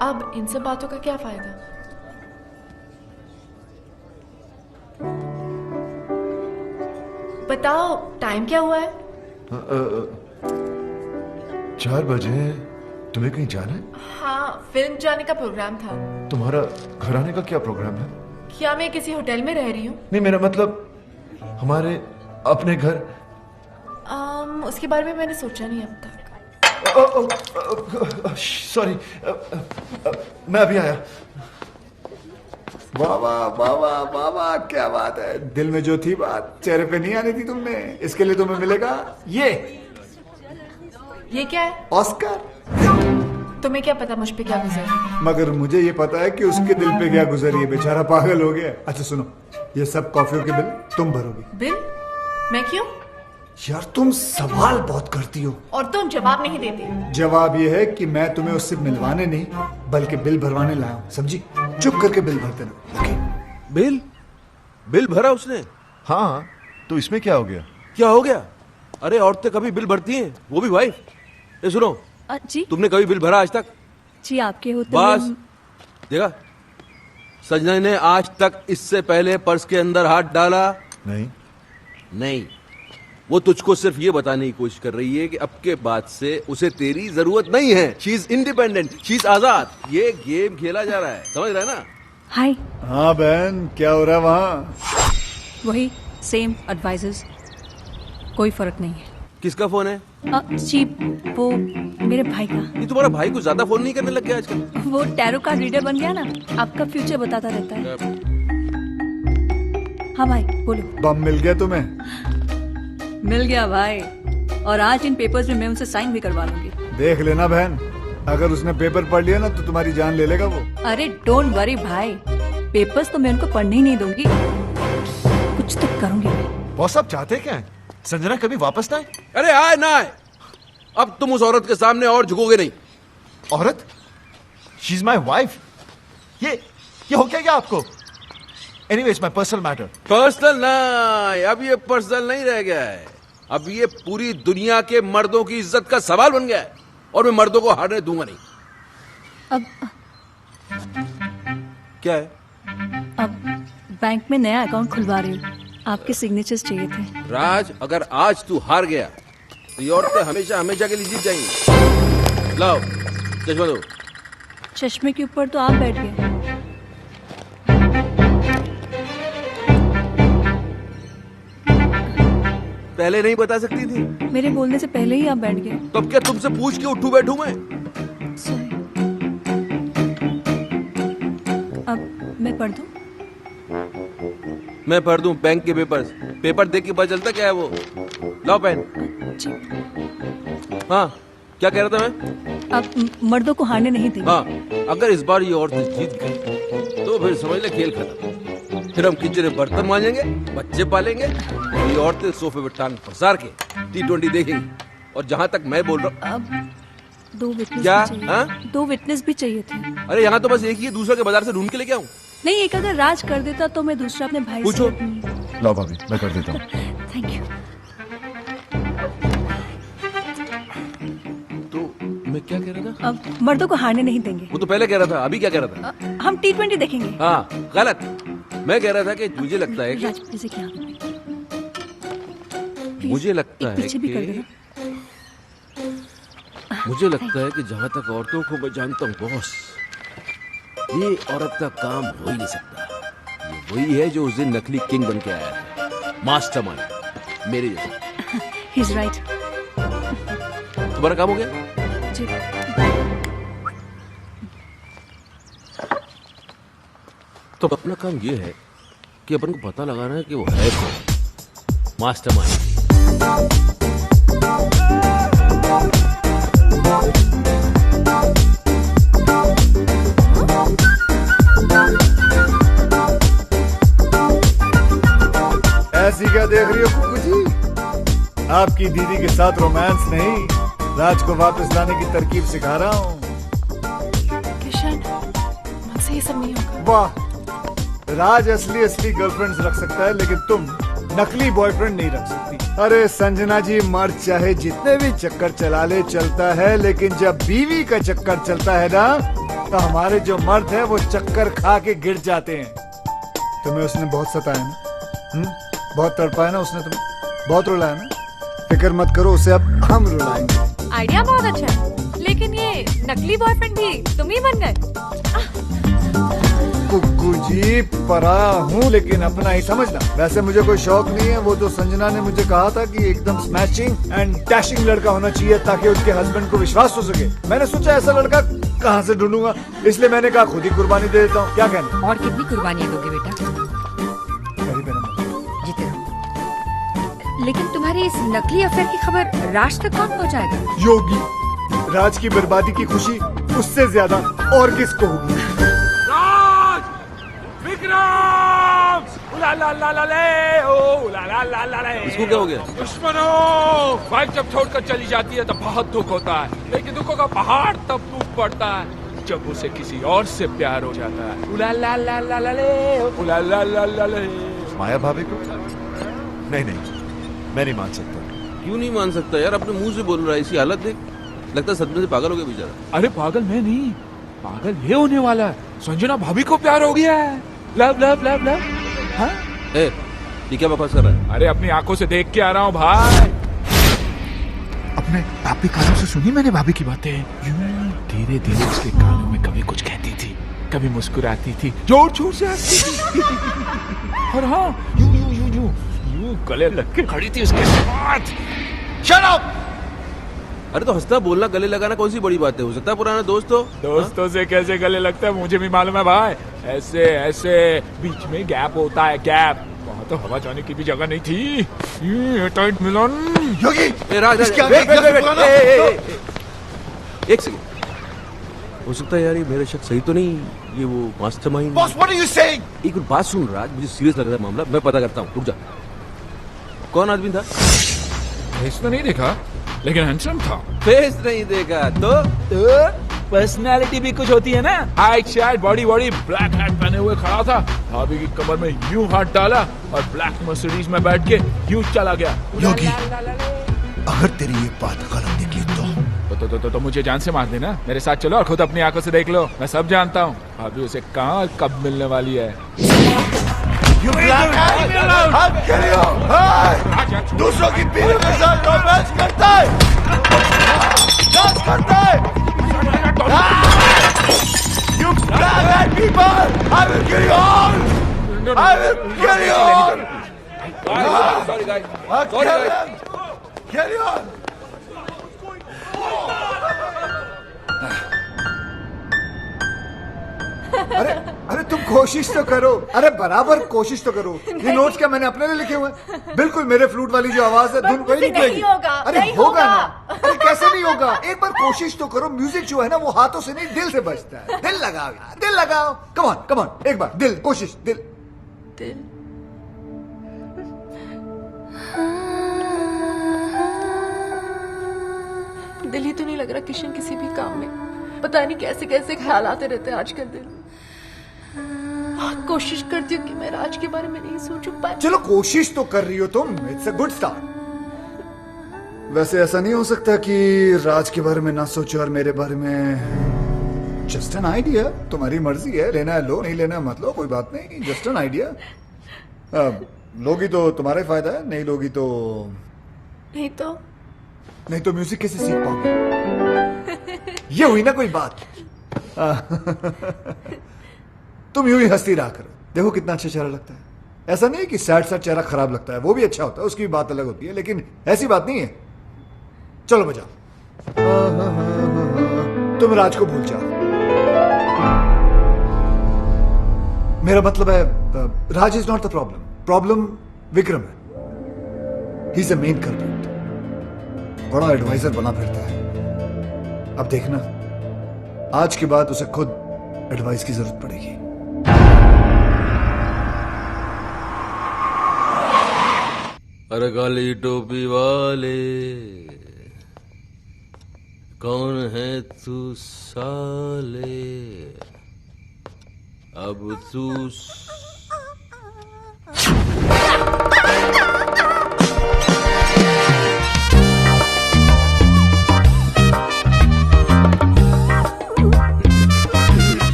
अब इन सब बातों का क्या फायदा? बताओ, टाइम क्या हुआ है? 4 बजे। तुम्हें कहीं जाना है? हाँ, फिल्म जाने का प्रोग्राम था। तुम्हारा घर आने का क्या प्रोग्राम है? क्या मैं किसी होटल में रह रही हूँ? नहीं, मेरा मतलब हमारे अपने घर। उसके बारे में मैंने सोचा नहीं अब तक। सॉरी, मैं अभी आया। वाह वाह वाह वाह वाह वाह, क्या बात है। दिल में जो थी बात चेहरे पे नहीं आनी थी तुमने, इसके लिए तुम्हें मिलेगा ये क्या है? ऑस्कर। तुम्हें क्या पता मुझ पे क्या गुजरा? मगर मुझे ये पता है कि उसके दिल पे क्या गुजरी है, बेचारा पागल हो गया। अच्छा सुनो, ये सब कॉफियों के बिल तुम भरोगी। बिल? मैं क्यों? यार तुम सवाल बहुत करती हो और तुम जवाब नहीं देते। जवाब ये है कि मैं तुम्हें उससे मिलवाने नहीं बल्कि बिल भरवाने लाया हूँ, समझी? चुप करके बिल भर देना। ओके? बिल भरा उसने? हाँ, तो इसमें क्या हो गया? क्या हो गया? अरे औरतें कभी बिल भरती हैं, वो भी वाइफ। ये सुनो, जी, तुमने कभी बिल भरा आज तक? जी आपके होते बस देखा, संजना ने आज तक इससे पहले पर्स के अंदर हाथ डाला नहीं। वो तुझको सिर्फ ये बताने की कोशिश कर रही है कि अब के बाद से उसे तेरी जरूरत नहीं है। She is independent, she is आजाद। ये गेम खेला जा रहा है, समझ रहा है ना? हाय। हाँ बहन, क्या हो रहा है वहाँ? वही सेम एडवाइजर्स, कोई फर्क नहीं है। किसका फोन है? जी वो मेरे भाई का। ये तुम्हारा भाई कुछ ज्यादा फोन नहीं करने लग गया आजकल? वो टैरो कार्ड रीडर बन गया ना, आपका फ्यूचर बताता रहता है। हाँ भाई बोलो। बम मिल गया तुम्हें? मिल गया भाई, और आज इन पेपर्स में मैं उनसे साइन भी करवा लूंगी। देख लेना बहन, अगर उसने पेपर पढ़ लिया ना तो तुम्हारी जान ले लेगा वो। अरे डोंट वरी भाई, पेपर्स तो मैं उनको पढ़ने ही नहीं दूंगी, कुछ तो करूंगी मैं। बॉस आप चाहते क्या है? संजना कभी वापस ना आए? अरे आए ना आए, अब तुम उस औरत के सामने और झुकोगे नहीं। औरत? She is my wife. ये हो क्या आपको? Anyways my personal matter. Personal नहीं, अब ये पर्सनल नहीं रह गया है, अब ये पूरी दुनिया के मर्दों की इज्जत का सवाल बन गया है, और मैं मर्दों को हारने दूंगा नहीं। अब क्या है? अब बैंक में नया अकाउंट खुलवा रही हूँ, आपके सिग्नेचर्स चाहिए थे। राज, अगर आज तू हार गया तो ये औरतें हमेशा हमेशा के लिए जीत जाएंगी। लाओ चश्मा दो। चश्मे के ऊपर तो आप बैठ गए। पहले नहीं बता सकती थी? मेरे बोलने से पहले ही आप बैठ गए। तब क्या तुमसे पूछ के उठू बैठू मैं? अब मैं पढ़ दूं? मैं पढ़ दूं बैंक के पेपर्स? पेपर देख के पता चलता क्या है वो। लाओ पेन। हाँ क्या कह रहा था मैं? आप मर्दों को हारने नहीं देंगे। हाँ, अगर इस बार ये औरतें जीत गई तो फिर समझ ले खेल खत्म। फिर हम किचन में बर्तन मांजेंगे, बच्चे पालेंगे, ये औरतें सोफे पे टांग पसार के T20 देखेंगी। और जहाँ तक मैं बोल रहा हूँ, अब 2 विटनेस क्या? भी चाहिए। हाँ? 2 विटनेस भी चाहिए थे। अरे यहाँ तो बस एक ही है, दूसरा के बाजार से ढूंढ के लेके आऊँ? नहीं, एक अगर राज कर देता तो मैं दूसरा अपने भाई पूछो। से। लो भाभी मैं कर देता हूँ। Thank you. तो मैं क्या कह रहा था? अब मर्दों को हारने नहीं देंगे। वो तो पहले कह रहा था, अभी क्या कह रहा था? हम T20 देखेंगे। हाँ गलत, मैं कह रहा था कि मुझे लगता है राज कि प्लीज क्या मुझे लगता है पीछे भी कर कि देना। मुझे लगता है कि जहां तक औरतों को मैं जानता हूँ बॉस, ये औरत का काम हो ही नहीं सकता। ये वही है जो उस दिन नकली किंग बन के आया था, मास्टरमाइंड मेरे जैसा। He is right. तुम्हारा काम हो गया? जी। तो अपना काम ये है कि अपन को पता लगाना है कि वो है कौन मास्टरमाइंड। ऐसी क्या देख रही हो कुकू जी? आपकी दीदी के साथ रोमांस नहीं, राज को वापस लाने की तरकीब सिखा रहा हूँ। किशन, मुझसे ये सब नहीं होगा। वाह, राज असली गर्लफ्रेंड्स रख सकता है, लेकिन तुम नकली बॉयफ्रेंड नहीं रख सकती। अरे संजना जी, मर्द चाहे जितने भी चक्कर चला ले चलता है, लेकिन जब बीवी का चक्कर चलता है ना, तो हमारे जो मर्द है वो चक्कर खा के गिर जाते हैं। तुम्हें उसने बहुत सताया ना? बहुत तड़पाया ना उसने तुम्हें? बहुत रुलाया ना? फिक्र मत करो, उसे अब हम रुलाएंगे। आइडिया बहुत अच्छा है, लेकिन ये नकली बॉयफ्रेंड भी तुम ही बन गए। कुकू जी, पराया हूँ लेकिन अपना ही समझना। वैसे मुझे कोई शौक नहीं है, वो तो संजना ने मुझे कहा था कि एकदम स्मैशिंग एंड डैशिंग लड़का होना चाहिए ताकि उसके हस्बैंड को विश्वास हो सके। मैंने सोचा ऐसा लड़का कहाँ से ढूंढूंगा, इसलिए मैंने कहा खुद ही कुर्बानी दे देता हूँ। क्या कहना? और कितनी कुर्बानियां दोगे बेटा? जीते रहो। लेकिन तुम्हारी इस नकली अफेयर की खबर राज तक कौन पहुंचाएगा? योगी, राज की बर्बादी की खुशी उससे ज्यादा और किसको होगी? इसको क्या हो गया? दुश्मनों, वाइफ जब छोड़कर चली जाती है तो बहुत दुख होता है, लेकिन दुखों का पहाड़ तब टूट पड़ता है जब उसे किसी और से प्यार हो जाता है। उला ला ला ला ला ले, उला ला ला ला ले। माया भाभी को? नहीं, मैं नहीं मान सकता। क्यों नहीं मान सकता यार? अपने मुंह से बोल रहा है, इसी हालत देख, लगता है सदमे से पागल हो गया बेचारा। अरे पागल मैं नहीं, पागल ये होने वाला है। संजना भाभी को प्यार हो गया है। Love love love love. हाँ? ये क्या बकवास कर रहा है? अरे अपनी आंखों से देख के आ रहा हूँ भाई। अपने भाभी कानों से सुनी मैंने भाभी की बातें। धीरे धीरे उसके कानों में कभी कुछ कहती थी, कभी मुस्कुराती थी, जोर जोर से हंसती थी। और हाँ, यूं गले लग के खड़ी थी उसके साथ। Shut up. अरे तो हंसना बोलना गले लगाना कौन सी बड़ी बात है, हो सकता है पुराना दोस्त हो। दोस्तों से कैसे गले लगता है मुझे भी मालूम है भाई, ऐसे ऐसे बीच में गैप होता है, गैप। वहाँ तो हवा जाने की भी जगह नहीं थी। ये टाइट मिलन। योगी राज इसके आगे एक लफ्ज़ बोला ना। एक सेकंड, हो सकता है यार ये मेरा शक सही तो नहीं, ये वो mastermind. Boss what are you saying? एक बात सुन राज, मुझे सीरियस लग रहा है मामला, मैं पता करता हूँ, रुक जा। कौन आदमी था? फेस तो नहीं देखा लेकिन हैंडसम था। फेस नहीं देखा तो पर्सनालिटी भी कुछ होती है ना। Height शाइट body body, black hat पहने हुए खड़ा था, भाभी की कमर में यूं हाथ डाला और ब्लैक मर्सिडीज में बैठ के यूं चला गया। योगी अगर तेरी ये बात गलत निकली तो मुझे जान से मार देना, मेरे साथ चलो और खुद अपनी आंखों से देख लो, मैं सब जानता हूँ भाभी उसे कहाँ और कब मिलने वाली है। You black hat! I'll kill you! Hey! दूसरों की बीवी के साथ रोमांस करता है, डांस करता है। You black hat people! I will kill you all! I will kill you all! Sorry guys. I'll kill them! Kill you all! अरे अरे तुम कोशिश तो करो, अरे बराबर कोशिश तो करो। ये नोट्स क्या मैंने अपने लिए लिखे हुए हैं? बिल्कुल मेरे फ्लूट वाली जो आवाज है धुन वही निकलेगी। नहीं होगा, अरे नहीं होगा होगा। ना। अरे कैसे नहीं होगा, एक बार कोशिश तो करो। म्यूजिक जो है ना वो हाथों से नहीं दिल से बजता है। दिल लगाओ यार, दिल लगाओ। कम ऑन कम ऑन, एक बार दिल, कोशिश दिल। दिल ही तो नहीं लग रहा किशन किसी भी काम में, पता नहीं कैसे कैसे ख्याल आते रहते हैं आजकल दिल में। कोशिश करती हूँ कि मैं राज के बारे में नहीं सोचूं, पर चलो कोशिश तो कर रही हो तुम, इट्स अ गुड स्टार्ट। वैसे ऐसा नहीं हो सकता कि राज के बारे में ना सोचो और मेरे बारे में। जस्ट एन आइडिया, तुम्हारी मर्जी है, लेना है लो, नहीं लेना है मत लो, कोई बात नहीं, जस्ट एन आइडिया। लोगी तो तुम्हारा ही फायदा है, नहीं लोगी तो नहीं तो म्यूजिक कैसे सीख पाओगे? ये हुई ना कोई बात। तुम यूं ही हंसती रहा करो, देखो कितना अच्छा चेहरा लगता है। ऐसा नहीं कि सैड सैड चेहरा खराब लगता है, वो भी अच्छा होता है, उसकी भी बात अलग होती है, लेकिन ऐसी बात नहीं है। चलो बजाओ। तुम राज को भूल जाओ। मेरा मतलब है Raj is not the problem, problem Vikram है। He is a main culprit, बड़ा एडवाइजर बना फिरता है। अब देखना, आज के बाद उसे खुद एडवाइस की जरूरत पड़ेगी। अरे काली टोपी वाले कौन है तू साले, अब तू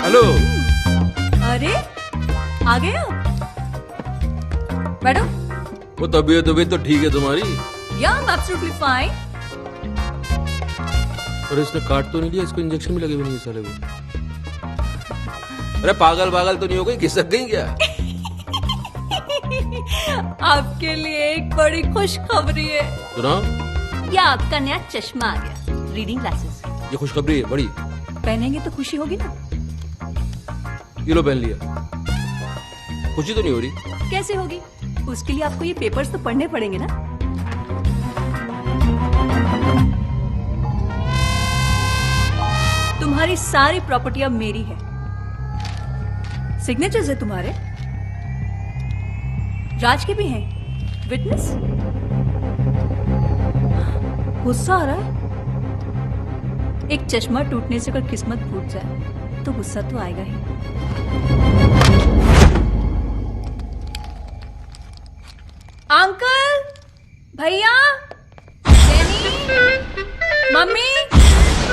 हेलो। अरे आ गए आप? बैठो। वो तबीयत तो ठीक है तुम्हारी? या एब्सोल्युटली फाइन। और इसने काट तो नहीं लिया, इसको इंजेक्शन भी लगे हुए नहीं साले को। अरे पागल तो नहीं हो गई, खिसक गई क्या? आपके लिए एक बड़ी खुशखबरी है। सुनाओ। या आपका नया चश्मा आ गया, रीडिंग ग्लासेस। ये खुशखबरी है बड़ी। पहनेंगे तो खुशी होगी ना। ये लो पहन लिया, खुशी तो नहीं हो रही? कैसे होगी? उसके लिए आपको ये पेपर्स तो पढ़ने पड़ेंगे ना। तुम्हारी सारी प्रॉपर्टी अब मेरी है, सिग्नेचर्स है तुम्हारे, राज के भी हैं, विटनेस। गुस्सा आ रहा है? एक चश्मा टूटने से अगर किस्मत फूट जाए तो गुस्सा तो आएगा ही। अंकल, भैया, मम्मी,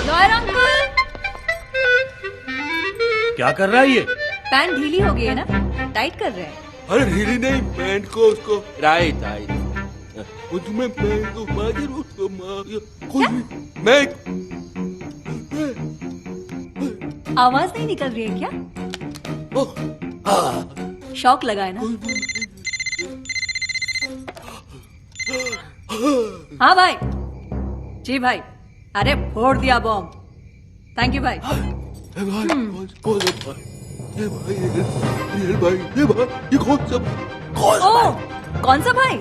लॉयर अंकल। क्या कर रहा है ये? पैंट ढीली हो गई है ना, टाइट कर रहे हैं। अरे ढीली नहीं, पैंट को उसको राइट। तुम्हें पैंट को मार उसको मैं आवाज नहीं निकल रही है क्या? शौक लगा है ना। हाँ भाई। जी भाई। अरे फोड़ दिया बॉम्ब। थैंक यू भाई। कौन सा भाई?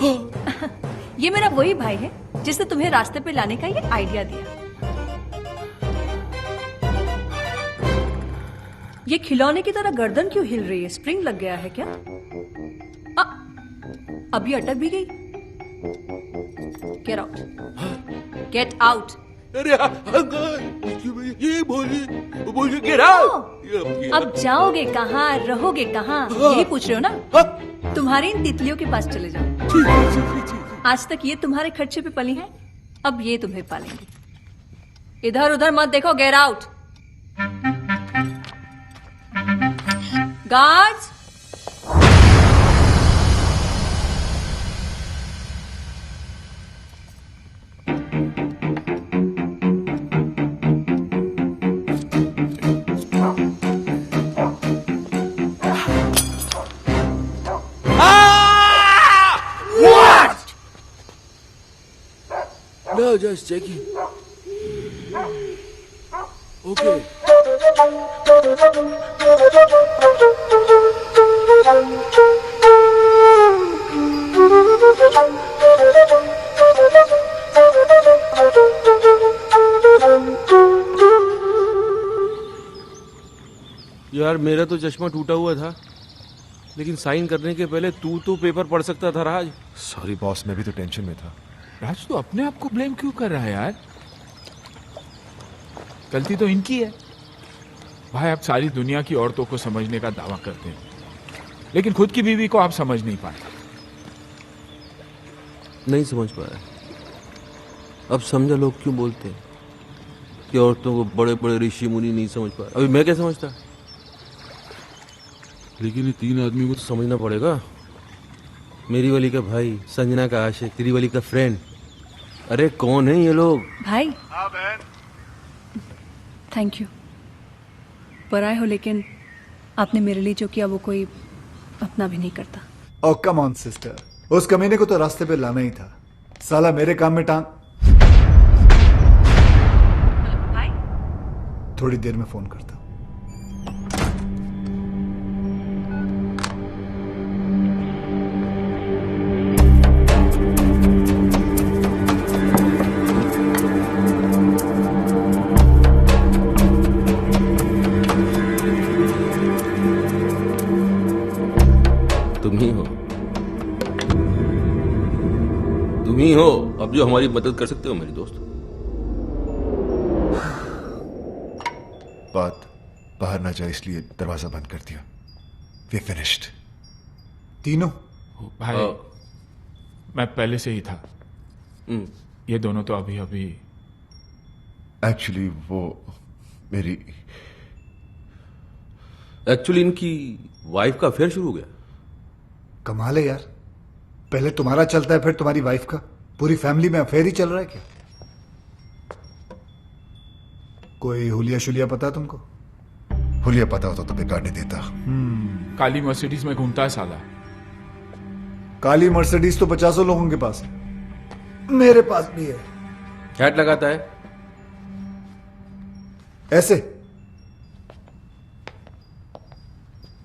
ये मेरा वही भाई है जिसने तुम्हें रास्ते पे लाने का ये आइडिया दिया। ये खिलौने की तरह गर्दन क्यों हिल रही है? स्प्रिंग लग गया है क्या? अभी अटक भी गई। Get out, get out. अरे ये बोलिए गेट आउट। अब जाओगे कहाँ, रहोगे कहाँ, यही पूछ रहे हो ना? तुम्हारी इन तितलियों के पास चले जाओ। आज तक ये तुम्हारे खर्चे पे पली हैं, अब ये तुम्हें पालेंगे। इधर उधर मत देखो, get out. Guards, No, just checking. Okay. यार मेरा तो चश्मा टूटा हुआ था, लेकिन साइन करने के पहले तू तो पेपर पढ़ सकता था राज। सॉरी बॉस, मैं भी तो टेंशन में था। राज तो अपने आप को ब्लेम क्यों कर रहा है यार? गलती तो इनकी है। भाई आप सारी दुनिया की औरतों को समझने का दावा करते हैं, लेकिन खुद की बीवी को आप समझ नहीं पाए। नहीं समझ पाया। अब समझा लोग क्यों बोलते हैं कि औरतों को बड़े बड़े ऋषि मुनि नहीं समझ पाए। अभी मैं क्या समझता, लेकिन ये तीन आदमी को तो समझना पड़ेगा। मेरी वाली का भाई, संजना का आशिक, तेरी वाली का फ्रेंड। अरे कौन है ये लोग? भाई। हाँ बहन। Thank you. पराए हो, लेकिन आपने मेरे लिए जो किया वो कोई अपना भी नहीं करता। ओ कम ऑन सिस्टर, उस कमीने को तो रास्ते पे लाना ही था। साला मेरे काम में टांग। भाई, थोड़ी देर में फोन करता हूं। तुम ही हो अब जो हमारी मदद कर सकते हो मेरी दोस्त। बात बाहर ना जाए इसलिए दरवाजा बंद कर दिया। We finished. तीनों? भाई मैं पहले से ही था। ये दोनों तो अभी अभी। एक्चुअली वो मेरी इनकी वाइफ का अफेयर शुरू हो गया। कमाल है यार, पहले तुम्हारा चलता है फिर तुम्हारी वाइफ का। पूरी फैमिली में अफेयर ही चल रहा है क्या? कोई हुलिया शुलिया पता है तुमको? हुलिया पता होता तो बेकार नहीं देता। काली मर्सिडीज में घूमता है साला। काली मर्सिडीज तो 50 लोगों के पास है, मेरे पास भी है। हैट लगाता है ऐसे।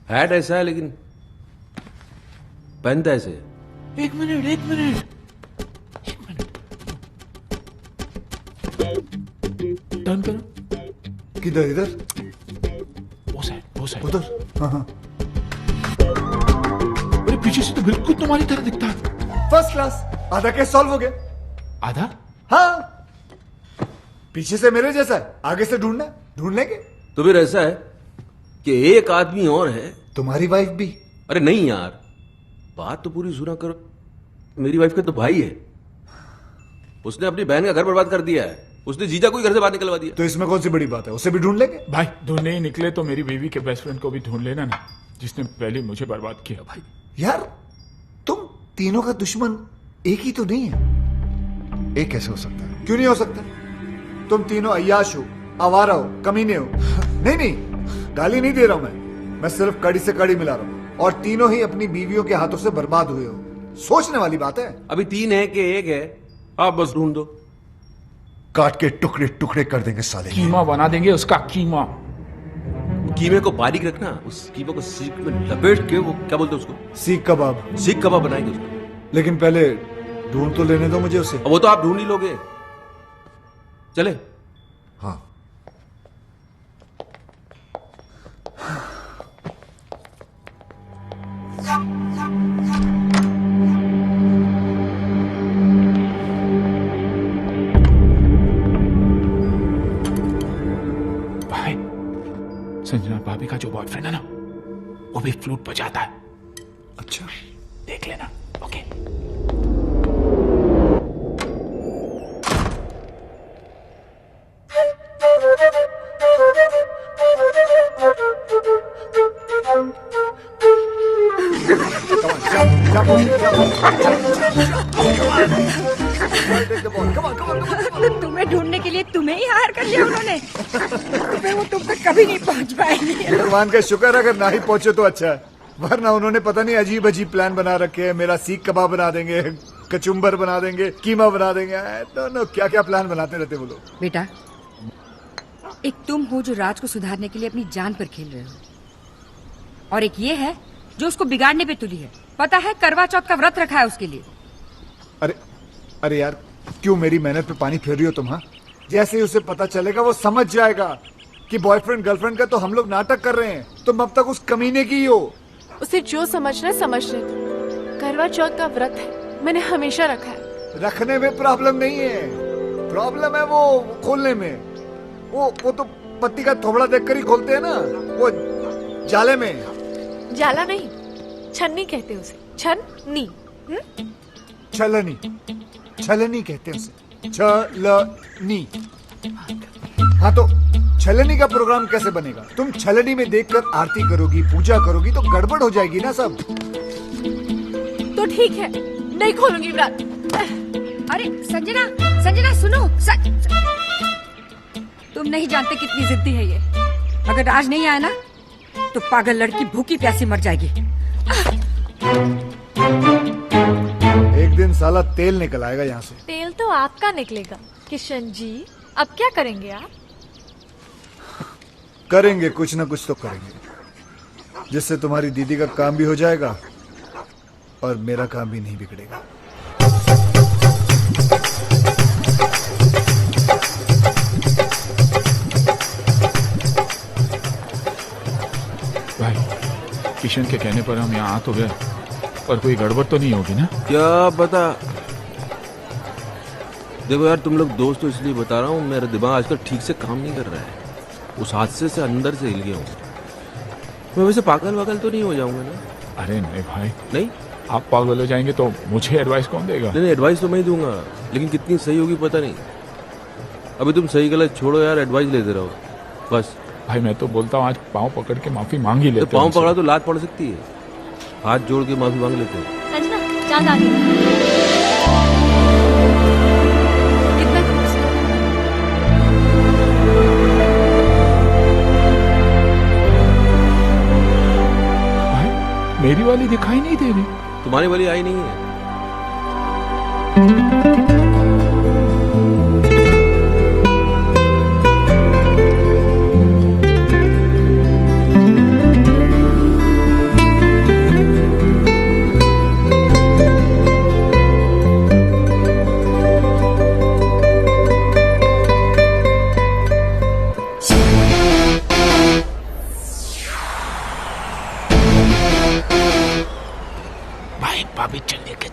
हैट ऐसा है लेकिन पहनता ऐसे है। एक मिनट टर्न करो। किधर? इधर? वो साइड उधर। हाँ। अरे पीछे से तो बिल्कुल तुम्हारी तरह दिखता है। First class. आधा केस सॉल्व हो गया। आधा? हाँ, पीछे से मेरे जैसा है, आगे से ढूंढ लेंगे। तो फिर ऐसा है कि एक आदमी और है। तुम्हारी वाइफ भी? अरे नहीं यार, बात तो पूरी सुना करो। मेरी वाइफ का तो भाई है, उसने अपनी बहन का घर बर्बाद कर दिया है। उसने जीजा को ही घर से बाहर निकलवा दिया। तो इसमें कौन सी बड़ी बात है? उसे भी ढूंढ लेंगे। भाई ढूंढने ही निकले तो मेरी बीवी के बेस्ट फ्रेंड को भी ढूंढ लेना ना, जिसने पहले मुझे बर्बाद किया। भाई यार तुम तीनों का दुश्मन एक ही तो नहीं है। एक कैसे हो सकता है? क्यों नहीं हो सकता? तुम तीनों अय्याश हो, आवारा हो, कमीने हो। नहीं, गाली नहीं दे रहा हूं मैं सिर्फ कड़ी से कड़ी मिला रहा हूं। और तीनों ही अपनी बीवियों के हाथों से बर्बाद हुए हो। सोचने वाली बात है। अभी 3 है कि 1 है आप बस ढूंढ दो। काट के टुकड़े टुकड़े कर देंगे साले। कीमा बना देंगे उसका, कीमा। कीमे को बारीक रखना, उस कीमे को सीख में लपेट के, वो क्या बोलते हैं उसको, सीख कबाब। सीख कबाब बनाएंगे उसको। लेकिन पहले ढूंढ तो लेने दो मुझे उसे। वो तो आप ढूंढ ही लोगे। चले? हाँ। भाई, संजना भाभी का जो बॉयफ्रेंड है ना, वो भी फ्लूट बजाता है। अच्छा, देख लेना। ओके। तो तुम्हें ढूंढने के लिए तुम्हें ही हायर कर लिया उन्होंने। तुम्हें वो तुम तक कभी नहीं पहुंच पाएंगे। भगवान का शुक्र, अगर ना ही पहुंचे तो अच्छा है, वरना उन्होंने पता नहीं अजीब अजीब प्लान बना रखे हैं। मेरा सीख कबाब बना देंगे, कचुम्बर बना देंगे, कीमा बना देंगे, नो क्या क्या प्लान बनाते रहते वो लोग। बेटा, एक तुम हो जो राज को सुधारने के लिए अपनी जान पर खेल रहे हो, और एक ये है जो उसको बिगाड़ने पे तुली है। पता है करवा चौथ का व्रत रखा है उसके लिए। अरे अरे यार, क्यों मेरी मेहनत पे पानी फेर रही हो तुम? हाँ, जैसे ही उसे पता चलेगा वो समझ जाएगा कि बॉयफ्रेंड गर्लफ्रेंड का तो हम लोग नाटक कर रहे हैं, तुम अब तक उस कमीने की ही हो। उसे जो समझना है समझने दो। करवा चौथ का व्रत है, मैंने हमेशा रखा है। रखने में प्रॉब्लम नहीं है, प्रॉब्लम है वो खोलने में। वो तो पत्ती का थोबड़ा देखकर ही खोलते हैं ना, वो जाले में। जाला नहीं, छन्नी कहते उसे। छन्नी। छलनी, छलनी कहते हैं उसे, छलनी। हाँ, तो छलनी का प्रोग्राम कैसे बनेगा? तुम छलनी में देखकर आरती करोगी, पूजा करोगी तो गड़बड़ हो जाएगी ना सब। तो ठीक है, नहीं खोलूंगी व्रत। अरे संजना, संजना सुनो। तुम नहीं जानते कितनी जिद्दी है ये। अगर राज नहीं आया ना तो पागल लड़की भूखी प्यासी मर जाएगी। एक दिन साला तेल निकल आएगा यहाँ से। तेल तो आपका निकलेगा किशन जी। अब क्या करेंगे आप? करेंगे कुछ ना कुछ तो करेंगे, जिससे तुम्हारी दीदी का काम भी हो जाएगा और मेरा काम भी नहीं बिगड़ेगा। भाई, किशन के कहने पर हम यहाँ आ तो गए, पर कोई गड़बड़ तो नहीं होगी ना? क्या पता। देखो यार, तुम लोग दोस्त तो इसलिए बता रहा हूँ, मेरा दिमाग आजकल ठीक से काम नहीं कर रहा है। उस हादसे से अंदर से हिल गया हूँ मैं। वैसे पागल वागल तो नहीं हो जाऊंगा ना? अरे नहीं भाई। नहीं? आप पागल हो जाएंगे तो मुझे एडवाइस कौन देगा? नहीं, एडवाइस तो मैं ही दूंगा, लेकिन कितनी सही होगी पता नहीं। अभी तुम सही गलत छोड़ो यार, एडवाइस लेते रहो बस। भाई मैं तो बोलता हूँ आज पाँव पकड़ के माफी मांग ही लेते। तो पाँव पकड़ा तो लात पड़ सकती है, हाथ जोड़ के माफी मांग लेते हैं। संजना, चांद आ गया। मेरी वाली दिखाई नहीं दे रही। तुम्हारी वाली आई नहीं है। भाभी चलने के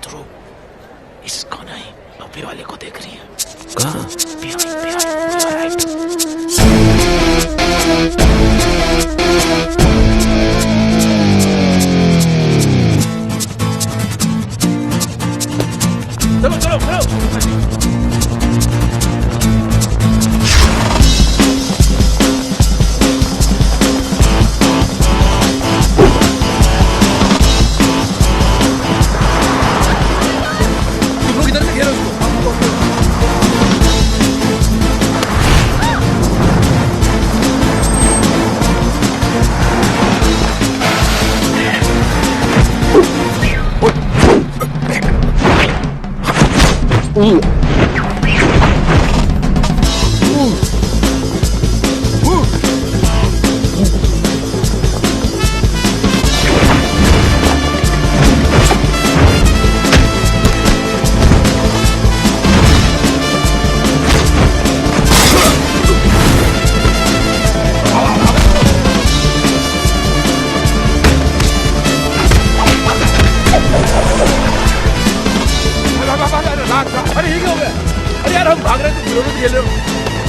ये लो,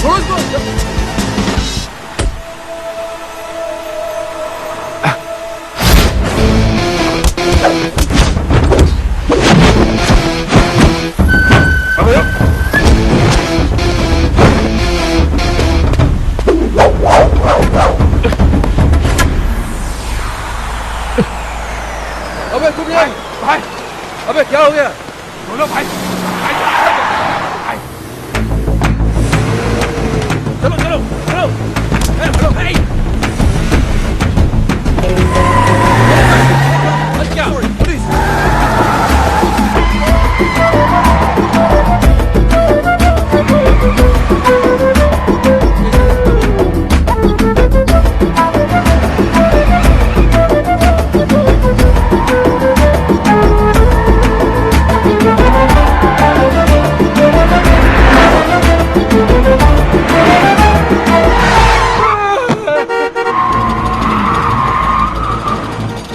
छोड़ो इसको। अबे तुम यार भाई अबे क्या हो गया? बोलो भाई चलो चलो चलो चलो भाई क्या पुलिस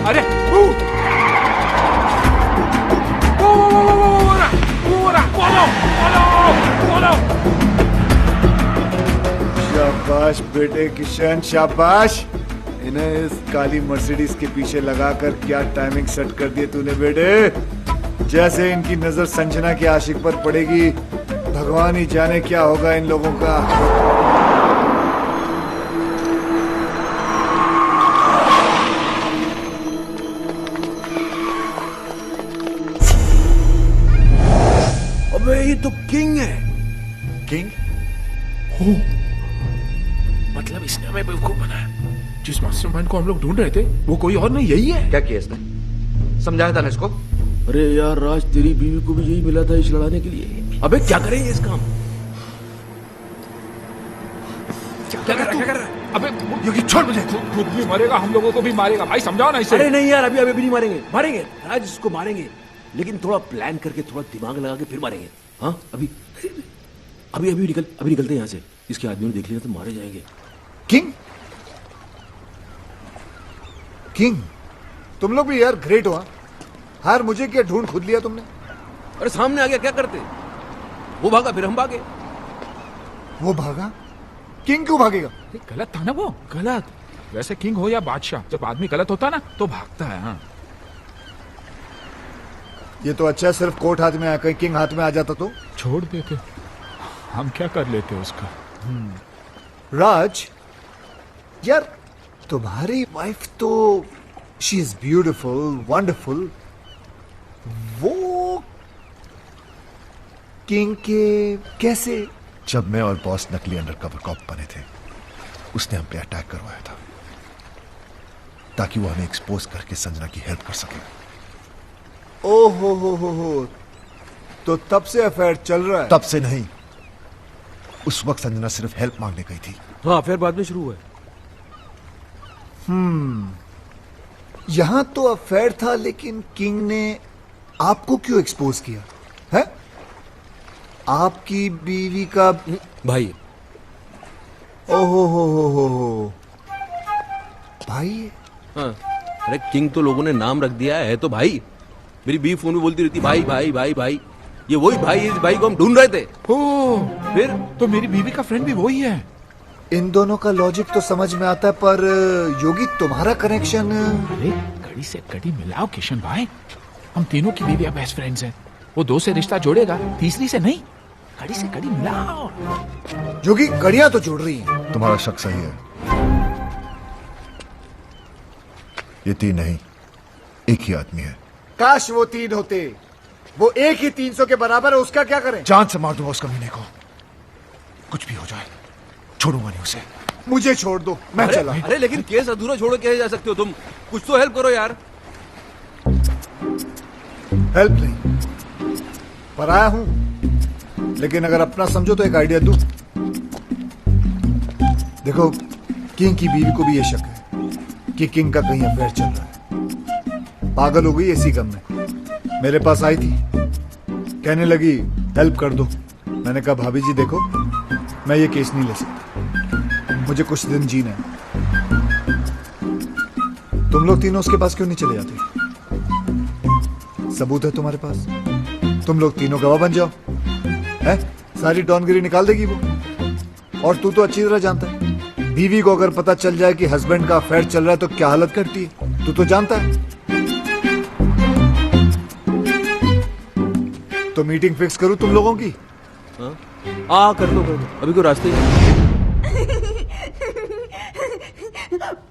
अरे शाबाश बेटे किशन शाबाश। इन्हें इस काली मर्सिडीज के पीछे लगाकर क्या टाइमिंग सेट कर दी तूने बेटे। जैसे इनकी नजर संजना के आशिक पर पड़ेगी, भगवान ही जाने क्या होगा इन लोगों का। अबे ये तो किंग है। किंग? हो मतलब इसने हमें बेवकूफ बनाया। जिस मास्टरमाइंड को हम लोग ढूंढ रहे थे वो कोई और नहीं, यही है। क्या किया इसने? समझाया था ना इसको? अरे यार राज, तेरी बीवी को भी यही मिला था इस लड़ाने के लिए। अबे क्या करेंगे इस काम? क्या कर रहा है? अबे योगी छोड़ मुझे। खुद भी मरेगा, हम लोगों को भी मारेगा। भाई समझाओ ना इसे। अरे नहीं यार, अभी अभी नहीं मारेंगे। मारेंगे राज, इसको मारेंगे, लेकिन थोड़ा प्लान करके, थोड़ा दिमाग लगा के फिर मारेंगे। हाँ अभी अभी अभी निकलते हैं यहाँ से। इसके आदमी ने देख लिया तो मारे जाएंगे। किंग? किंग तुम लोग भी यार ग्रेट हो। हार मुझे क्या ढूंढ खुद लिया तुमने? अरे सामने आ गया, क्या करते? वो भागा फिर हम भागे। वो भागा? किंग क्यों भागेगा? गलत था ना वो। गलत वैसे किंग हो या बादशाह, जब आदमी गलत होता ना तो भागता है। हाँ ये तो अच्छा सिर्फ कोर्ट हाथ में आया, कहीं किंग हाथ में आ जाता तो छोड़ देते, हम क्या कर लेते उसका। राज यार तुम्हारी वाइफ तो शी इज ब्यूटिफुल वंडरफुल, वो किंग के कैसे? जब मैं और बॉस नकली अंडरकवर कॉप बने थे, उसने हम पे अटैक करवाया था ताकि वो हमें एक्सपोज करके संजना की हेल्प कर सके। ओ हो, तो तब से अफेयर चल रहा है? तब से नहीं, उस वक्त संजना सिर्फ हेल्प मांगने गई थी। हाँ फिर बाद में शुरू हुआ। यहां तो अफेयर था, लेकिन किंग ने आपको क्यों एक्सपोज किया है? आपकी बीवी का भाई। ओहो हो भाई। हाँ अरे किंग तो लोगों ने नाम रख दिया है तो भाई। मेरी बीवी फोन में बोलती रहती भाई भाई भाई भाई। ये वही भाई, इस भाई को हम ढूंढ रहे थे। फिर तो मेरी बीवी का फ्रेंड भी वही है। इन दोनों का लॉजिक तो समझ में आता है, पर योगी तुम्हारा कनेक्शन। अरे कड़ी से कड़ी मिलाओ किशन भाई, हम तीनों की बीवियां बेस्ट फ्रेंड्स हैं। वो दो से रिश्ता जोड़ेगा, तीसरी से नहीं। कड़ी से कड़ी मिलाओ। योगी कड़ियां तो जोड़ रही हैं। तुम्हारा शक सही है, ये तीन नहीं, एक ही आदमी है। काश वो तीन होते, वो एक ही 300 के बराबर है, उसका क्या करें? जान से मार दूंगा उस कमीने को, कुछ भी हो जाए छोड़ूंगा नहीं उसे। मुझे छोड़ दो, मैं चला। अरे लेकिन केस अधूरा छोड़ के जा सकते हो तुम? कुछ तो हेल्प करो यार। हेल्प नहीं, पराया हूं, लेकिन अगर अपना समझो तो एक आइडिया दूं। देखो किंग की बीवी को भी ये शक है कि किंग का कहीं अफेयर चल रहा है। पागल हो गई इसी गम में, मेरे पास आई थी, कहने लगी हेल्प कर दो। मैंने कहा भाभी जी देखो, मैं ये केस नहीं ले सकता, मुझे कुछ दिन जीना है। तुम लोग तीनों उसके पास क्यों नहीं चले जाते? सबूत है तुम्हारे पास, तुम लोग तीनों गवाह बन जाओ। है सारी डॉनगिरी निकाल देगी वो। और तू तो अच्छी तरह जानता है, बीवी को अगर पता चल जाए कि हस्बैंड का अफेयर चल रहा है तो क्या हालत करती है, तू तो जानता है। तो मीटिंग फिक्स करूं तुम लोगों की? कर लो अभी कोई रास्ते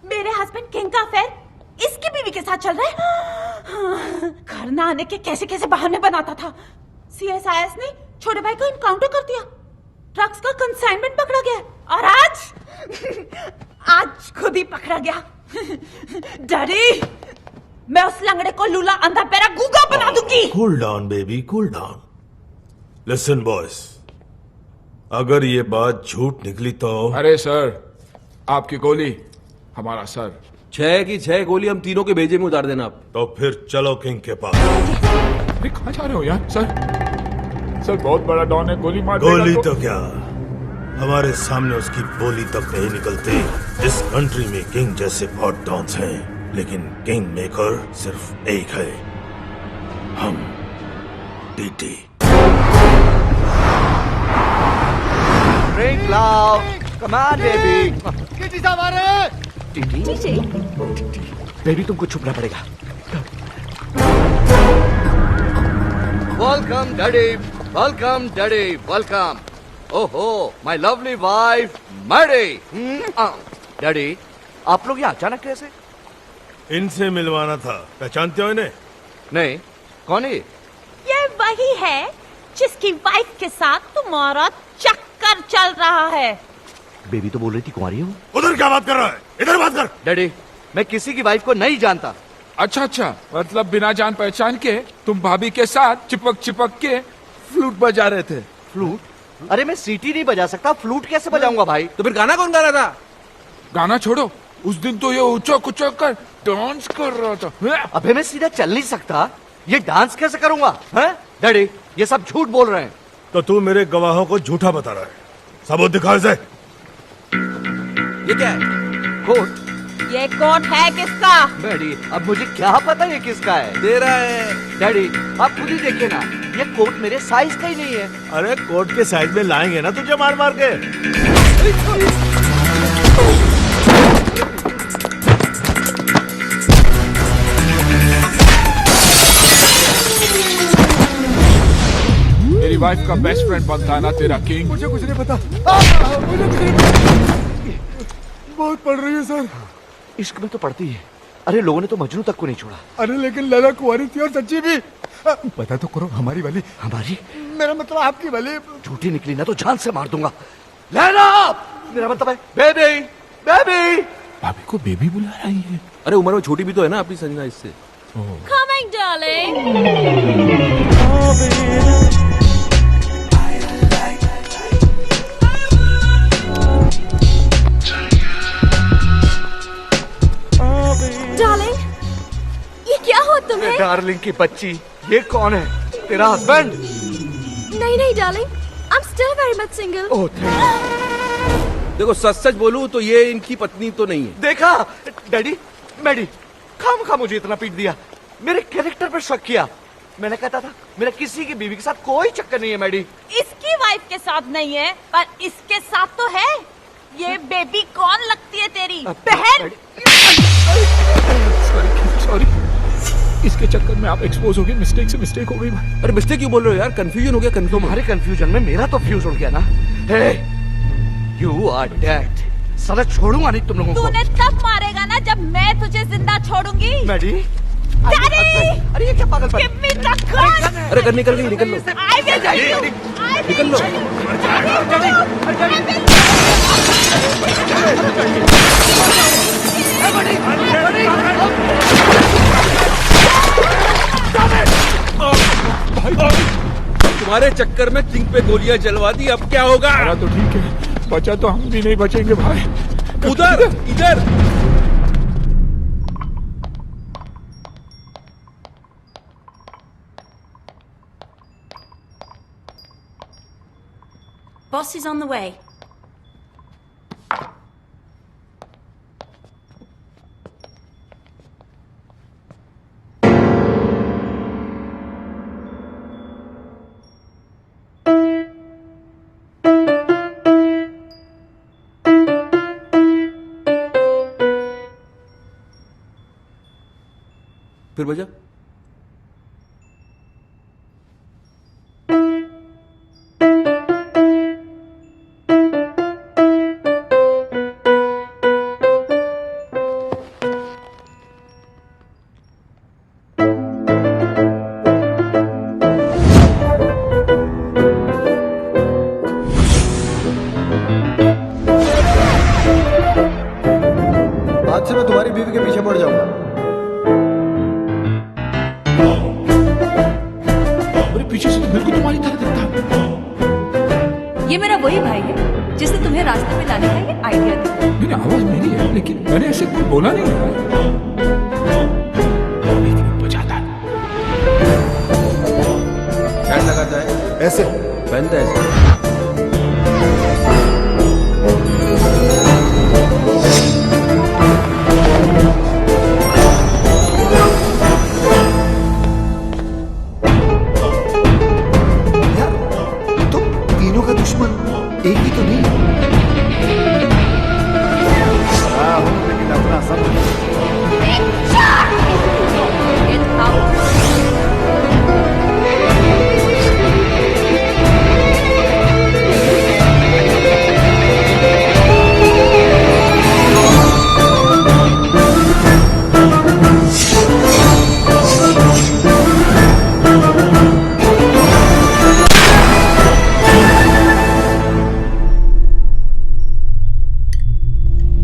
मेरे हस्बैंड किंग का अफेयर इसकी बीवी के साथ चल रहा है। घर ना आने के कैसे कैसे बहाने बनाता था। सीएसआईएस ने छोटे भाई को इनकाउंटर कर दिया, ड्रग्स का कंसाइनमेंट पकड़ा गया और आज खुद ही पकड़ा गया। डैडी, मैं उस लंगड़े को लूला अंधा पैरा गूंगा बना दूंगी। Cool down baby, cool down. Listen boys, अगर ये बात झूठ निकली तो अरे सर, आपकी गोली हमारा सर। 6 की 6 गोली हम तीनों के भेजे में उतार देना आप। तो फिर चलो किंग के पास। अरे कहाँ जा रहे हो यार? सर बहुत बड़ा डॉन है, गोली मार गोली तो क्या, हमारे सामने उसकी बोली तक नहीं निकलती। इस कंट्री में किंग जैसे बहुत डॉन्स हैं, लेकिन किंग मेकर सिर्फ एक है, हम। TT. Drink loud. Come on, baby. TT साहब आ रहे हैं। टीटी? बेबी तुमको छुपना पड़ेगा। Welcome daddy, welcome daddy, welcome. ओहो, my lovely wife Maddy. Daddy, आप लोग यहाँ अचानक कैसे? इनसे मिलवाना था, पहचानते हो इन्हें? नहीं, कौन है ये वही है जिसकी वाइफ के साथ तुम्हारा चक्कर चल रहा है। बेबी तो बोल रही थी कुंवारी है वो। उधर क्या बात कर रहा है? इधर बात कर। डैडी, मैं किसी की वाइफ को नहीं जानता। अच्छा, मतलब बिना जान पहचान के तुम भाभी के साथ चिपक के फ्लूट बजा रहे थे। फ्लूट? अरे मैं सीटी नहीं बजा सकता, फ्लूट कैसे बजाऊंगा भाई? तो फिर गाना कौन गा रहा था? गाना छोड़ो, उस दिन तो ये उचक उचक कर डांस कर रहा था। अबे मैं सीधा चल नहीं सकता, ये डांस कैसे करूंगा? हैं? डैडी, ये सब झूठ बोल रहे हैं। तो तू मेरे गवाहों को झूठा बता रहा है, सबूत दिखा इसे। ये क्या है? कोट? ये कोट है किसका? डैडी, अब मुझे क्या पता ये किसका है? तेरा है। डैडी, आप खुद ही देखिए ना, ये कोट मेरे साइज का ही नहीं है। अरे कोट के साइज में लाएंगे ना तुझे मार मार के। मेरी वाइफ का बेस्ट फ्रेंड बनता है ना तेरा किंग। मुझे कुछ नहीं पता। मुझे कुछ नहीं पता। बहुत पढ़ रही है सर। इश्क में तो पढ़ती है। अरे लोगों ने तो मजनू तक को नहीं छोड़ा। अरे लेकिन लैला कुंवारी थी और सच्ची भी। पता तो करो, हमारी वाली। हमारी? मेरा मतलब आपकी वाली। झूठी निकली ना तो जान से मार दूंगा। लैला, मेरा मतलब है बेबी। बेबी, भाभी को बेबी बुला रही है। अरे उम्र में छोटी भी तो है ना अपनी संजना इससे। Coming, darling. डार्लिंग, ये क्या हो तुम्हें? डार्लिंग की बच्ची, ये कौन है? तेरा हस्बैंड? नहीं darling, I'm still very much single. ओह देखो सच बोलूं तो ये इनकी पत्नी तो नहीं है। देखा डैडी, मैडी खाम मुझे इतना पीट दिया, मेरे कैरेक्टर पर शक किया। मैंने कहता था मेरा किसी की बीवी के साथ कोई चक्कर नहीं है मैडी। इसकी वाइफ के साथ नहीं है, पर इसके साथ तो है। ये बेबी कौन लगती है तेरी बहन? सॉरी, इसके चक्कर में आप एक्सपोज हो गए। मिस्टेक हो गई भाई। अरे मिस्टेक क्यों बोल रहे हो यार? कंफ्यूजन हो गया। तुम्हारे कंफ्यूजन में मेरा तो फ्यूज उड़ गया ना। हे, यू आर डेड। साला छोड़ूंगा नहीं तुम लोगों को। तूने तब मारेगा ना जब मैं तुझे जिंदा छोड़ूंगी। मैडी, अरे ये क्या पागल? Give me the gun! अरे कर निकल गई, निकल लो। I will kill you! I will निकल लो। तुम्हारे चक्कर में किंग पे गोलियां जलवा दी, अब क्या होगा? अरे तो ठीक है, बचा तो हम भी नहीं बचेंगे भाई। उधर इधर। Boss is on the way. फिर बजा। आज से मैं तुम्हारी बीवी के पीछे पड़ जाऊंगा। अरे पीछे से तो बिल्कुल तुम्हारी तरह दिखता है। ये मेरा वही भाई है जिसने तुम्हें रास्ते में लाने का ये आइडिया दिया। नहीं आवाज मेरी है, लेकिन मैंने ऐसे कुछ बोला नहीं है। बजाता है। क्या लगाता है? ऐसे पहनता है ऐसे। तीनों का दुश्मन एक ही तो नहीं। हाँ हूँ, लेकिन अपना सब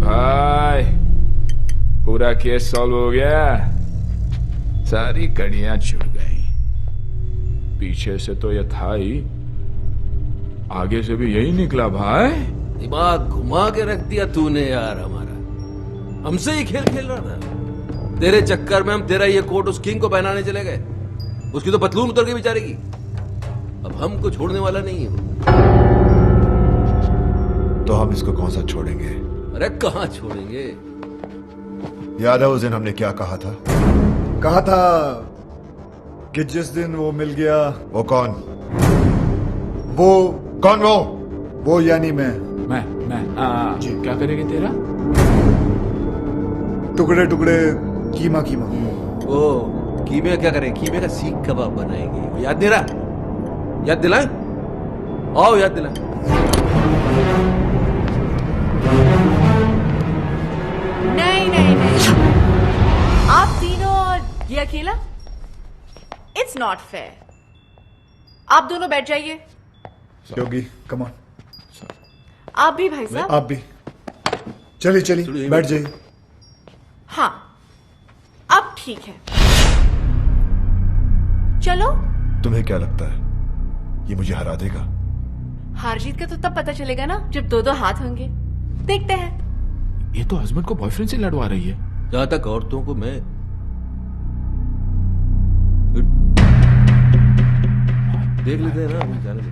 भाई पूरा केस सॉल्व हो गया, सारी कड़ियां छूट गई। पीछे से तो ये था ही, आगे से भी यही निकला भाई। दिमाग घुमा के रख दिया तूने यार हमारा। हमसे ही खेल खेल रहा था। तेरे चक्कर में हम तेरा ये कोट उस किंग को पहनाने चले गए। उसकी तो पतलून उतर के बेचारे की। अब हमको छोड़ने वाला नहीं है वो। तो हम इसको कौन सा छोड़ेंगे? अरे कहाँ छोड़ेंगे? याद है उस दिन हमने क्या कहा था? कहा था कि जिस दिन वो मिल गया। वो कौन? वो कौन? वो यानी मैं जी क्या करेंगे तेरा? टुकड़े टुकड़े कीमा कीमा। ओ कीमे क्या करें? कीमे का सीख कबाब बनाएंगे। याद नहीं रहा? याद दिलाएं? आओ याद दिलाएं। नहीं नहीं नहीं, आप तीनों और ये अकेला, इट्स नॉट फेयर। आप दोनों बैठ जाइए। योगी कम ऑन। आप भी भाई साहब। आप भी चलिए चलिए बैठ जाइए। हाँ अब ठीक है, चलो। तुम्हें क्या लगता है ये मुझे हरा देगा? हार जीत का तो तब पता चलेगा ना जब दो दो हाथ होंगे। देखते हैं। ये तो हस्बैंड को बॉयफ्रेंड से लड़वा रही है। जहां तक औरतों को मैं देख लेते हैं ना, अभी जाने दे।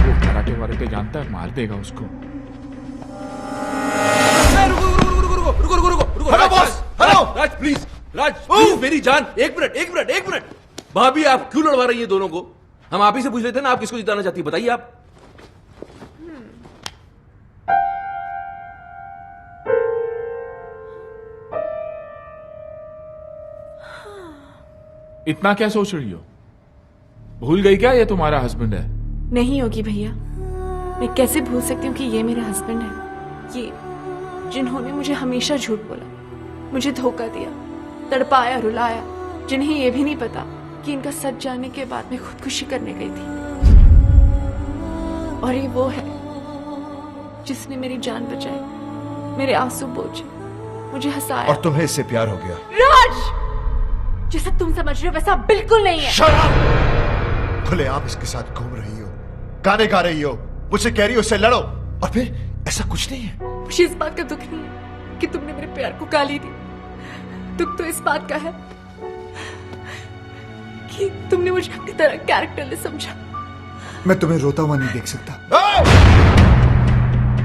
वो कराटे वाराटे जानता है, मार देगा उसको। रुको hello boss, hello Raj please, Raj please मेरी जान, एक मिनट। भाभी आप क्यों लड़वा रही है दोनों को? हम आप ही से पूछ लेते हैं ना, आप किसको जिताना चाहती है बताइए आप। इतना क्या सोच रही हो? भूल गई क्या ये तुम्हारा हस्बैंड है? नहीं होगी भैया, मैं कैसे भूल सकती हूँ कि ये मेरा हस्बैंड है। ये जिन्होंने मुझे हमेशा झूठ बोला, मुझे धोखा दिया, तड़पाया रुलाया, जिन्हें ये भी नहीं पता कि इनका सच जानने के बाद मैं खुदकुशी करने गई थी। और ये वो है जिसने मेरी जान बचाई, मेरे आंसू पोंछे, मुझे हंसाया। और तुम्हें इससे प्यार हो गया? राज, जैसा तुम समझ रहे हो वैसा बिल्कुल नहीं है। खुले आप इसके साथ घूम रही हो, गाने गा रही हो, मुझसे कह रही हो उससे लड़ो, और फिर ऐसा कुछ नहीं है। मुझे इस बात का दुख नहीं है कि तुमने मेरे प्यार को गाली दी। दुख तो इस बात का है कि तुमने मुझे अपनी तरह कैरेक्टरलेस समझा। मैं तुम्हें रोता हुआ नहीं देख सकता।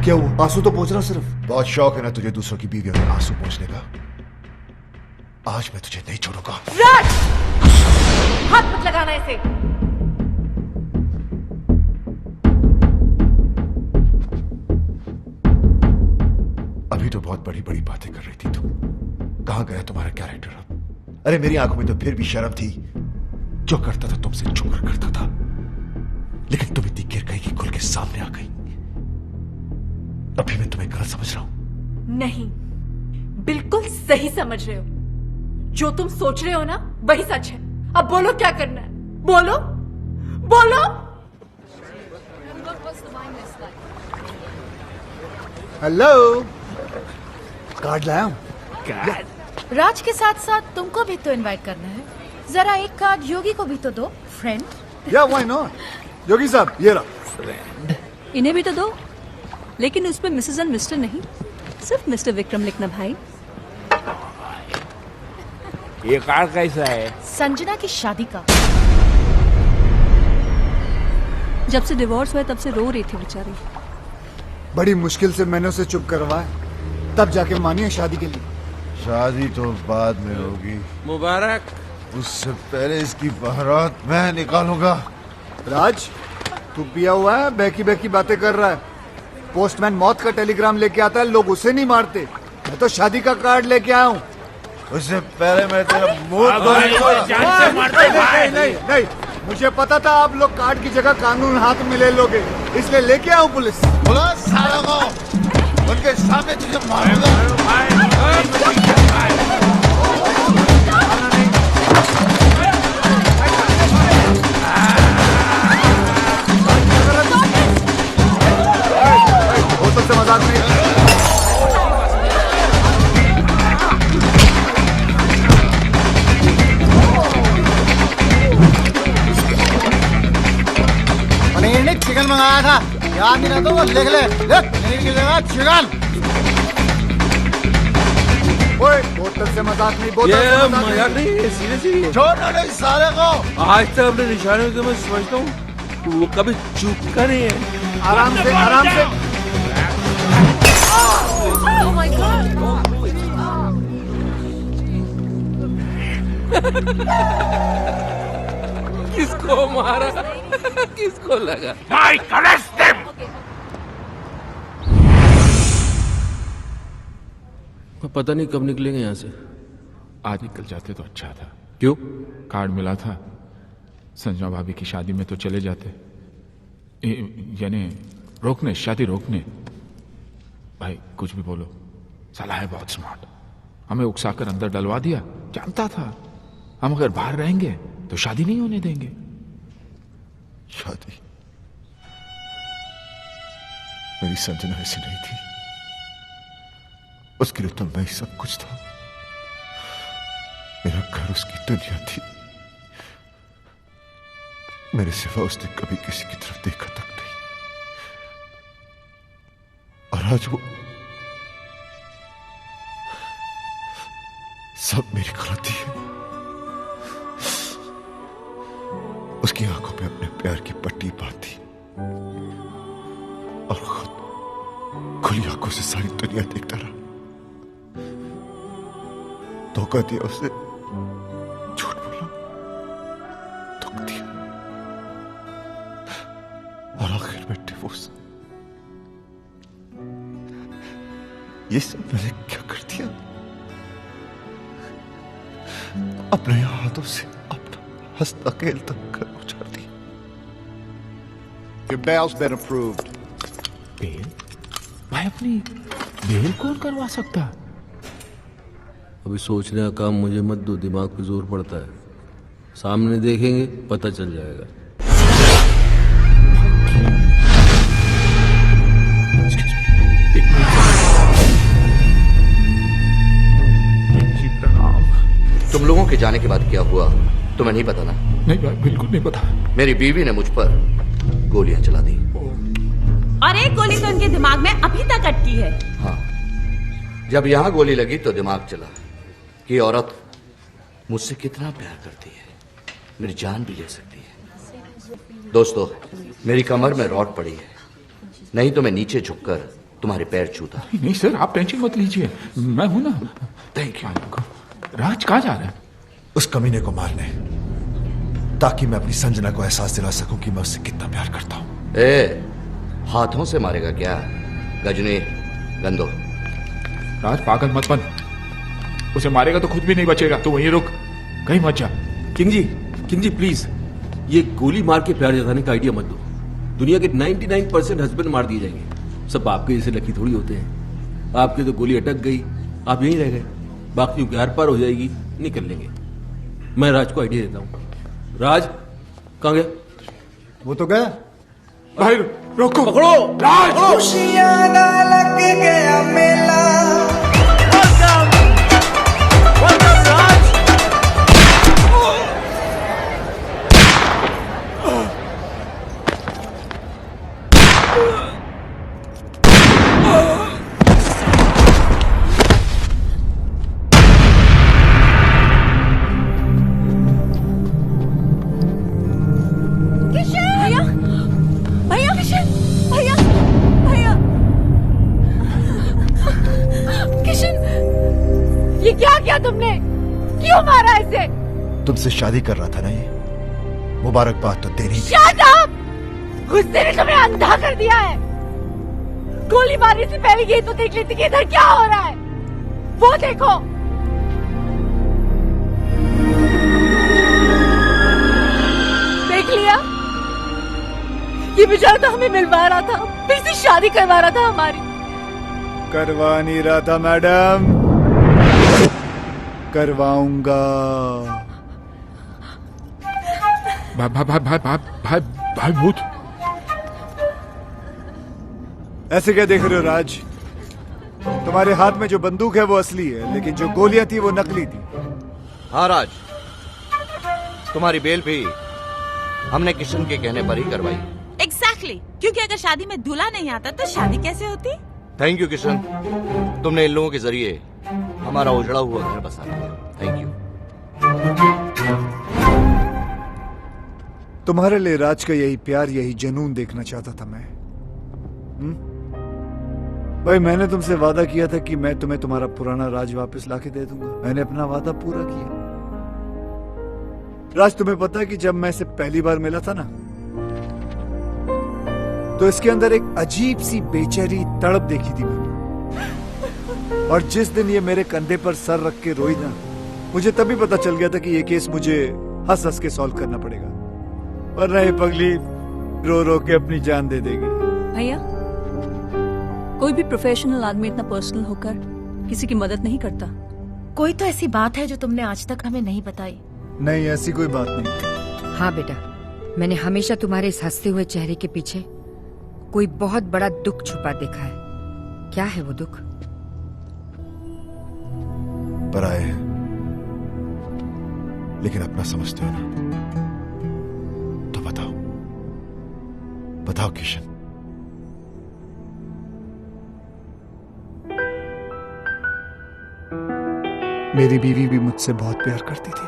क्या वो आंसू तो पोंछ रहा सिर्फ। बहुत शौक है ना तुझे दूसरों की बीवियों में आंसू पोंछने का। आज मैं तुझे नहीं छोड़ूंगा। राज, हाथ मत लगाना ऐसे। अभी तो बहुत बड़ी बड़ी बातें कर रही थी तुम। कहां गया तुम्हारा कैरेक्टर? अरे मेरी आंखों में तो फिर भी शर्म थी। जो करता था तुमसे छुपकर करता था, लेकिन तुम इतनी गिर गई कि खुल के सामने आ गई। अभी मैं तुम्हें गलत समझ रहा हूं? नहीं, बिल्कुल सही समझ रहे हो। जो तुम सोच रहे हो ना वही सच है। अब बोलो क्या करना है, बोलो बोलो। हेलो, कार्ड लाया हूं। राज के साथ साथ तुमको भी तो इनवाइट करना है। जरा एक कार्ड योगी को भी तो दो, फ्रेंड। या व्हाई नॉट। योगी साहब ये रहा। इन्हें भी तो दो, लेकिन उसमें मिसेस एंड मिस्टर नहीं, सिर्फ मिस्टर विक्रम लिखना भाई। ये कार्ड कैसा है? संजना की शादी का। जब से डिवोर्स हुआ तब से रो रही थी बेचारी। बड़ी मुश्किल से मैंने उसे चुप करवाया, तब जाके मानी है शादी के लिए। शादी तो बाद में होगी। मुबारक। उससे पहले इसकी बारात मैं निकालूंगा। राज, तू पिया हुआ है, बहकी बहकी बातें कर रहा है। पोस्टमैन मौत का टेलीग्राम लेके आता है, लोग उसे नहीं मारते। मैं तो शादी का कार्ड लेके आया हूँ। उससे पहले मैं तेरा मुंह नहीं, मुझे पता था आप लोग कार्ड की जगह कानून हाथ में ले लोगे, इसलिए लेके आऊं पुलिस। सालों को उनके सामने तुझे मारूंगा। होटल से मजाक नहीं। पनीर ने चिकन मंगाया था, याद नहीं रहता वो लिख ले। पनीर की जगह चिकन। ओए, बोतल से मजाक नहीं, बोतल से मजाक नहीं, सीरियसली। छोड़ो नहीं साले को। आज तक अपने निशाने को मैं समझता हूँ, वो कभी चूकता नहीं है। आराम से, आराम से। Oh my God! किसको मारा? किसको लगा? Mike, arrest them! पता नहीं कब निकलेंगे यहाँ से। आज निकल जाते तो अच्छा था। क्यों? कार्ड मिला था, संजना भाभी की शादी में तो चले जाते। यानी रोकने, शादी रोकने। भाई कुछ भी बोलो, साला है बहुत स्मार्ट। हमें उकसाकर अंदर डलवा दिया। जानता था हम अगर बाहर रहेंगे तो शादी नहीं होने देंगे। शादी? मेरी संजना ऐसी नहीं थी। उसके लिए तो मैं ही सब कुछ था। मेरा घर उसकी दुनिया थी। मेरे सिवा उसने कभी किसी की तरफ देखा तक नहीं। और आज वो सब मेरी गलती है। उसकी आंखों पे अपने प्यार की पट्टी बांधी और खुद खुली आंखों से सारी दुनिया देखता रहा। धोखा दिया उसे, झूठ बोला, दुख दिया और आखिर में डिवोर्स। ये सब मैंने क्या कर दिया? अपने हाथों से अपना हंसता खेलता घर उजाड़ दिया। Your bail's been approved. Bail? भाई अपनी बेल कौन करवा सकता? अभी सोचने का काम मुझे मत दो, दिमाग पे जोर पड़ता है। सामने देखेंगे पता चल जाएगा। तुम लोगों के जाने के बाद क्या हुआ तुम्हें नहीं पता ना? नहीं भाई, बिल्कुल नहीं पता। मेरी बीवी ने मुझ पर गोलियां चला दी। और एक गोली तो उनके दिमाग में अभी तक अटकी है। हाँ, जब यहाँ गोली लगी तो दिमाग चला कि औरत मुझसे कितना प्यार करती है, मेरी जान भी ले सकती है। दोस्तों, मेरी कमर में रॉड पड़ी है, नहीं तो मैं नीचे झुककर तुम्हारे पैर छूता। नहीं सर, आप टेंशन मत लीजिए, मैं हूं ना। Thank you. राज कहाँ जा रहा है? उस कमीने को मारने, ताकि मैं अपनी संजना को एहसास दिला सकूं कि मैं उससे कितना प्यार करता हूं। ए, हाथों से मारेगा क्या? गजनी, गंदो। राज पागल मत बन, उसे मारेगा तो खुद भी नहीं बचेगा। तो वहीं रुक। कहीं मत जा। किंग जी प्लीज, ये गोली मार के प्यार जताने का आइडिया मत दो। दुनिया के 99% हस्बैंड मार दिए जाएंगे, सब आपके जैसे लकी थोड़ी होते हैं। आपके तो गोली अटक गई, आप यहीं रह गए, बाकी की आर पार हो जाएगी, निकल लेंगे। मैं राज को आइडिया देता हूँ। राज कहाँ गया? वो तो गया। भाई रोको, पकड़ो राज। खुशियां ना लग गया मेला। ये क्या किया तुमने? क्यों मारा इसे? तुमसे शादी कर रहा था ना ये, मुबारकबाद तो देनी थी। Shut up! गुस्से ने तुम्हें अंधा कर दिया है। गोली मारने से पहले ये तो देख लेती कि इधर क्या हो रहा है। वो देखो। देख लिया? ये बेचारा तो हमें मिलवा रहा था, फिर से शादी करवा रहा था हमारी। करवा नहीं रहा था मैडम, करवाऊंगा। भाई भूत। ऐसे क्या देख रहे हो राज? तुम्हारे हाथ में जो बंदूक है वो असली है, लेकिन जो गोलियां थी वो नकली थी। हाँ राज, तुम्हारी बेल भी हमने किशन के कहने पर ही करवाई। एग्जैक्टली, क्योंकि अगर शादी में दूल्हा नहीं आता तो शादी कैसे होती? थैंक यू किशन, तुमने इन लोगों के जरिए हमारा उजड़ा हुआ घर बसा दिया। Thank you. तुम्हारे लिए राज का यही प्यार, यही जुनून देखना चाहता था मैं। भाई मैंने तुमसे वादा किया था कि मैं तुम्हें तुम्हारा पुराना राज वापस लाके दे दूंगा। मैंने अपना वादा पूरा किया। राज, तुम्हें पता है कि जब मैं इसे पहली बार मिला था ना, तो इसके अंदर एक अजीब सी बेचैनी तड़प देखी थी मैंने। और जिस दिन ये मेरे कंधे पर सर रख के रोई ना, मुझे तभी पता चल गया था कि ये केस मुझे हंस हंस के सॉल्व करना पड़ेगा, वरना ये पगली रो रो के अपनी जान दे देगी। भैया, कोई भी प्रोफेशनल आदमी इतना पर्सनल होकर किसी की मदद नहीं करता। कोई तो ऐसी बात है जो तुमने आज तक हमें नहीं बताई। नहीं, ऐसी कोई बात नहीं। हाँ बेटा, मैंने हमेशा तुम्हारे इस हंसते हुए चेहरे के पीछे कोई बहुत बड़ा दुख छुपा देखा है। क्या है वो दुख? पराए हैं, लेकिन अपना समझते हो ना, तो बताओ, बताओ किशन। मेरी बीवी भी मुझसे बहुत प्यार करती थी।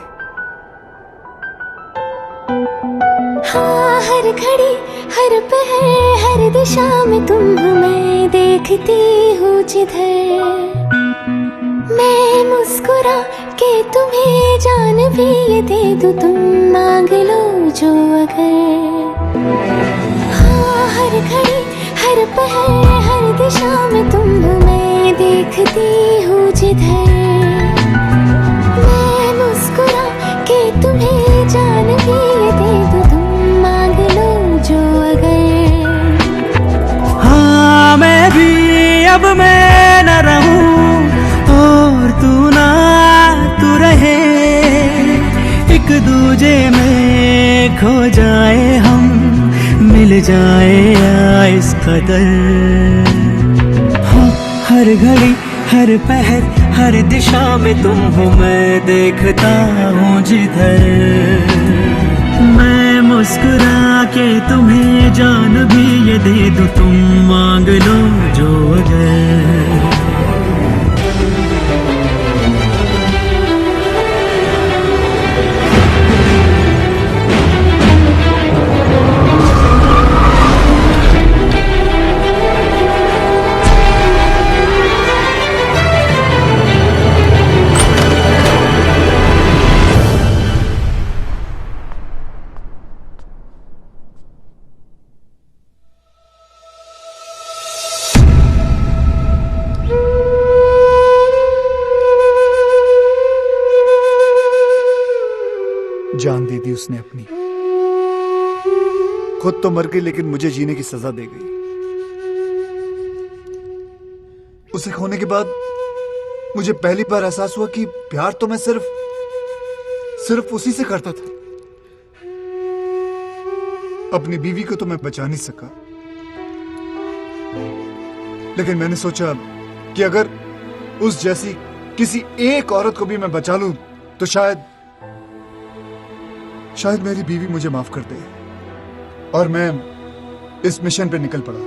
हाँ, हर घड़ी हर पहर हर दिशा में तुम हो, मैं देखती हूँ जिधर। मैं मुस्कुरा के तुम्हें जान भी ये दे दूँ, तुम मांग लो जो अगर। हाँ, हर घड़ी हर पहर हर दिशा में तुम हो, मैं देखती हूँ जिधर। मैं मुस्कुरा के तुम्हें जान भी ये दे दूँ, तुम मांग लो जो अगर। हाँ, मैं भी अब मैं न रहूं और तू ना तू रहे, एक दूजे में खो जाए हम, मिल जाए इस कदर। हाँ, हर घड़ी हर पहर हर दिशा में तुम हो, मैं देखता हूँ जिधर। मैं मुस्कुरा के तुम्हें जान भी ये दे दूँ, तुम मांग लो जो अगर। जान दे दी उसने अपनी। खुद तो मर गई लेकिन मुझे जीने की सजा दे गई। उसे खोने के बाद मुझे पहली बार एहसास हुआ कि प्यार तो मैं सिर्फ उसी से करता था। अपनी बीवी को तो मैं बचा नहीं सका, लेकिन मैंने सोचा कि अगर उस जैसी किसी एक औरत को भी मैं बचा लूं तो शायद मेरी बीवी मुझे माफ कर दे। और मैं इस मिशन पे निकल पड़ा।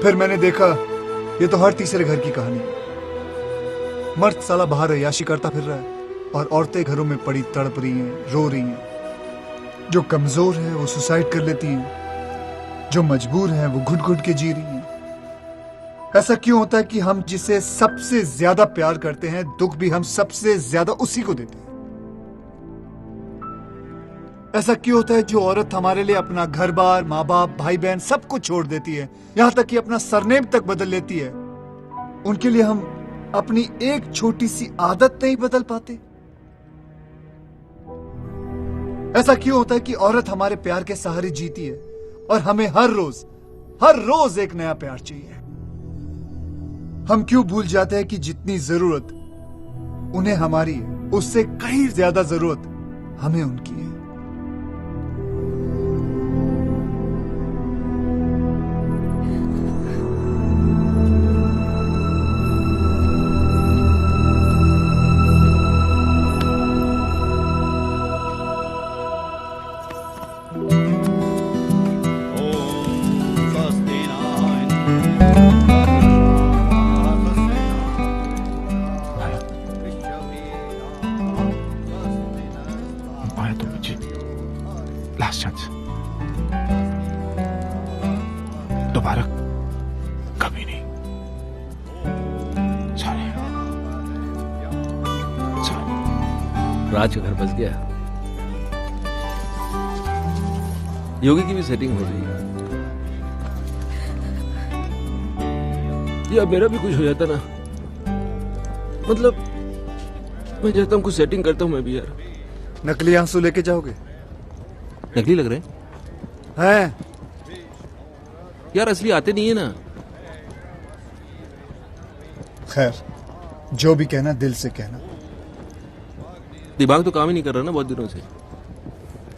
फिर मैंने देखा ये तो हर तीसरे घर की कहानी है। मर्द साला बाहर अय्याशी करता फिर रहा है और औरतें घरों में पड़ी तड़प रही हैं, रो रही हैं। जो कमजोर है वो सुसाइड कर लेती हैं, जो मजबूर है वो घुट घुट के जी रही हैं। ऐसा क्यों होता है कि हम जिसे सबसे ज्यादा प्यार करते हैं, दुख भी हम सबसे ज्यादा उसी को देते हैं? ऐसा क्यों होता है जो औरत हमारे लिए अपना घर बार, माँ बाप, भाई बहन सब कुछ छोड़ देती है, यहां तक कि अपना सरनेम तक बदल लेती है, उनके लिए हम अपनी एक छोटी सी आदत नहीं बदल पाते? ऐसा क्यों होता है कि औरत हमारे प्यार के सहारे जीती है और हमें हर रोज एक नया प्यार चाहिए? हम क्यों भूल जाते हैं कि जितनी जरूरत उन्हें हमारी है, उससे कहीं ज्यादा जरूरत हमें उनकी है? लास्ट चांस, दोबारा कभी नहीं। सॉरी। राज का घर बस गया। योगी की भी सेटिंग हो रही है। या मेरा भी कुछ हो जाता ना, मतलब मैं चाहता हूँ कुछ सेटिंग करता हूँ मैं भी यार। नकली आंसू लेके जाओगे? नकली लग रहे हैं यार, असली आते नहीं है ना। खैर, जो भी कहना दिल से कहना। दिमाग तो काम ही नहीं कर रहा ना बहुत दिनों से,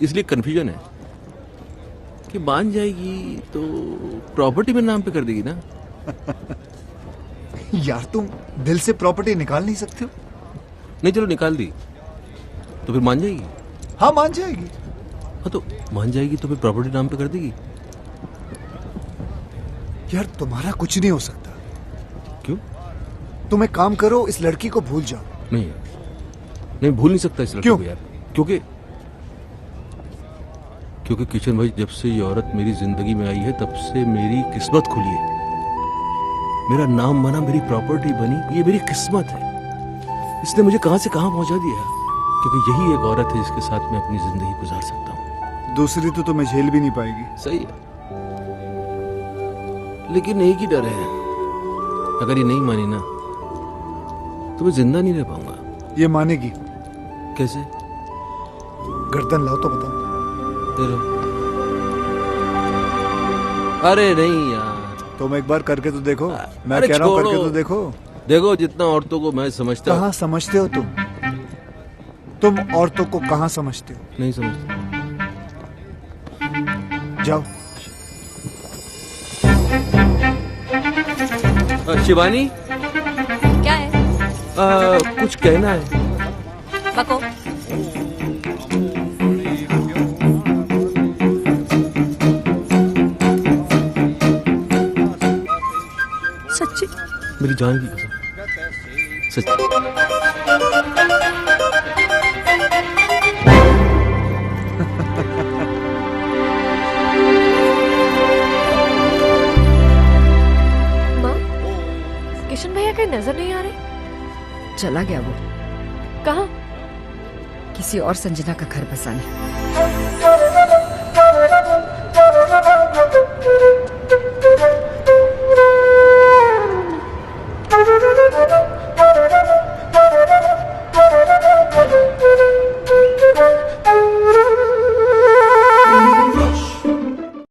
इसलिए कंफ्यूजन है कि मान जाएगी तो प्रॉपर्टी में नाम पे कर देगी ना। यार तुम दिल से प्रॉपर्टी निकाल नहीं सकते हो? नहीं चलो निकाल दी तो फिर मान जाएगी। हाँ मान जाएगी। हाँ तो मान जाएगी तो फिर प्रॉपर्टी नाम पे कर देगी। यार तुम्हारा कुछ नहीं हो सकता। क्यों? तुम एक काम करो, इस लड़की को भूल जाओ। नहीं भूल नहीं सकता इस लड़की को यार, क्योंकि किशन भाई जब से ये औरत मेरी जिंदगी में आई है तब से मेरी किस्मत खुली है। मेरा नाम बना, मेरी प्रॉपर्टी बनी, ये मेरी किस्मत है। इसने मुझे कहां से कहां पहुंचा दिया, क्योंकि यही एक औरत है जिसके साथ मैं अपनी जिंदगी गुजार सकता हूँ। दूसरी तो तुम्हें झेल भी नहीं पाएगी। सही है, लेकिन एक ही डर है, अगर ये नहीं मानी ना तो मैं जिंदा नहीं रह पाऊंगा। ये मानेगी। कैसे? गर्दन लाओ तो बताओ। अरे नहीं यार, तुम एक बार करके तो देखो। मैं कह रहा हूँ करके तो देखो। देखो जितना औरतों को मैं समझता। कहाँ समझते हो तुम औरतों को कहाँ समझते हो? नहीं समझता। जाओ। शिवानी, क्या है? कुछ कहना है। बको। सच्ची? मेरी जान की कसम, सच्ची। माँ, किशन भैया कहीं नजर नहीं आ रहे? चला गया वो। कहाँ? किसी और संजना का घर बसाने।